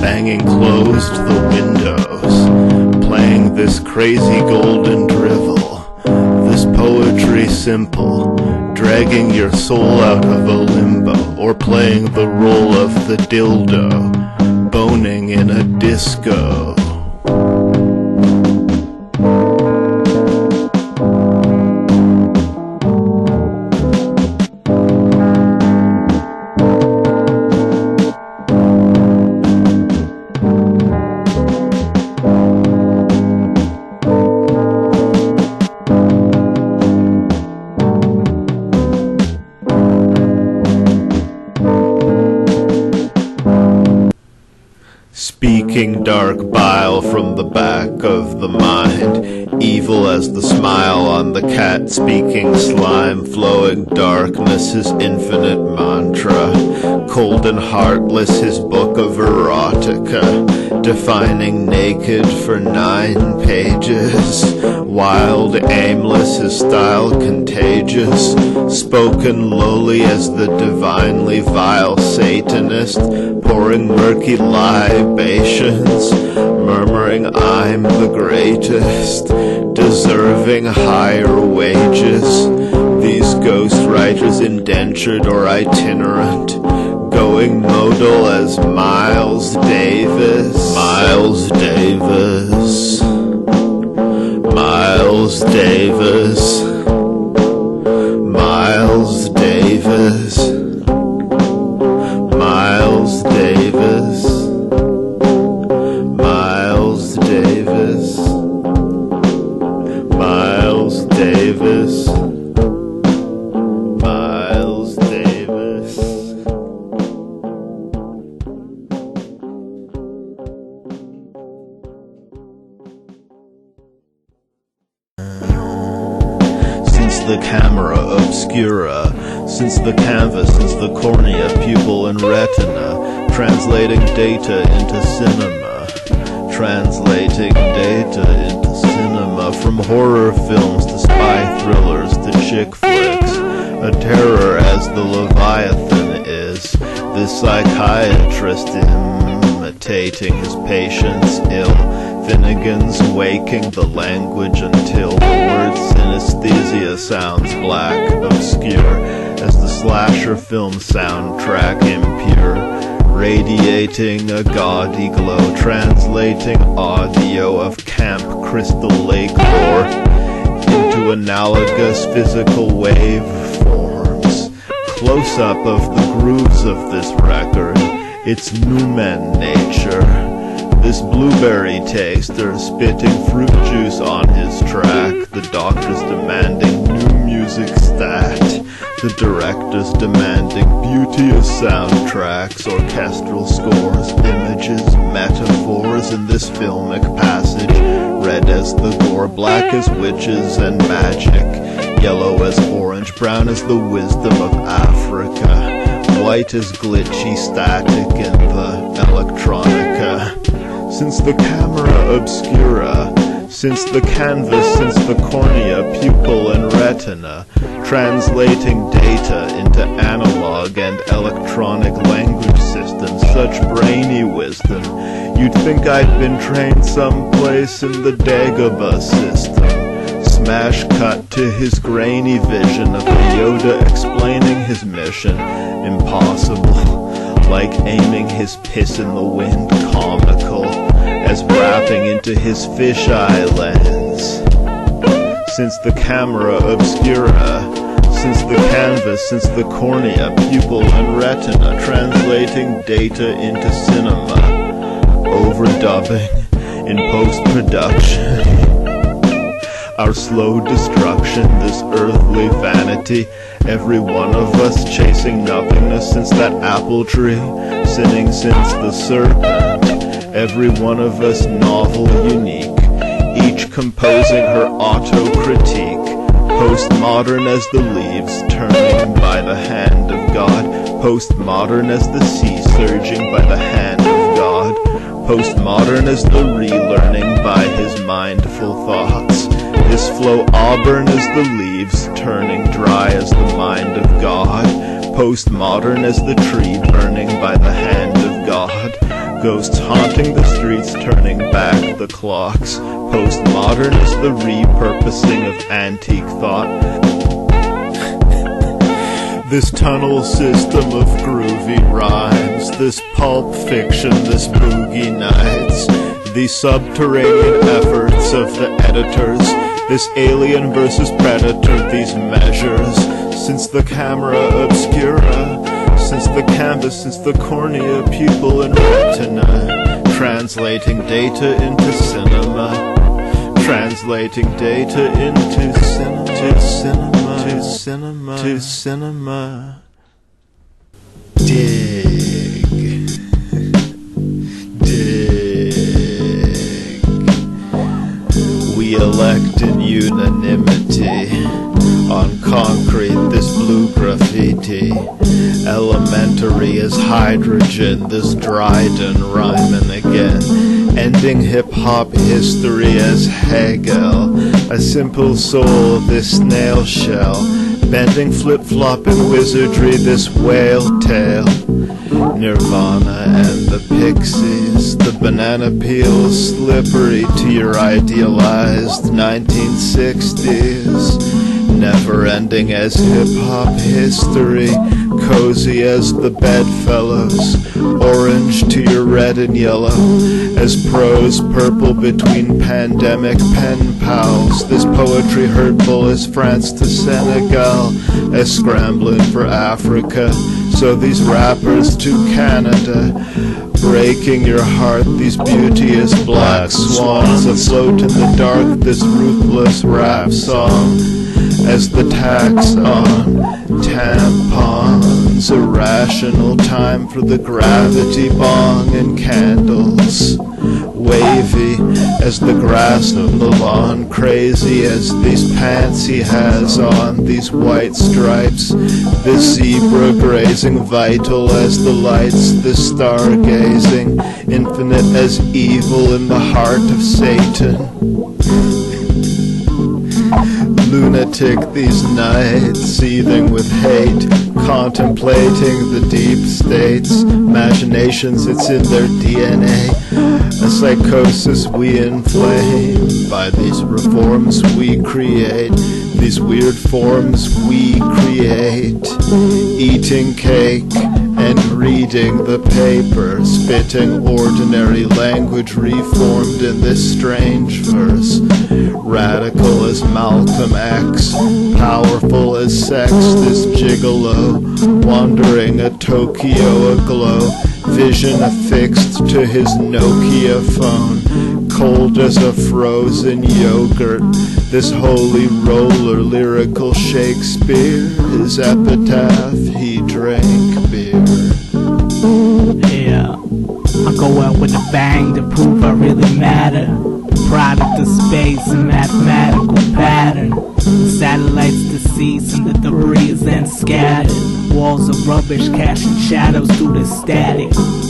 [SPEAKER 3] banging closed the windows, playing this crazy golden drivel. This poetry simple, dragging your soul out of a limbo, or playing the role of the dildo, boning in a disco. Speaking dark bile from the back of the mind, evil as the smile on the cat, speaking slime, flowing darkness, his infinite mantra, cold and heartless, his book of erotica, defining naked for 9 pages, wild, aimless, his style contagious, spoken lowly as the divinely vile Satanist, pouring murky libations, murmuring I'm the greatest, deserving higher wages, these ghostwriters indentured or itinerant, going modal as Miles Davis, Miles Davis, Miles Davis, Miles Davis, Miles Davis, Miles Davis, Miles Davis, Miles Davis. Since the camera obscura, since the canvas, since the cornea, pupil and retina, translating data into cinema, translating data into cinema, from horror films to spy thrillers to chick flicks, a terror as the Leviathan is, this psychiatrist imitating his patients ill, Finnegan's waking the language until the word synesthesia sounds black, obscure, as the slasher film soundtrack impure, radiating a gaudy glow, translating audio of Camp Crystal Lake lore into analogous physical waveforms, close-up of the grooves of this record, its numen nature. This blueberry taster spitting fruit juice on his track, the doctors demanding new music stat, the directors demanding beauteous soundtracks, orchestral scores, images, metaphors in this filmic passage, red as the gore, black as witches and magic, yellow as orange, brown as the wisdom of Africa, white as glitchy static in the electronica. Since the camera obscura, Since the canvas, since the cornea, pupil and retina, translating data into analog and electronic language systems, such brainy wisdom, you'd think I'd been trained someplace in the Dagobah system. Smash cut to his grainy vision of a Yoda explaining his mission. Impossible, like aiming his piss in the wind, comical, as rapping into his fisheye lens. Since the camera obscura, since the canvas, since the cornea, pupil and retina, translating data into cinema, overdubbing in post-production. Our slow destruction, this earthly vanity, every one of us chasing nothingness since that apple tree, sinning since the serpent, every one of us novel, unique, each composing her auto-critique, postmodern as the leaves turning by the hand of God, postmodern as the sea surging by the hand of God, postmodern as the relearning by his mindful thoughts. His flow auburn as the leaves, turning dry as the mind of God, postmodern as the tree burning by the hand of God, ghosts haunting the streets, turning back the clocks, postmodern as the repurposing of antique thought. This tunnel system of groovy rhymes, this pulp fiction, this boogie nights, these subterranean efforts of the editors, this alien versus predator, these measures, since the camera obscura, since the canvas, since the cornea, pupil and retina, translating data into cinema, translating data into cinema, to cinema, to cinema. Dig. We elect in unanimity on concrete this blue graffiti, elementary as hydrogen, this Dryden rhyming again, ending hip-hop history as Hegel, a simple soul, this snail shell, bending flip-flopping wizardry, this whale tail, Nirvana and the Pixies, the banana peels slippery to your idealized 1960s, never-ending as hip-hop history, cozy as the bedfellows, orange to your red and yellow, as prose purple between pandemic pen pals, this poetry hurtful as France to Senegal, as scrambling for Africa, so these rappers to Canada, breaking your heart, these beauteous black swans afloat in the dark, this ruthless rap song, as the tax on tampons, irrational time for the gravity bong and candles, wavy as the grass on the lawn, crazy as these pants he has on, these white stripes, this zebra grazing, vital as the lights, this stargazing, infinite as evil in the heart of Satan. Lunatic these nights, seething with hate, contemplating the deep states, imaginations, it's in their DNA, a psychosis we inflame, by these reforms we create, these weird forms we create, eating cake and reading the paper, spitting ordinary language reformed in this strange verse, radical as Malcolm X, powerful as sex, this gigolo, wandering a Tokyo aglow, vision affixed to his Nokia phone, cold as a frozen yogurt, this holy roller, lyrical Shakespeare, his epitaph, he drank beer.
[SPEAKER 9] Yeah, I go out with a bang to prove I really matter. Product of space and mathematical pattern. Satellites deceased and the debris is then scattered. Walls of rubbish casting shadows through the static.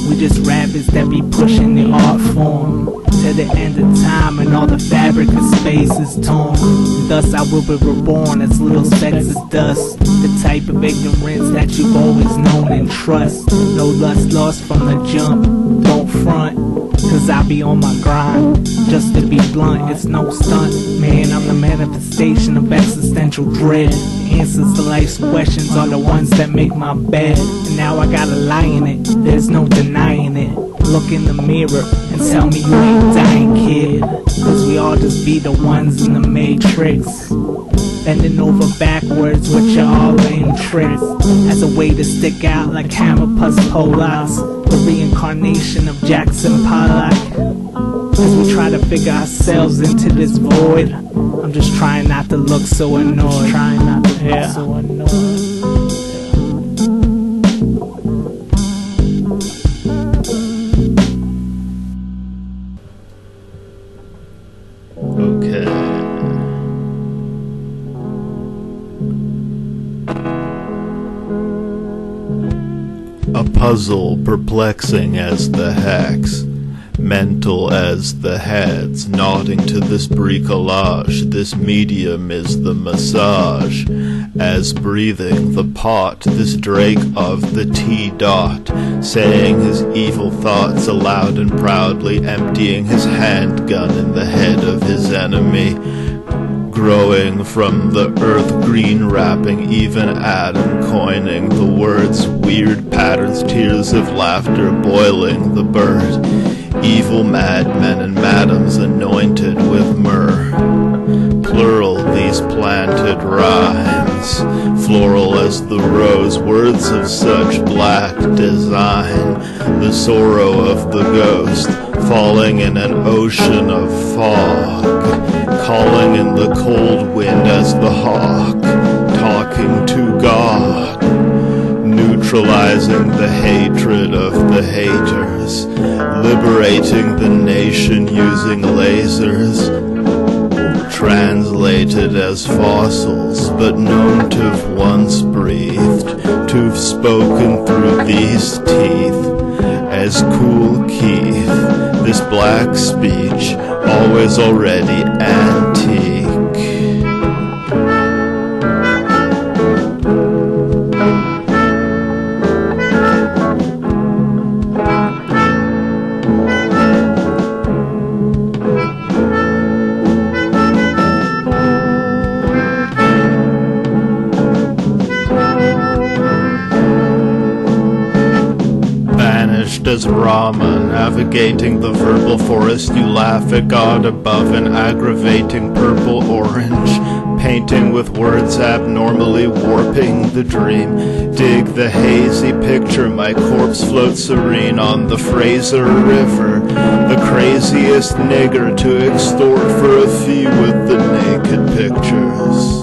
[SPEAKER 9] We just rabbits that be pushing the art form. at the end of time, and all the fabric of space is torn. And thus I will be reborn as little specks of dust, the type of ignorance that you've always known and trust. No lust lost from the jump, don't front, cause I be on my grind. Just to be blunt, it's no stunt, man. I'm the manifestation of existential dread. The answers to life's questions are the ones that make my bed. And now I gotta lie in it, there's no denying it. Look in the mirror and tell me you ain't dying, kid. Cause we all just be the ones in the matrix, bending over backwards with your all lame tricks, as a way to stick out like Hammerpuss Polacks, the reincarnation of Jackson Pollock. As we try to figure ourselves into this void, I'm just trying not to look so annoyed. Trying not to look so annoyed.
[SPEAKER 3] A puzzle perplexing as the hex, mental as the heads, nodding to this bricolage. This medium is the massage, as breathing the pot, this drake of the T-dot, saying his evil thoughts aloud and proudly, emptying his handgun in the head of his enemy. Growing from the earth, green wrapping, even Adam coining the words, weird patterns, tears of laughter, boiling the bird. Evil madmen and madams anointed with myrrh. Plural these planted rhymes, floral as the rose, words of such black design. The sorrow of the ghost, falling in an ocean of fog, calling in the cold wind as the hawk, talking to God, neutralizing the hatred of the haters, liberating the nation using lasers, translated as fossils, but known to've once breathed, to've spoken through these teeth, as Cool Keith, this black speech, always already antique. As Rama, navigating the verbal forest, you laugh at God above an aggravating purple-orange, painting with words abnormally warping the dream. Dig the hazy picture, my corpse floats serene on the Fraser River, the craziest nigger to extort for a fee with the naked pictures.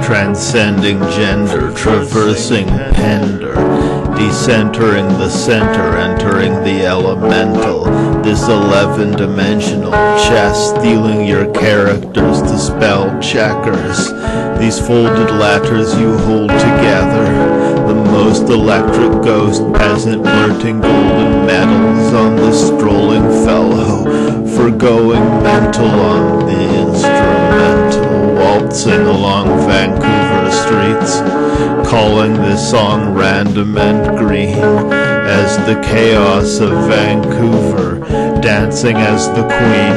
[SPEAKER 3] Transcending gender, traversing pender, decentering the center, entering the elemental, this 11-dimensional chess, stealing your characters to spell checkers, these folded letters you hold together, the most electric ghost peasant blurting golden medals on the strolling fellow, forgoing mental on the instrumental, waltzing along Vancouver streets, calling this song random and green, as the chaos of Vancouver, dancing as the queen,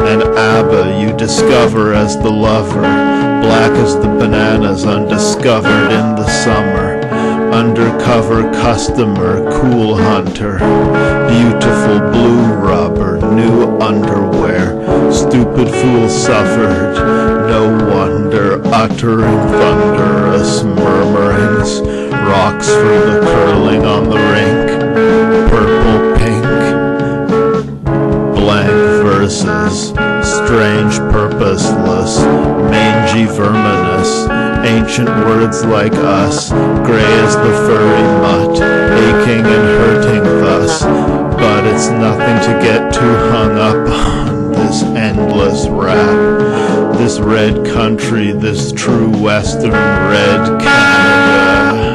[SPEAKER 3] and ABBA you discover as the lover, black as the bananas undiscovered in the summer, undercover customer, cool hunter, beautiful blue rubber, new underwear, stupid fool suffered, no wonder, uttering thunderous murmurings, for the curling on the rink. Purple, pink, blank verses, strange, purposeless, mangy, verminous, ancient words like us, gray as the furry mutt, aching and hurting thus. But it's nothing to get too hung up on, this endless rap, this red country, this true western red Canada.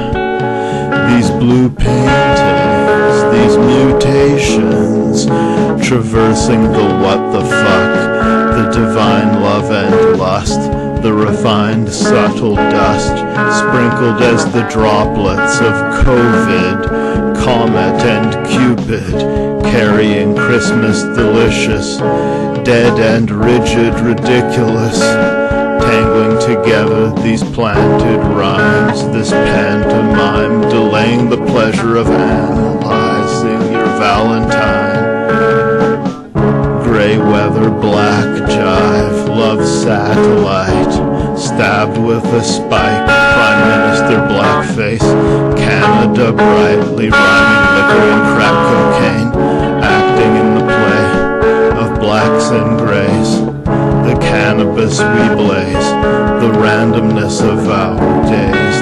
[SPEAKER 3] These blue paintings, these mutations, traversing the what the fuck, the divine love and lust, the refined subtle dust, sprinkled as the droplets of COVID, comet and Cupid, carrying Christmas delicious, dead and rigid ridiculous, tangling together these planted rhymes, this pantomime, delaying the pleasure of analyzing your Valentine. Gray weather, black jive, love satellite, stabbed with a spike, Prime Minister blackface, Canada brightly rhyming liquor and crack cocaine, acting in the play of blacks and grays, the cannabis we blaze, the randomness of our days,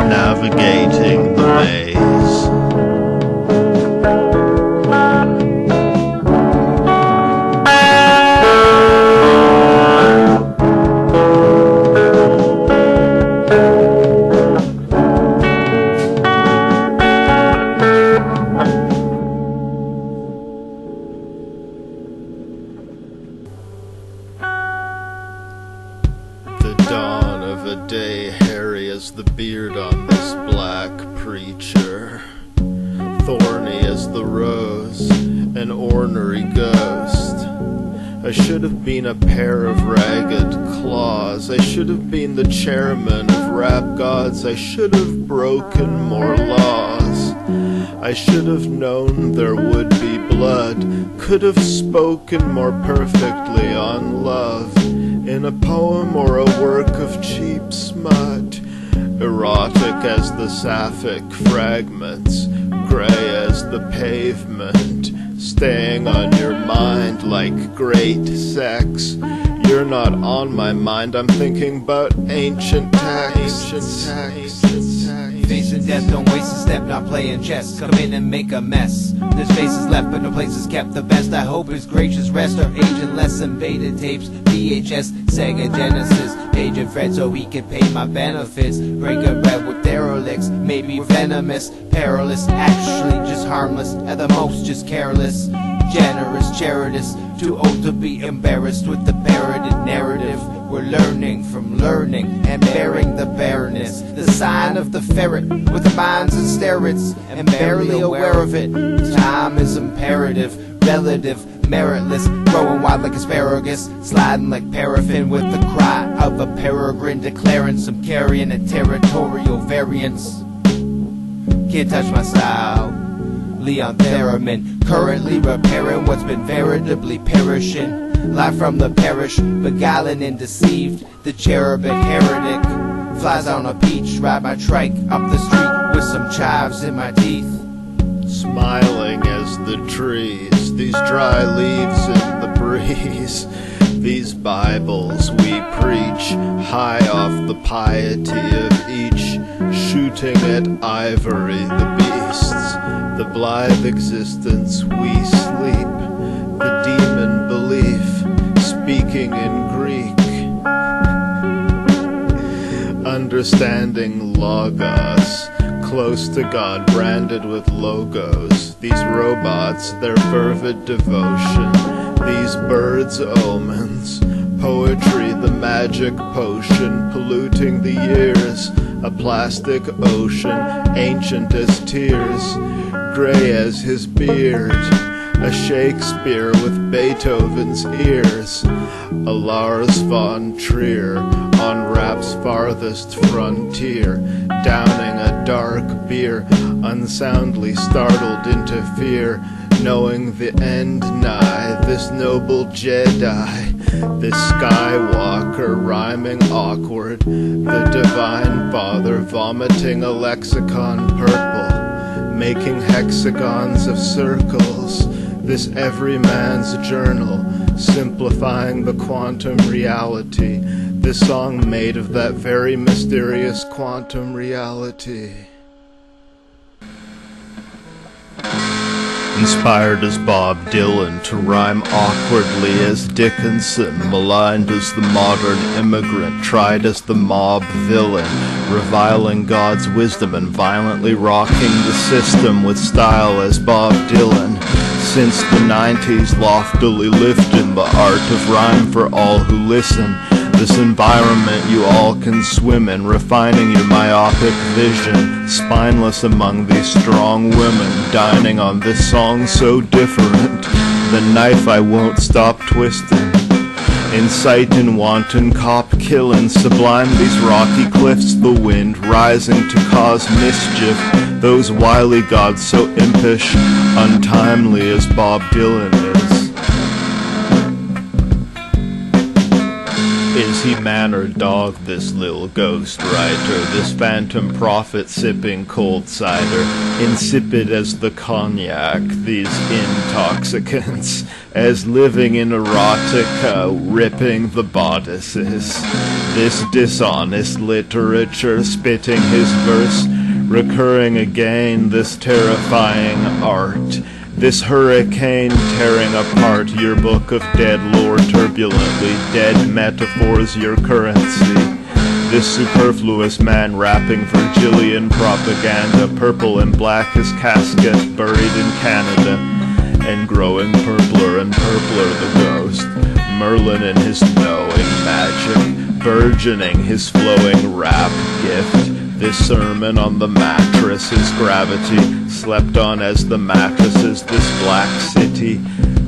[SPEAKER 3] navigating the maze. The dawn of a day hairy as the beard on this black preacher, thorny as the rose, an ornery ghost. I should have been a pair of ragged claws, I should have been the chairman of rap gods, I should have broken more laws, I should have known there would be blood, could have spoken more perfectly on love, in a poem or a work of cheap smut, erotic as the sapphic fragments, gray as the pavement, staying on your mind like great sex. You're not on my mind, I'm thinking about ancient texts.
[SPEAKER 7] Facing death, don't waste a step, not playing chess. Come in and make a mess. There's faces left, but no places kept. The best I hope is gracious rest. Our agent lesson, beta tapes, VHS, Sega Genesis, page and Fred so he can pay my benefits. Break a bread with derelicts, maybe venomous, perilous, actually just harmless, at the most just careless. Generous, charitous, too old to be embarrassed with the parroted narrative. We're learning from learning and bearing the bareness, the sign of the ferret with the minds and steroids, and barely aware of it. Time is imperative, relative, meritless, growing wild like asparagus, sliding like paraffin with the cry of a peregrine, declaring some carrying a territorial variance. Can't touch my style. Leon Theremin, currently repairing what's been veritably perishing. Live from the parish, beguiling and deceived. The cherubic heretic flies on a peach, ride my trike up the street with some chives in my teeth.
[SPEAKER 1] Smiling as the trees, these dry leaves in the breeze, these Bibles we preach, high off the piety of each, shooting at ivory the beasts, the blithe existence we sleep, the demon belief, speaking in Greek, understanding logos, close to God, branded with logos, these robots, their fervid devotion, these birds' omens, poetry, the magic potion, polluting the years, a plastic ocean, ancient as tears, gray as his beard, a Shakespeare with Beethoven's ears, a Lars von Trier on rap's farthest frontier, downing a dark beer, unsoundly startled into fear, knowing the end nigh, this noble Jedi, this Skywalker rhyming awkward, the divine father vomit vomiting a lexicon purple, making hexagons of circles, this every man's journal, simplifying the quantum reality, this song made of that very mysterious quantum reality.
[SPEAKER 3] Inspired as Bob Dylan to rhyme awkwardly as Dickinson, maligned as the modern immigrant, tried as the mob villain, reviling God's wisdom and violently rocking the system with style as Bob Dylan. Since the 90s, loftily lifting the art of rhyme for all who listen. This environment you all can swim in, refining your myopic vision, spineless among these strong women, dining on this song so different, the knife I won't stop twisting. Inciting wanton cop killing, sublime these rocky cliffs, the wind rising to cause mischief, those wily gods so impish, untimely as Bob Dylan is. Is he man or dog, this lil ghost writer, this phantom prophet sipping cold cider, insipid as the cognac, these intoxicants, as living in erotica, ripping the bodices, this dishonest literature, spitting his verse, recurring again, this terrifying art, this hurricane tearing apart your book of dead lore turbulently, dead metaphors your currency. This superfluous man rapping Virgilian propaganda, purple and black his casket buried in Canada, and growing purpler and purpler the ghost, Merlin in his knowing magic, burgeoning his flowing rap gift. This sermon on the mattress, his gravity, slept on as the mattresses, this black city,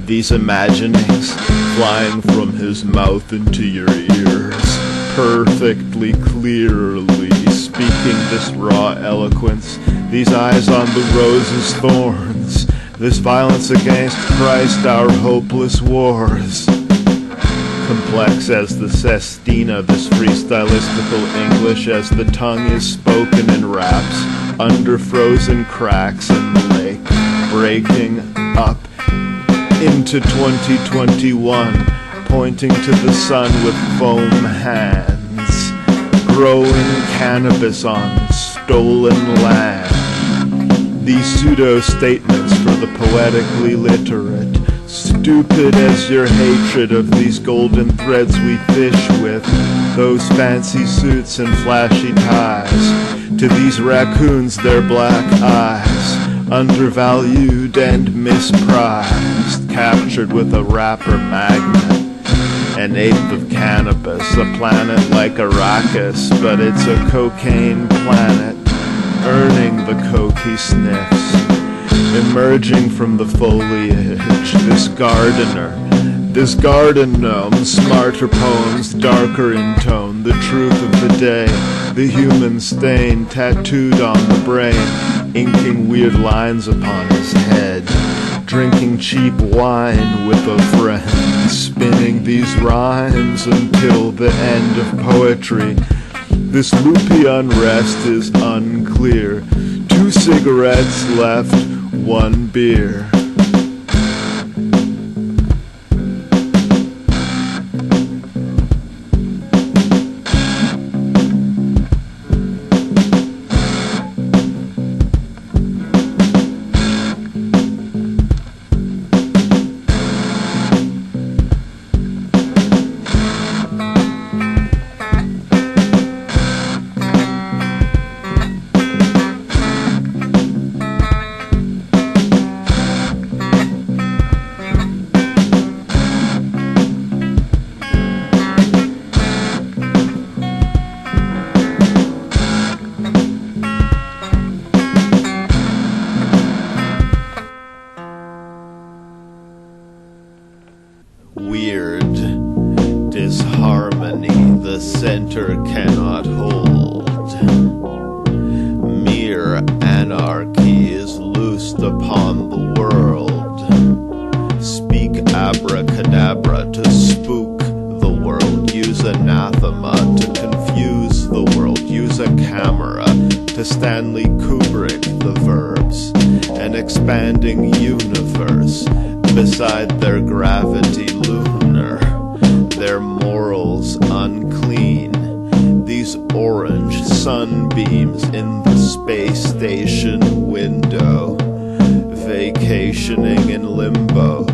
[SPEAKER 3] these imaginings, flying from his mouth into your ears, perfectly clearly, speaking this raw eloquence, these eyes on the rose's thorns, this violence against Christ, our hopeless wars. Complex as the sestina, this freestylistical English as the tongue is spoken in raps, under frozen cracks in the lake, breaking up into 2021, pointing to the sun with foam hands, growing cannabis on stolen land. These pseudo-statements for the poetically literate, stupid as your hatred of these golden threads we fish with, those fancy suits and flashy ties, to these raccoons their black eyes, undervalued and misprized, captured with a rapper magnet, an eighth of cannabis, a planet like Arrakis, but it's a cocaine planet, earning the coke he sniffs. Emerging from the foliage, this garden gnome, smarter poems, darker in tone, the truth of the day, the human stain tattooed on the brain, inking weird lines upon his head, drinking cheap wine with a friend, spinning these rhymes until the end of poetry. This loopy unrest is unclear. 2 cigarettes left, 1 beer. Weird disharmony the center cannot hold. Mere anarchy is loosed upon the world. Speak abracadabra to spook the world. Use anathema to confuse the world. Use a camera
[SPEAKER 1] to Stanley Kubrick the verbs, an expanding universe beside their gravity lunar, their morals unclean. These orange sunbeams in the space station window, vacationing in limbo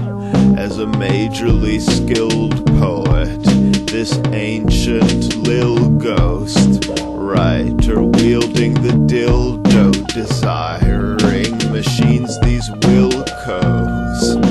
[SPEAKER 1] as a majorly skilled poet. This ancient lil ghost writer wielding the dildo, desiring machines, these Wilcos.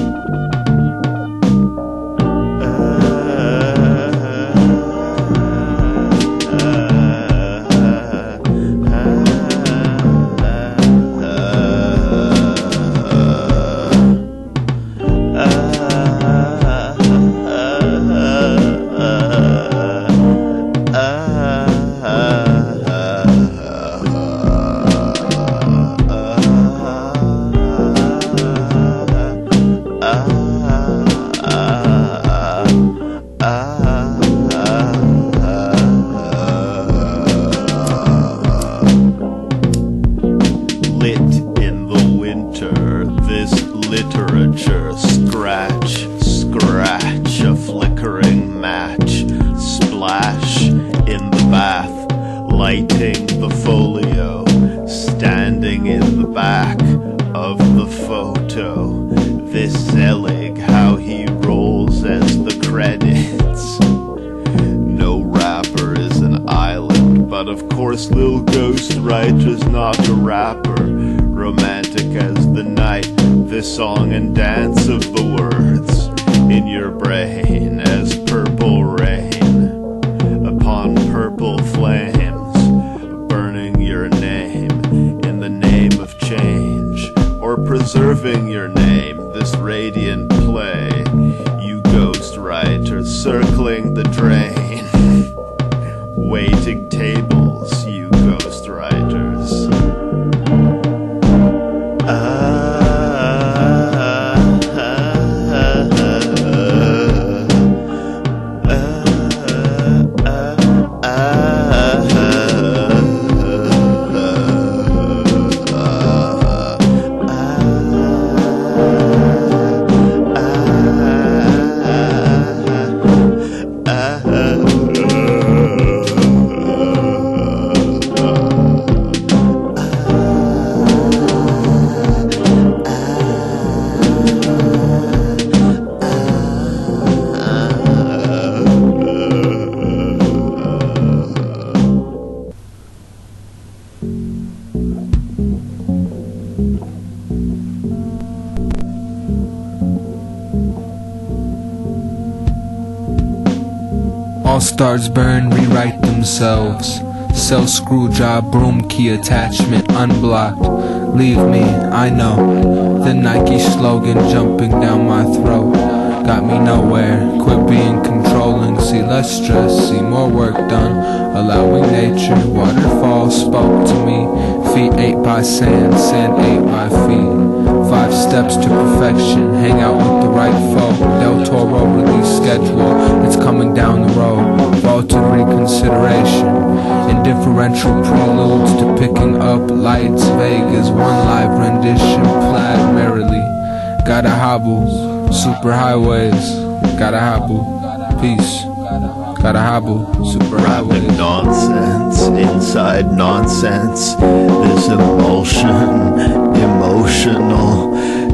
[SPEAKER 1] Literature, scratch, scratch, a flickering match, splash in the bath, lighting the folio, standing in the back of the photo. This Zelig, how he rolls as the credits. No rapper is an island, but of course Lil Ghostwriter's not a rapper. Romantic as the night, this song and dance of the words in your brain as purple rain upon purple flames, burning your name in the name of change, or preserving your name, this radiant play, you ghostwriters circling the drain, waiting tables, you ghostwriters.
[SPEAKER 5] All stars burn, rewrite themselves. Cell screw job, broom key attachment unblocked. Leave me, I know. The Nike slogan jumping down my throat got me nowhere. Quit being controlling, see less stress, see more work done. Allowing nature, waterfalls spoke to me. Feet ate by sand, sand ate by feet. 5 steps to perfection, hang out with the right folk. Del Toro release schedule, it's coming down the road. Vaulted reconsideration, indifferential preludes to picking up lights. Vegas, one live rendition, plaid merrily. Gotta hobble, super highways. Gotta hobble, peace. Gotta hobble, super highways.
[SPEAKER 3] Rapping nonsense, inside nonsense. This emulsion, emotional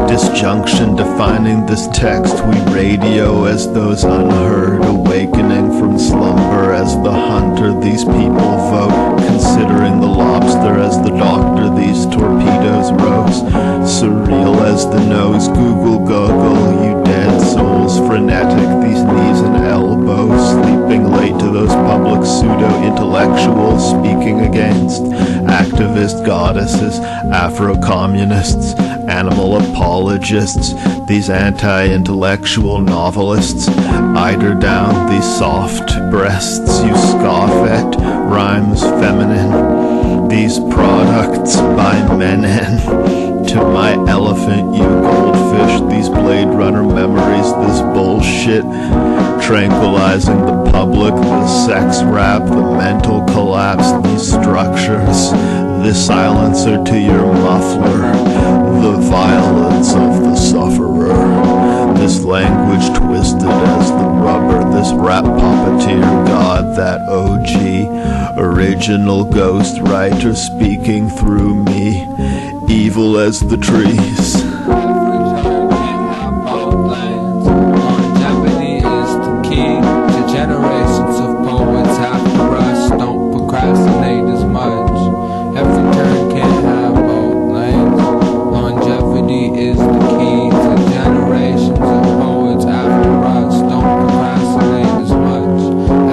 [SPEAKER 3] disjunction defining this text we radio as those unheard, awakening from slumber as the hunter. These people vote, considering the lobster as the doctor. These torpedoes rose, surreal as the nose. Google goggle, you dead souls, frenetic. These knees and elbows, sleeping late to those public pseudo-intellectuals speaking against activist goddesses, Afro-communists, animal apologists, these anti-intellectual novelists. Eider down these soft breasts you scoff at, rhymes feminine, these products by Menon. To my elephant, you goldfish, these Blade Runner memories, this bullshit, tranquilizing the public, the sex rap, the mental collapse, these structures, this silencer to your muffler, the violence of the sufferer, this language twisted as the rubber, this rap puppeteer god, that OG, original ghost writer speaking through me, evil as the trees.
[SPEAKER 5] Longevity is the key to generations of poets after us. Don't procrastinate as much. Every turn can't have both lanes. Longevity is the key to generations of poets after us. Don't procrastinate as much.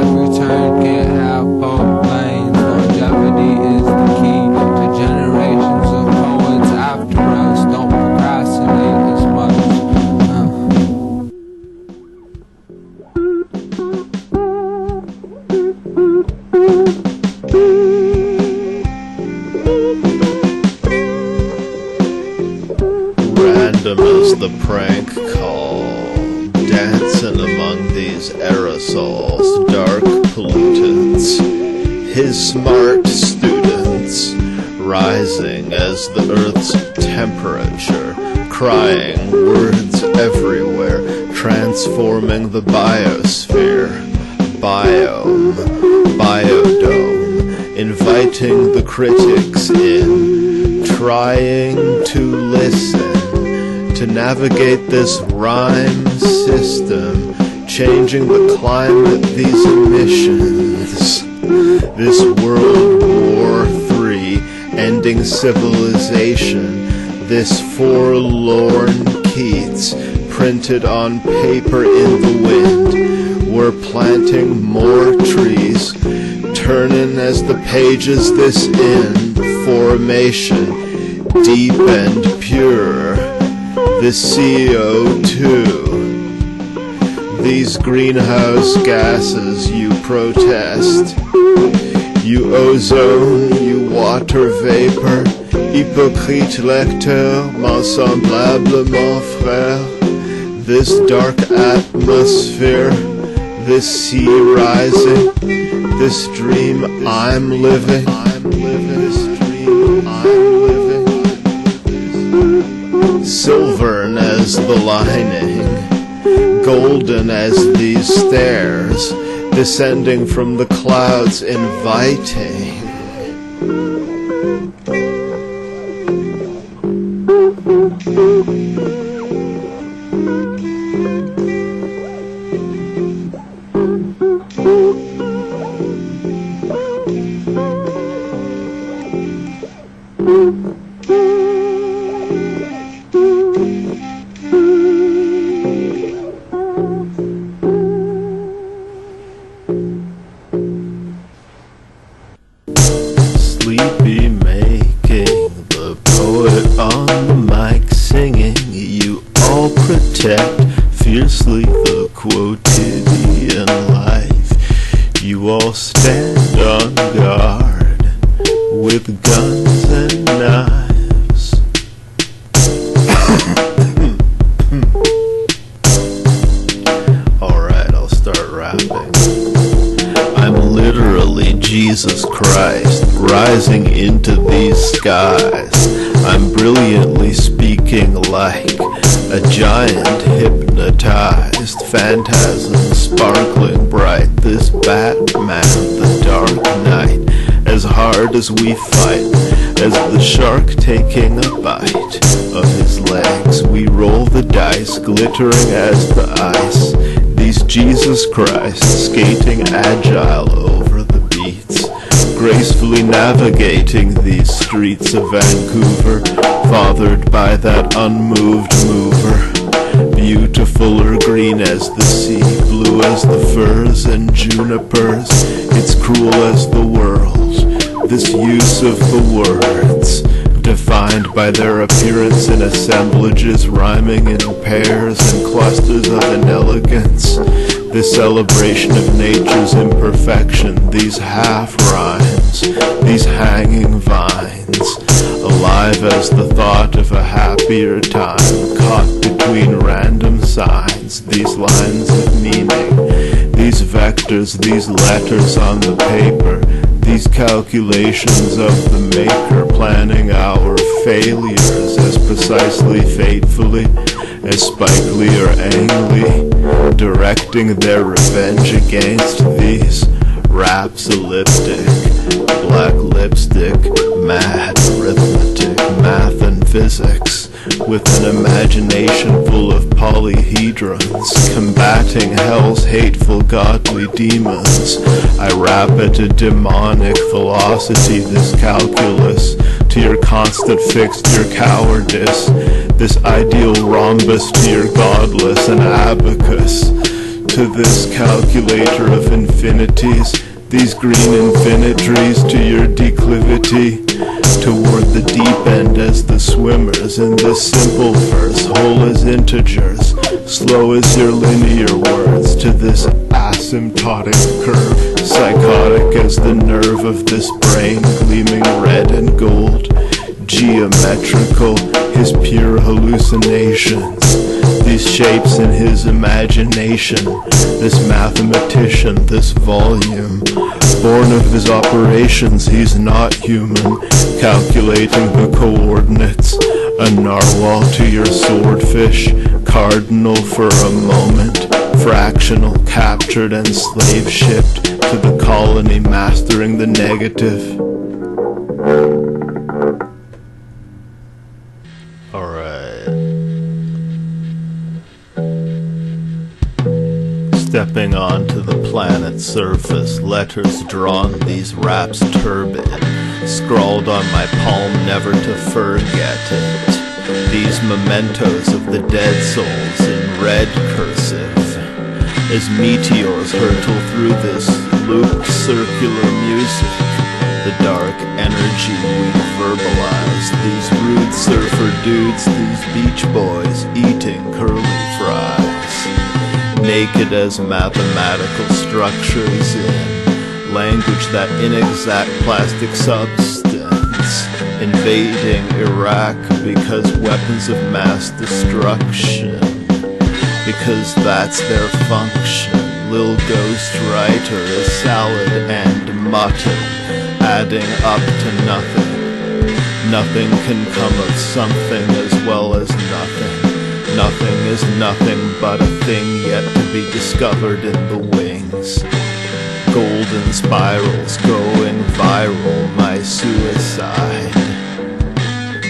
[SPEAKER 5] Every turn can't have both lanes. Longevity is the key to generations of poets after us. Don't procrastinate as much.
[SPEAKER 1] Random as the prank call, dancing among these aerosols, dark pollutants, his smart students, rising as the earth's temperature, crying words everywhere, transforming the biosphere, biome, biodome, inviting the critics in, trying to listen, to navigate this rhyme system, changing the climate, these emissions, this World War III, ending civilization, this forlorn Keats, printed on paper in the wind. We're planting more trees, turning as the pages this in, formation, deep and pure, this CO2, these greenhouse gases you protest, you ozone, you water vapor, hypocrite lecteur, mon semblablement frère, this dark atmosphere, this sea rising, this dream I'm living, this dream I'm living, silvern as the lining, golden as these stairs, descending from the clouds, inviting.
[SPEAKER 3] Sleepy making, the poet on the mic singing, you all protect fiercely the quotidian life. You all stand on guard with guns and knives. Alright, I'll start rapping. I'm literally Jesus Christ, rising into these skies. I'm brilliantly speaking like a giant hypnotized phantasm, sparkling bright. This Batman, the Dark Knight, as hard as we fight, as the shark taking a bite of his legs, we roll the dice, glittering as the ice. These Jesus Christ skating agile over the beats, gracefully navigating these streets of Vancouver, fathered by that unmoved mover, beautifuler green as the sea, blue as the firs and junipers. It's cruel as the world, this use of the words, defined by their appearance in assemblages, rhyming in pairs and clusters of inelegance. This celebration of nature's imperfection, these half rhymes, these hanging vines, alive as the thought of a happier time, caught between random signs, these lines of meaning, these vectors, these letters on the paper, these calculations of the maker, planning our failures as precisely fatefully as Spike Lee or Ang Lee, directing their revenge against these raps elliptic, black lipstick, mad arithmetic, math and physics, with an imagination full of polyhedrons, combating hell's hateful godly demons. I rap at a demonic velocity, this calculus, to your constant fix, to your cowardice, this ideal rhombus to your godless, an abacus, to this calculator of infinities, these green infinitaries to your declivity, toward the deep end as the swimmers in this simple verse, whole as integers, slow as your linear words, to this asymptotic curve, psychotic as the nerve of this brain, gleaming red and gold, geometrical, his pure hallucinations, these shapes in his imagination, this mathematician, this volume, born of his operations, he's not human, calculating the coordinates, a narwhal to your swordfish, cardinal for a moment, fractional, captured and slave shipped to the colony, mastering the negative. Stepping onto the planet's surface, letters drawn, these raps turbid, scrawled on my palm never to forget it. These mementos of the dead souls in red cursive, as meteors hurtle through this looped circular music, the dark energy we verbalize, these rude surfer dudes, these beach boys eating curly fries. Naked as mathematical structures in language that inexact plastic substance, invading Iraq because weapons of mass destruction, because that's their function. Lil Ghostwriter is salad and mutton, adding up to nothing. Nothing can come of something as well as nothing. Nothing is nothing but a thing yet to be discovered in the wings. Golden spirals going viral, my suicide.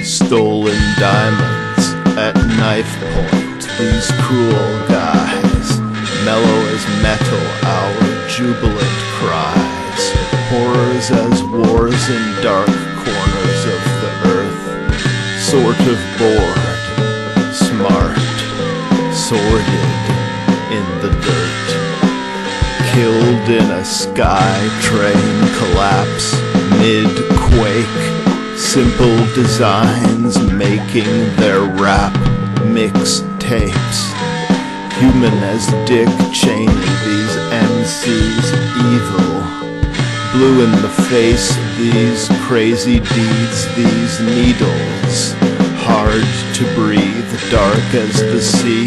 [SPEAKER 3] Stolen diamonds at knife point, these cruel guys. Mellow as metal, our jubilant cries. Horrors as wars in dark corners of the earth. Sort of bored. Smart, sordid in the dirt, killed in a sky train collapse, mid-quake, simple designs making their rap mixtapes, human as Dick Cheney, these MCs evil, blue in the face, these crazy deeds, these needles, hard to breathe, dark as the sea.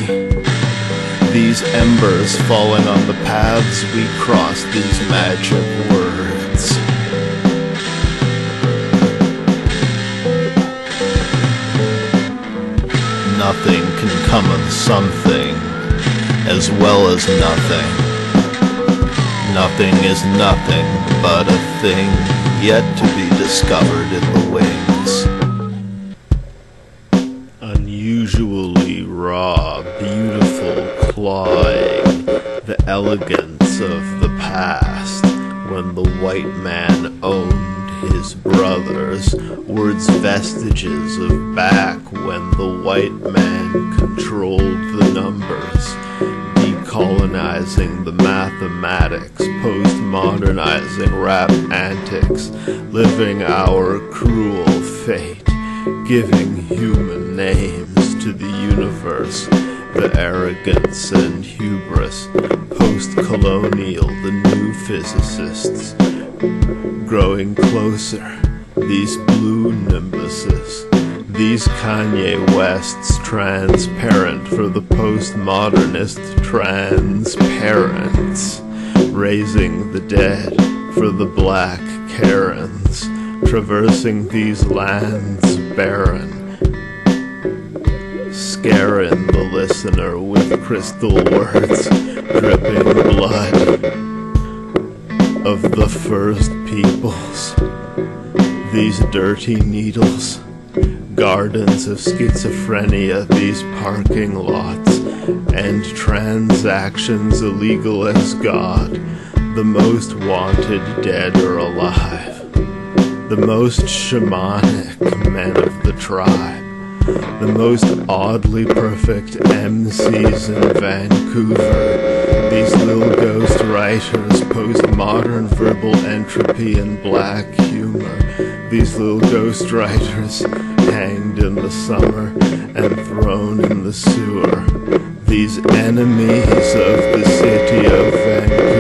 [SPEAKER 3] These embers falling on the paths we cross, these magic words. Nothing can come of something, as well as nothing. Nothing is nothing but a thing yet to be discovered in the wings. Unusually raw, beautiful, clawing, the elegance of the past, when the white man owned his brothers, words vestiges of back when the white man controlled the numbers, decolonizing the mathematics, postmodernizing rap antics, living our cruel fate, giving human names to the universe, the arrogance and hubris, post-colonial, the new physicists, growing closer, these blue nimbuses, these Kanye Wests transparent for the postmodernist transparents, raising the dead for the black Karens traversing these lands barren, scaring the listener with crystal words dripping blood of the first peoples. These dirty needles, gardens of schizophrenia, these parking lots and transactions illegal as God, the most wanted dead or alive, the most shamanic men of the tribe, the most oddly perfect MCs in Vancouver, these little ghost writers, postmodern verbal entropy and black humor, these little ghost writers hanged in the summer and thrown in the sewer, these enemies of the city of Vancouver.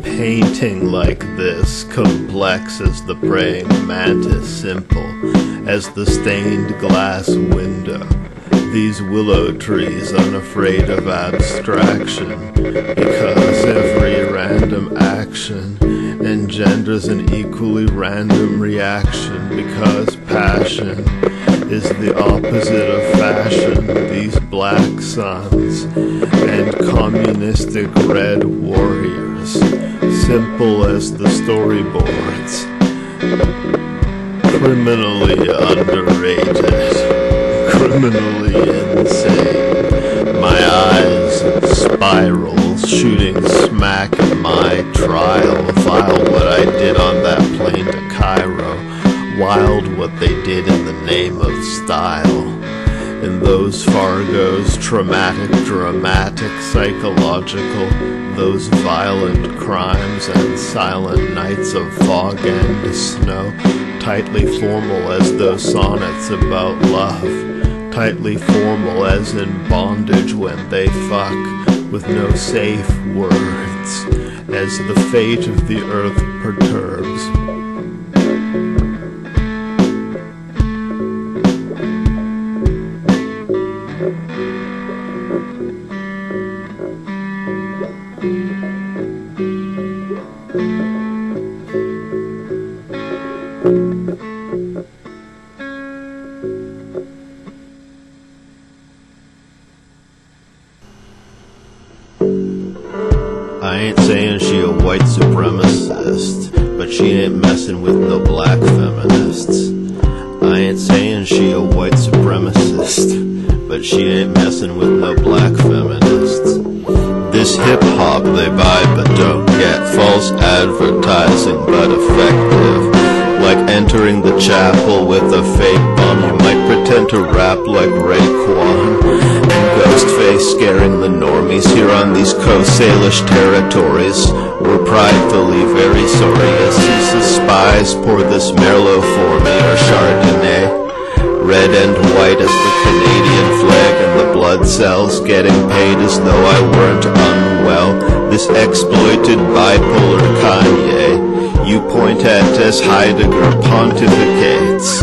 [SPEAKER 3] Painting like this, complex as the praying mantis, simple as the stained glass window. These willow trees unafraid of abstraction, because every random action engenders an equally random reaction, because passion is the opposite of fashion. These black suns and communistic red warriors, simple as the storyboards, criminally underrated, criminally insane. My eyes spiral, shooting smack at my trial. Vile what I did on that plane to Cairo, wild what they did in the name of style. In those Fargos, traumatic, dramatic, psychological, those violent crimes and silent nights of fog and snow, tightly formal as those sonnets about love, tightly formal as in bondage when they fuck, with no safe words, as the fate of the earth perturbs. I ain't saying she a white supremacist, but she ain't messing with no black feminists. I ain't saying she a white supremacist, but she ain't messing with no black feminists. This hip-hop they buy but don't get, false advertising but effective. Like entering the chapel with a fake bum, you might pretend to rap like Raekwon. Ghostface scaring the normies here on these Coast Salish territories. We're pridefully very sorry as CISA's spies pour this Merlot for me, or Chardonnay. Red and white as the Canadian flag, and the blood cells getting paid as though I weren't unwell. This exploited bipolar Kanye you point at as Heidegger pontificates.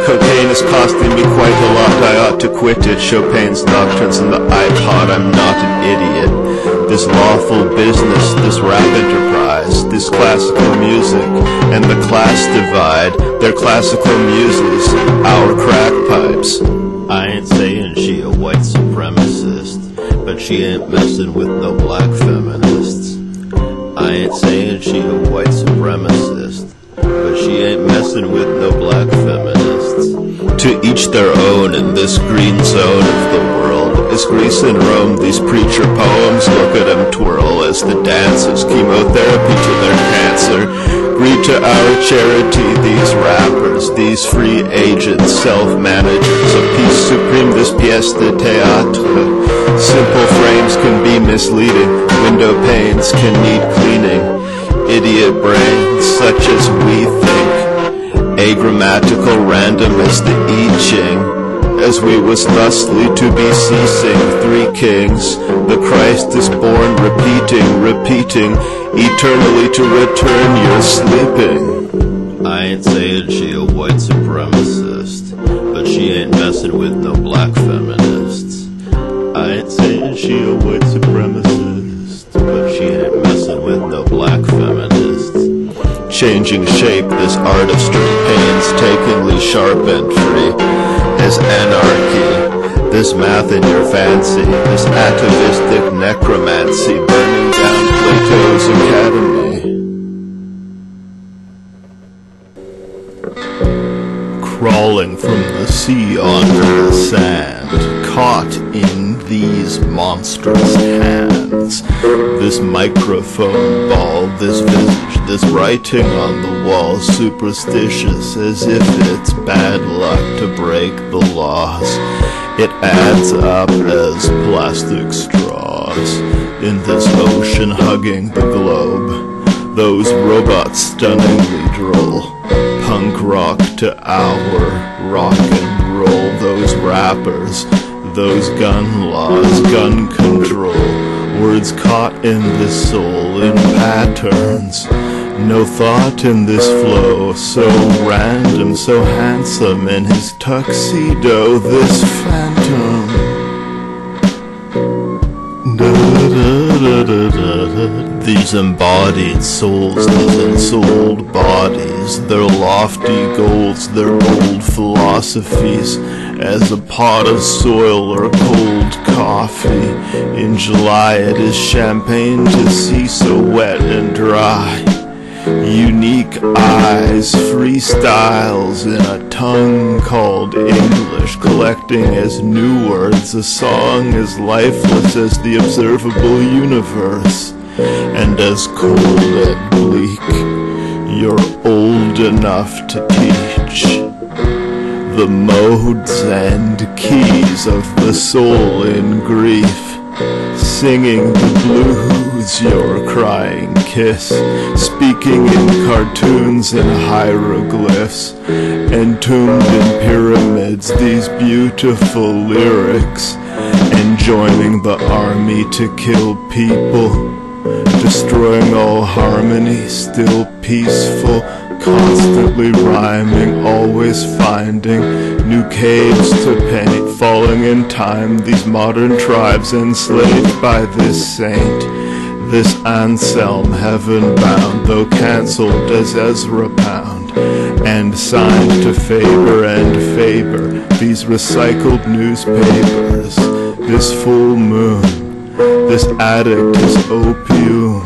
[SPEAKER 3] Cocaine is costing me quite a lot, I ought to quit it. Chopin's Nocturnes and the iPod, I'm not an idiot. This lawful business, this rap enterprise, this classical music, and the class divide, their classical muses, our crack pipes. I ain't saying she a white supremacist, but she ain't messing with no black feminists. I ain't saying she a white supremacist, but she ain't messing with no black feminists. To each their own in this green zone of the world. Is Greece and Rome these preacher poems? Look at them twirl as the dancers chemotherapy to their cancer. Greet to our charity these rappers, these free agents, self-managers. A piece supreme, this pièce de théâtre. Simple frames can be misleading, window panes can need cleaning. Idiot brains such as we think, agrammatical random as the I Ching, as we was thusly to be ceasing. Three kings, the Christ is born, repeating, eternally to return, you're sleeping. I ain't saying she a white supremacist, but she ain't messing with no black feminists. I ain't saying she a white supremacist, with no black feminists. Changing shape, this artistry painstakingly sharp and free is anarchy. This math in your fancy, this atavistic necromancy, burning down Plato's academy. Crawling from the sea onto the sand, caught in these monstrous hands. This microphone ball, this visage, this writing on the wall, superstitious as if it's bad luck to break the laws. It adds up as plastic straws in this ocean hugging the globe. Those robots stunningly droll, punk rock to our rock and roll. Those rappers, those gun laws, gun control, words caught in this soul in patterns. No thought in this flow, so random, so handsome in his tuxedo, this phantom. These embodied souls, these ensouled bodies, their lofty goals, their bold philosophies, as a pot of soil or cold coffee. In July it is champagne to see, so wet and dry. Unique eyes, freestyles in a tongue called English, collecting as new words a song as lifeless as the observable universe, and as cold and bleak. You're old enough to teach the modes and keys of the soul in grief, singing the blues, your crying kiss, speaking in cartoons and hieroglyphs, entombed in pyramids, these beautiful lyrics, and joining the army to kill people, destroying all harmony, still peaceful, constantly rhyming, always finding new caves to paint, falling in time, these modern tribes enslaved by this saint, this Anselm heaven-bound, though cancelled as Ezra Pound, and signed to Faber and Faber, these recycled newspapers, this full moon, this addict, this opium,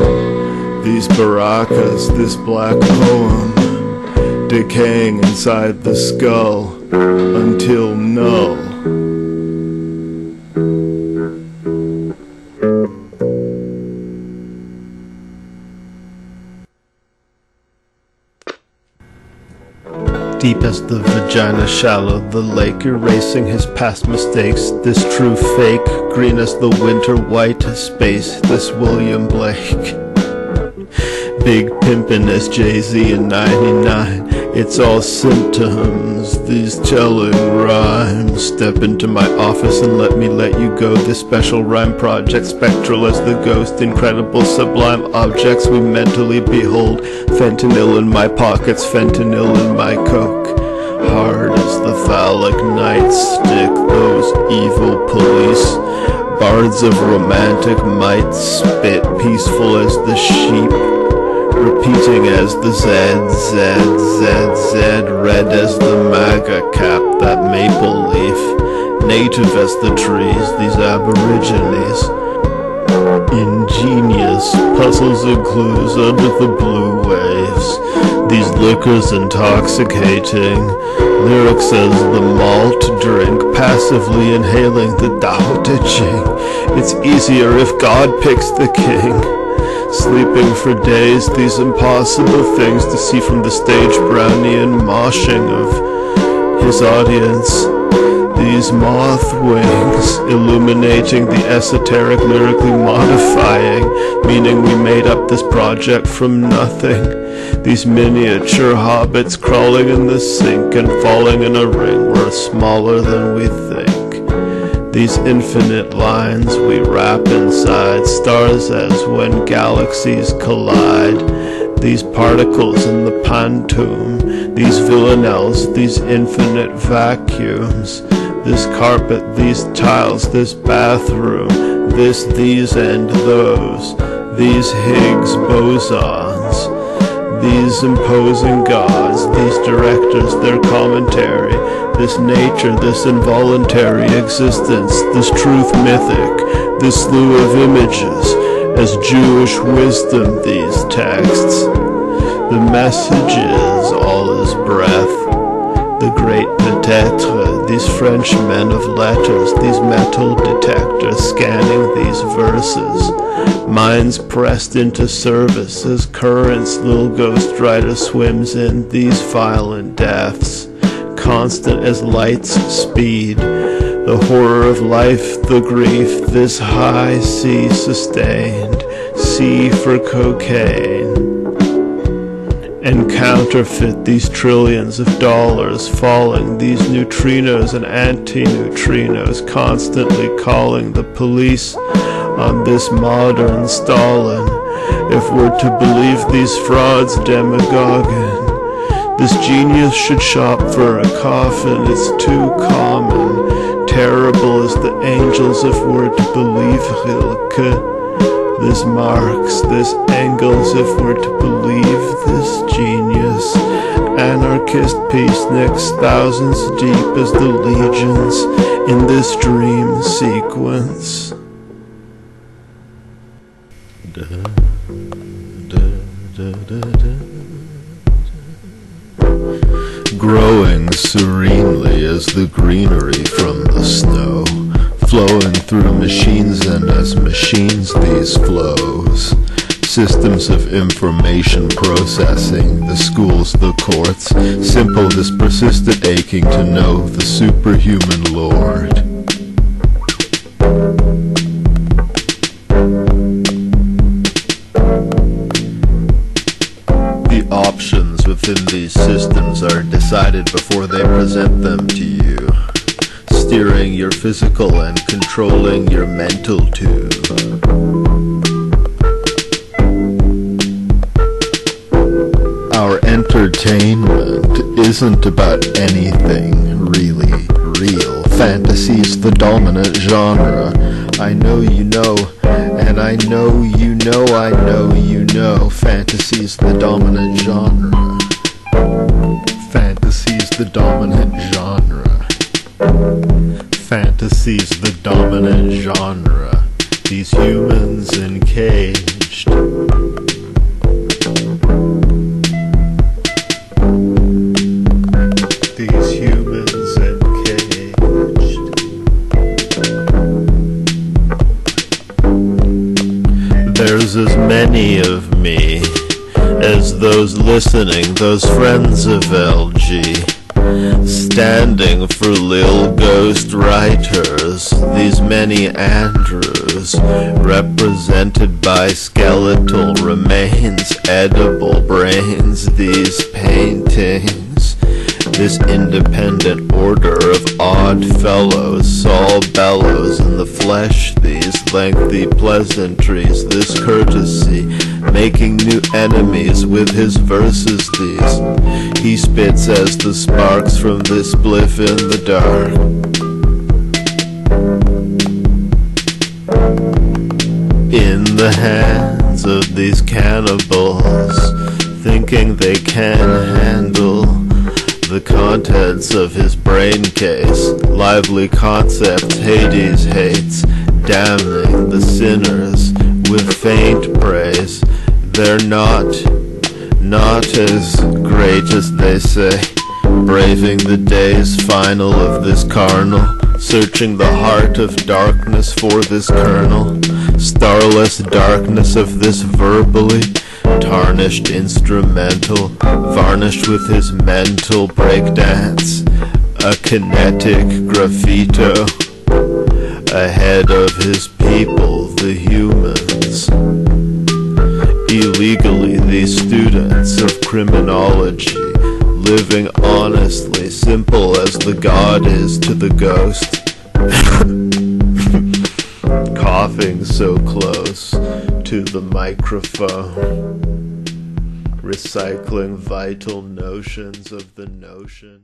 [SPEAKER 3] these baracas, this black poem, decaying inside the skull until null.
[SPEAKER 1] Deep as the vagina, shallow the lake, erasing his past mistakes. This true fake, green as the winter, white as space. This William Blake, big pimpin' as Jay-Z in 99. It's all symptoms, these telling rhymes. Step into my office and let me let you go. This special rhyme project, spectral as the ghost, incredible sublime objects we mentally behold. Fentanyl in my pockets, fentanyl in my coke. Hard as the phallic nightstick, those evil police. Bards of romantic might spit, peaceful as the sheep, repeating as the Z, red as the MAGA cap, that maple leaf, native as the trees, these aborigines. Ingenious puzzles and clues under the blue waves, these liquors intoxicating, lyrics as the malt drink, passively inhaling the Tao Te Ching. It's easier if God picks the king. Sleeping for days, these impossible things to see from the stage, Brownian moshing of his audience. These moth wings, illuminating the esoteric, lyrically modifying, meaning we made up this project from nothing. These miniature hobbits crawling in the sink and falling in a ring, we're smaller than we think. These infinite lines we wrap inside, stars as when galaxies collide. These particles in the pantoum, these villanelles, these infinite vacuums. This carpet, these tiles, this bathroom, this, these, and those.
[SPEAKER 3] these Higgs bosons, these imposing gods, these directors, their commentary, this nature, this involuntary existence, this truth mythic, this slew of images, as Jewish wisdom, these texts. The message is all is breath. The great peut-être, these French men of letters, these metal detectors scanning these verses, minds pressed into service as currents little ghost rider swims in these violent depths, constant as light's speed, the horror of life, the grief, this high sea sustained, sea for cocaine. And counterfeit these trillions of dollars falling, these neutrinos and anti-neutrinos constantly calling the police on this modern Stalin. If we're to believe these frauds demagoguing, this genius should shop for a coffin, it's too common, terrible as the angels if we're to believe Rilke. This Marx, this Engels, if we're to believe this genius. Anarchist peaceniks, thousands deep as the legions in this dream sequence.
[SPEAKER 1] Growing serenely as the greenery from the snow, flowing through machines, and as machines these flows, systems of information processing, the schools, the courts, simple this persistent aching to know the superhuman Lord. The options within these systems are decided before they present them to you, steering your physical and controlling your mental too. Our entertainment isn't about anything really real. Fantasy's the dominant genre. I know you know, and I know you know, I know you know. Fantasy's the dominant genre. Fantasy's the dominant genre. Fantasy's the dominant genre. These humans encaged. These humans encaged. There's as many of me as those listening, those friends of LG, standing for lil ghost writers, these many Andrews, represented by skeletal remains, edible brains, these paintings, this independent order of odd fellows, Saul bellows in the flesh, these lengthy pleasantries, this courtesy, making new enemies with his verses these. He spits as the sparks from this spliff in the dark. In the hands of these cannibals, thinking they can handle the contents of his brain case, lively concepts Hades hates, damning the sinners with faint praise. They're not as great as they say, braving the day's final of this carnal, searching the heart of darkness for this kernel, starless darkness of this verbally tarnished instrumental, varnished with his mental breakdance, a kinetic graffito, ahead of his people, the humans. Illegally, these students of criminology, living honestly, simple as the god is to the ghost, coughing so close to the microphone, recycling vital notions of the notion.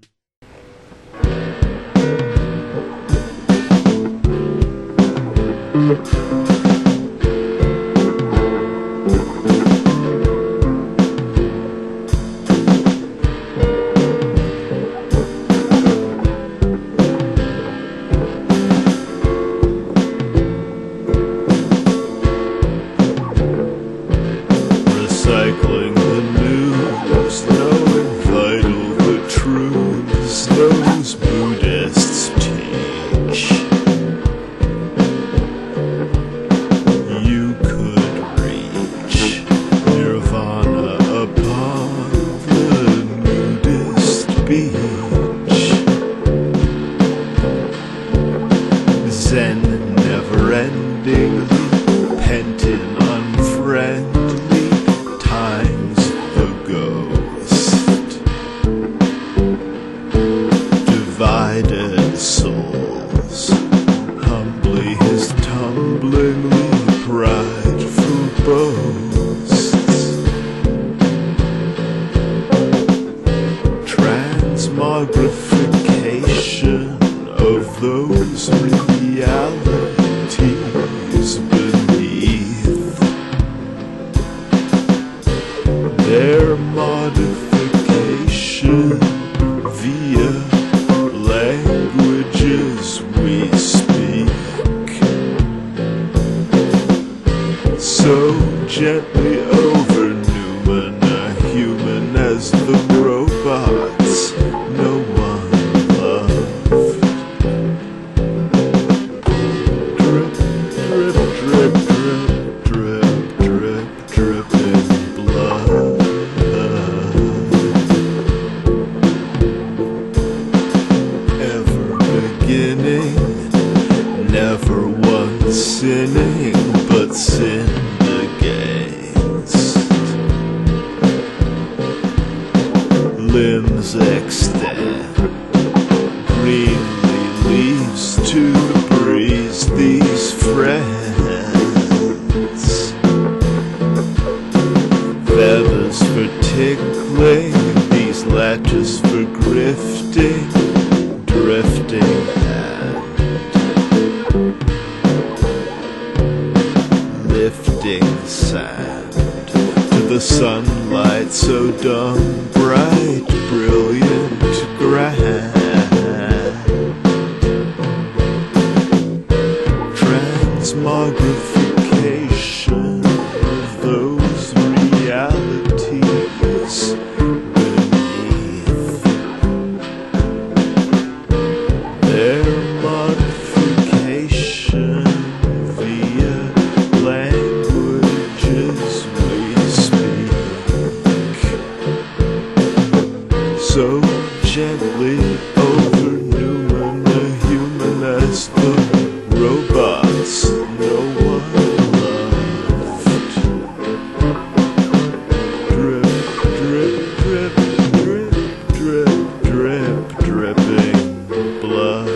[SPEAKER 3] transmogrification of those realities beneath. Their modification via languages we speak, so gently over Newman, a human as the robots no one loved. Drip, drip, drip, drip, drip, drip, dripping blood. Ever beginning, never once sinning, but sinned against. Limbs extend, greenly leaves to breeze these friends. Feathers for tickling, these latches for grifting, drifting hand, lifting sand to the sunlight so dumb, bright, brilliant, grand. Transmogrification of those realities beneath. Their modification via languages we speak, so gently over Newman, a human as the robots no one loved. Drip, drip, drip, drip, drip, drip, dripping blood.